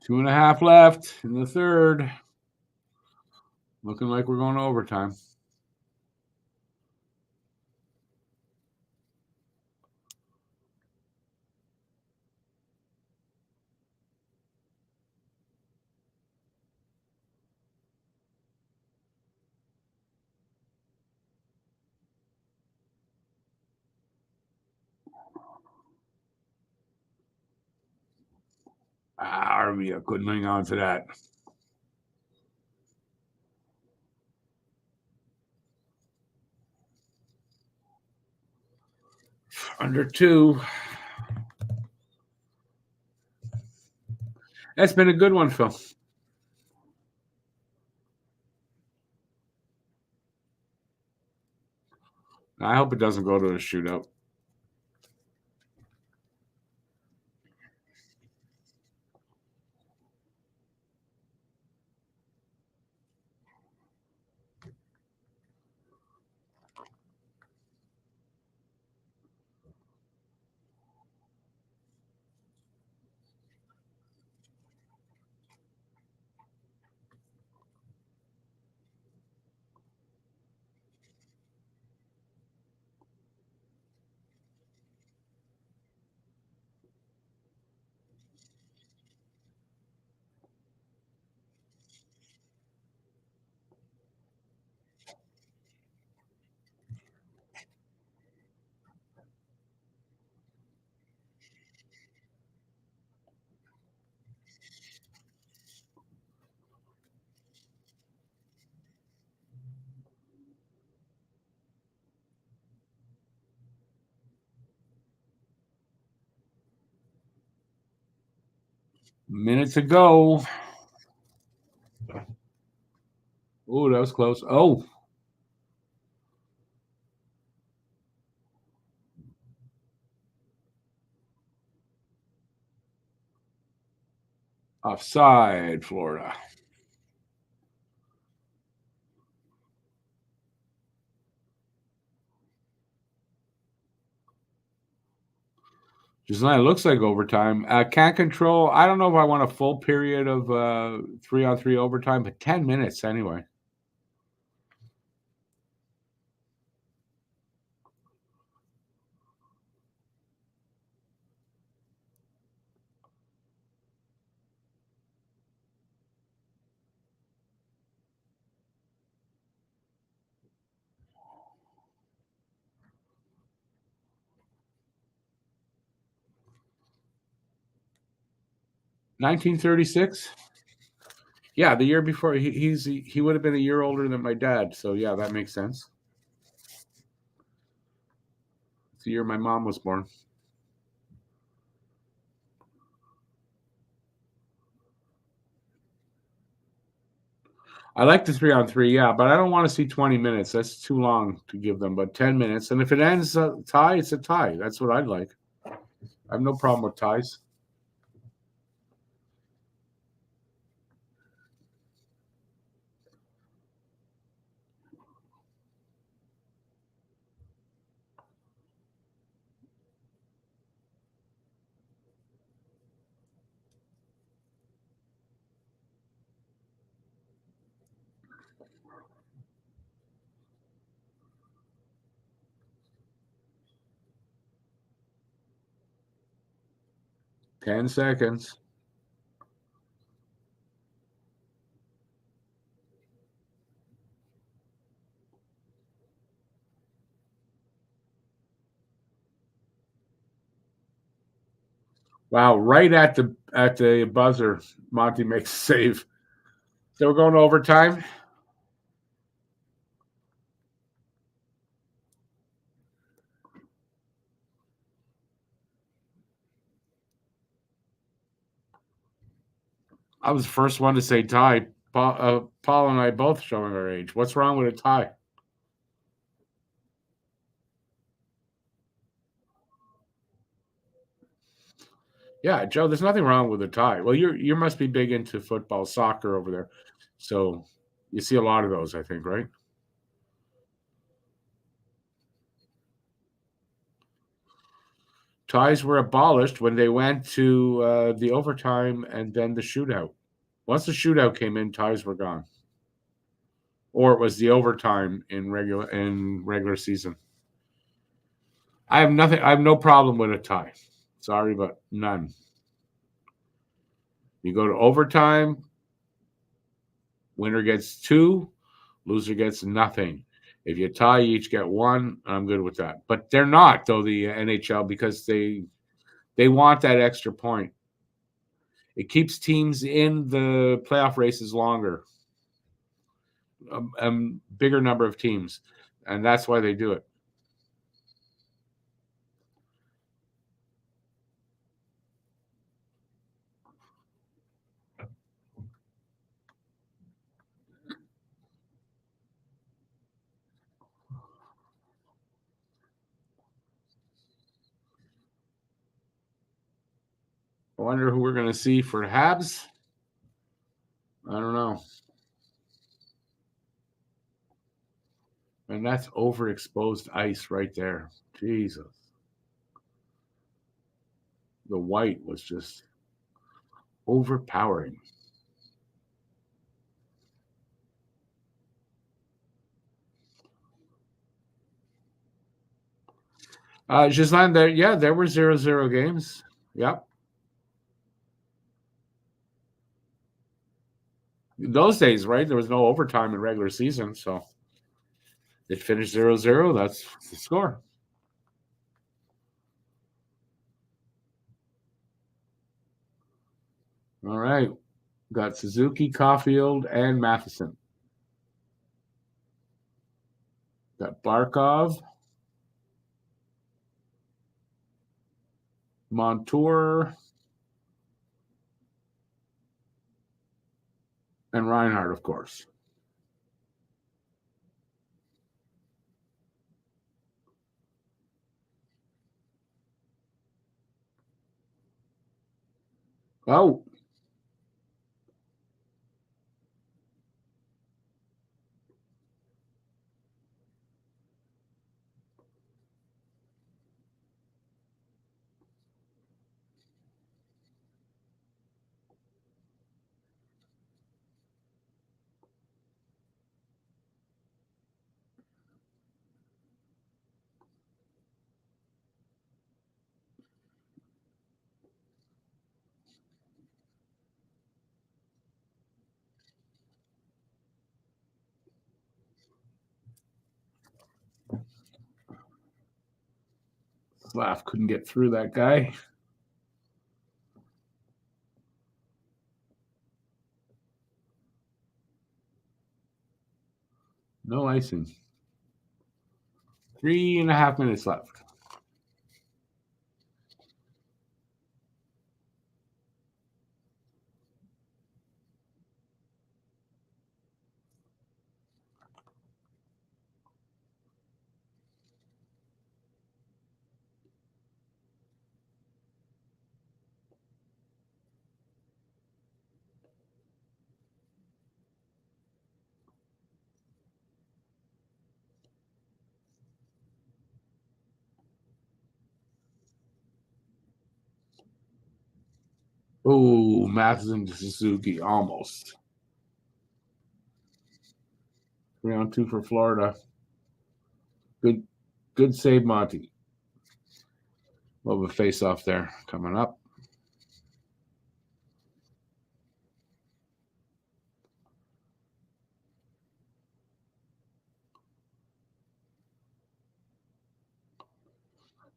Two and a half left in the third. Looking like we're going to overtime. Armia couldn't hang on to that. Under two. That's been a good one, Phil. I hope it doesn't go to a shootout. Minute to go. Oh, that was close. Oh, Offside, Florida. Just it looks like overtime. Can't control. I don't know if I want a full period of 3-on-3 overtime, but 10 minutes anyway. $1936. Yeah, the year before he would have been a year older than my dad. So yeah, that makes sense. It's the year my mom was born. I like the 3-on-3, yeah, but I don't want to see 20 minutes. That's too long to give them. But 10 minutes, and if it ends a tie, it's a tie. That's what I'd like. I have no problem with ties. Ten seconds. Wow, right at the buzzer, Monty makes a save. So we're going to overtime. I was the first one to say tie. Paul and I both showing our age. What's wrong with a tie? Yeah, Joe, there's nothing wrong with a tie. Well, you must be big into football, soccer over there. So you see a lot of those, I think, right? Ties were abolished when they went to the overtime and then the shootout. Once the shootout came in, ties were gone. Or it was the overtime in regular season. I have nothing. I have no problem with a tie. Sorry, but none. You go to overtime, winner gets 2, loser gets nothing. If you tie, you each get 1. I'm good with that. But they're not though the NHL because they want that extra point. It keeps teams in the playoff races longer, bigger number of teams, and that's why they do it. I wonder who we're going to see for Habs. I don't know. And that's overexposed ice right there. Jesus. The white was just overpowering. Gislain, there were 0-0 games. Yep. Those days, right? There was no overtime in regular season, so it finished 0-0. That's the score. All right. Got Suzuki, Caulfield, and Matheson. Got Barkov, Montour, and Reinhardt, of course. Oh, Slav couldn't get through that guy. No icing. 3.5 minutes left. Oh, Matheson to Suzuki, almost. 3-on-2 for Florida. Good save, Monty. Love a face-off there coming up.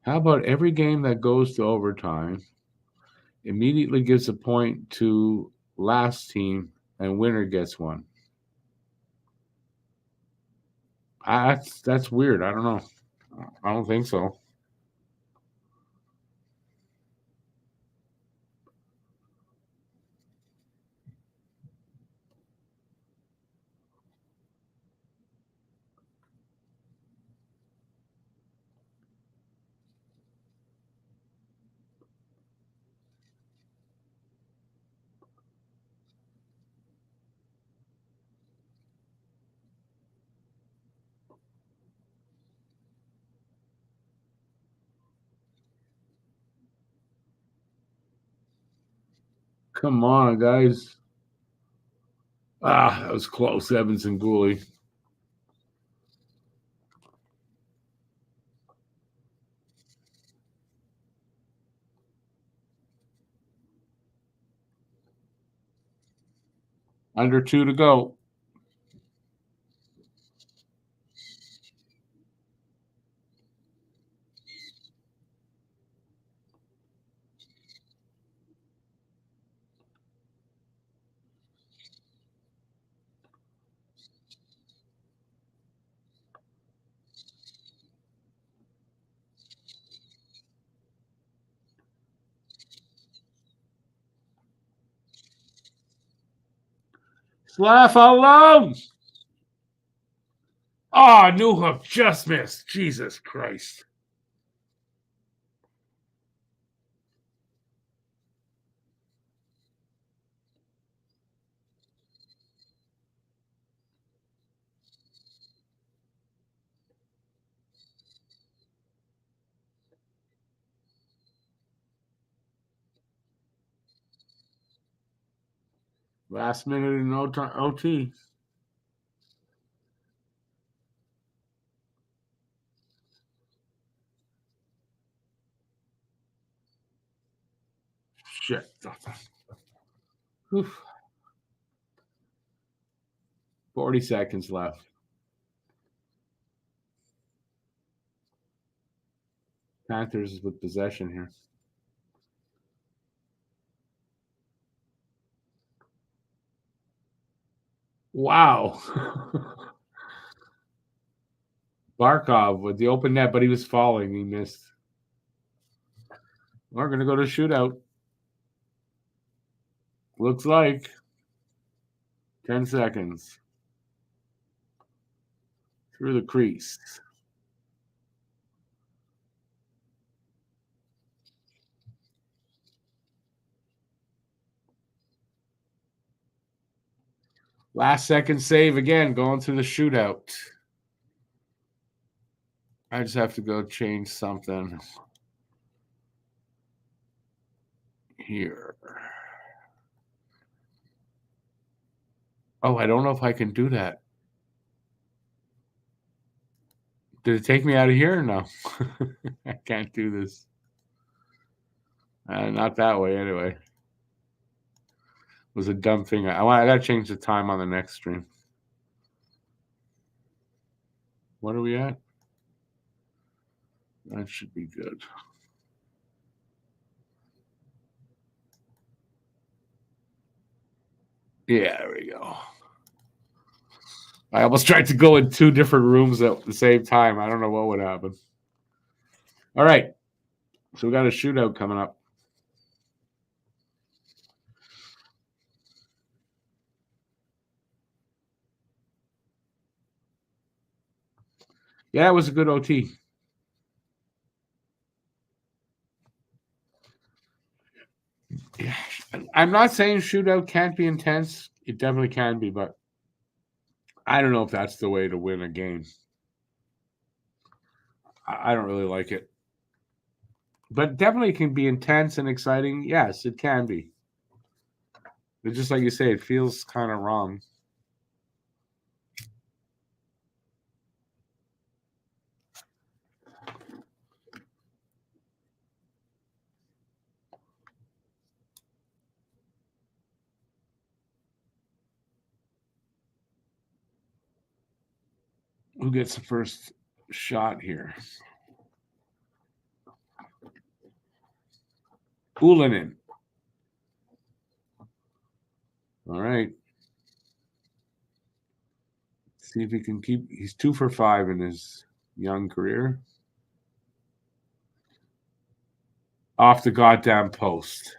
How about every game that goes to overtime immediately gives a point to last team and winner gets one? That's weird. I don't know. I don't think so. Come on, guys. That was close. Evans and Gooley. Under 2 to go. Slav alone. Oh, Newhook just missed. Jesus Christ. Last minute in OT. Shit. Oof. 40 seconds left. Panthers with possession here. Wow. Barkov with the open net, but he was falling. He missed. We're going to go to shootout. Looks like 10 seconds. Through the crease. Last second save again, going through the shootout. I just have to go change something here. Oh, I don't know if I can do that. Did it take me out of here or no? I can't do this. Not that way, anyway. It was a dumb thing. I got to change the time on the next stream. What are we at? That should be good. Yeah, there we go. I almost tried to go in 2 different rooms at the same time. I don't know what would happen. All right. So we got a shootout coming up. Yeah, it was a good OT. Yeah. I'm not saying shootout can't be intense. It definitely can be, but I don't know if that's the way to win a game. I don't really like it. But definitely can be intense and exciting. Yes, it can be. But just like you say, it feels kind of wrong. Who gets the first shot here? Ulinen. All right. See if he can keep. He's 2 for 5 in his young career. Off the goddamn post.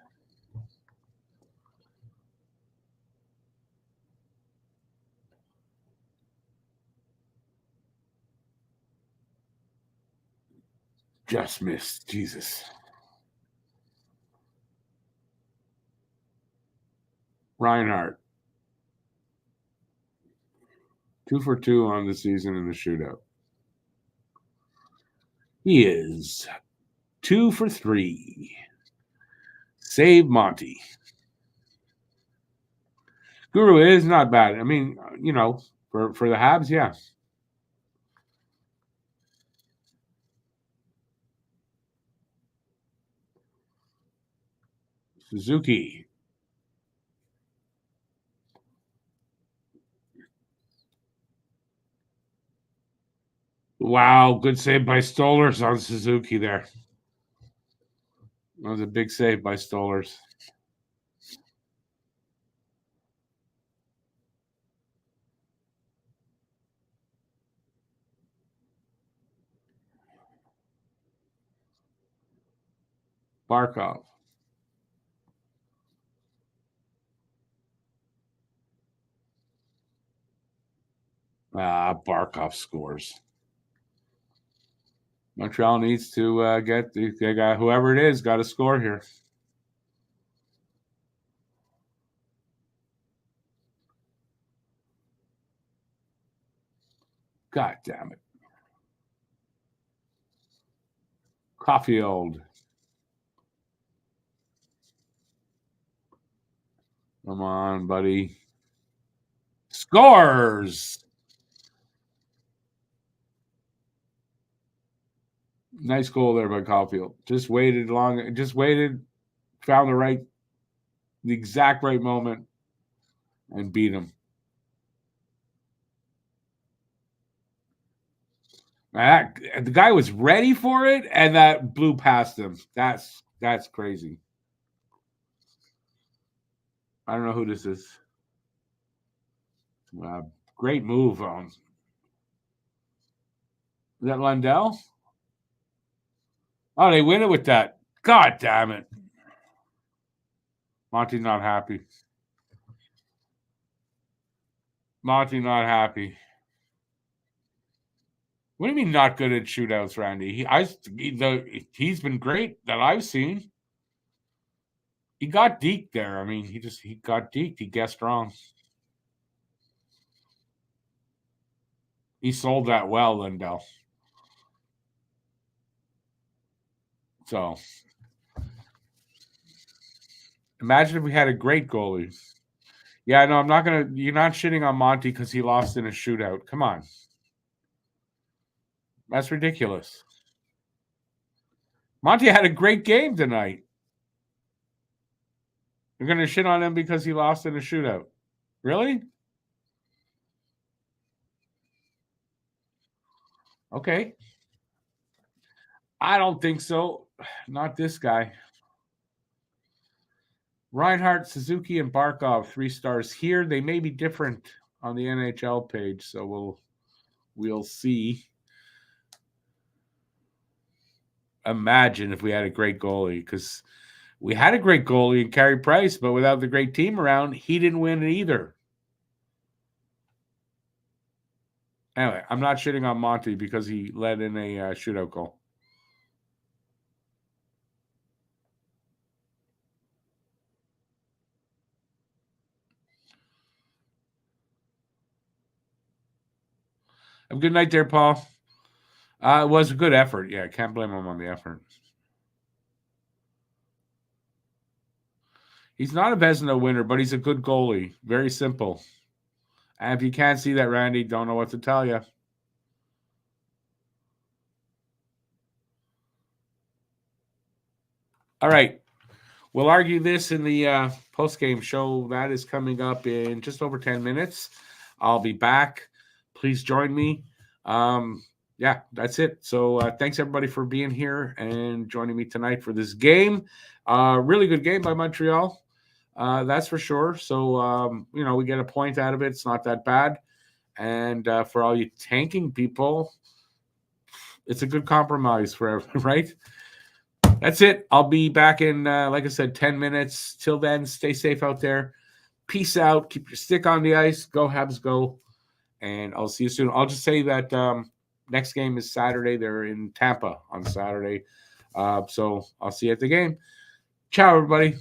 Just missed. Jesus. Reinhardt. 2 for 2 on the season in the shootout. He is 2 for 3. Save Monty. Guru is not bad. I mean, you know, for the Habs, yeah. Suzuki. Wow, good save by Stolers on Suzuki there. That was a big save by Stolers. Barkov. Barkov scores. Montreal needs to get they got whoever it is got to score here. God damn it. Caulfield. Come on, buddy. Scores. Nice goal there by Caulfield. Just waited long. Just waited. Found the exact right moment, and beat him. The guy was ready for it, and that blew past him. That's crazy. I don't know who this is. Great move on. Is that Lundell? Oh, they win it with that. God damn it. Monty's not happy. Monty not happy. What do you mean not good at shootouts, Randy? He's been great that I've seen. He got deked there. I mean, he got deked. He guessed wrong. He sold that well, Lindell. So imagine if we had a great goalie. Yeah, no, I'm not gonna. You're not shitting on Monty because he lost in a shootout. Come on, that's ridiculous. Monty had a great game tonight. You're gonna shit on him because he lost in a shootout. Really? Okay. I don't think so. Not this guy. Reinhardt, Suzuki, and Barkov, 3 stars here. They may be different on the NHL page, so we'll see. Imagine if we had a great goalie, because we had a great goalie in Carey Price, but without the great team around, he didn't win it either. Anyway, I'm not shitting on Monty because he led in a shootout goal. Have a good night there, Paul. It was a good effort. Yeah, can't blame him on the effort. He's not a Vezina winner, but he's a good goalie. Very simple. And if you can't see that, Randy, don't know what to tell you. All right. We'll argue this in the post-game show. That is coming up in just over 10 minutes. I'll be back. Please join me. Yeah, that's it. So thanks, everybody, for being here and joining me tonight for this game. Really good game by Montreal. That's for sure. So, we get a point out of it. It's not that bad. And for all you tanking people, it's a good compromise for everyone, right? That's it. I'll be back in, like I said, 10 minutes. Till then, stay safe out there. Peace out. Keep your stick on the ice. Go Habs, go. And I'll see you soon. I'll just say that next game is Saturday. They're in Tampa on Saturday. So I'll see you at the game. Ciao, everybody.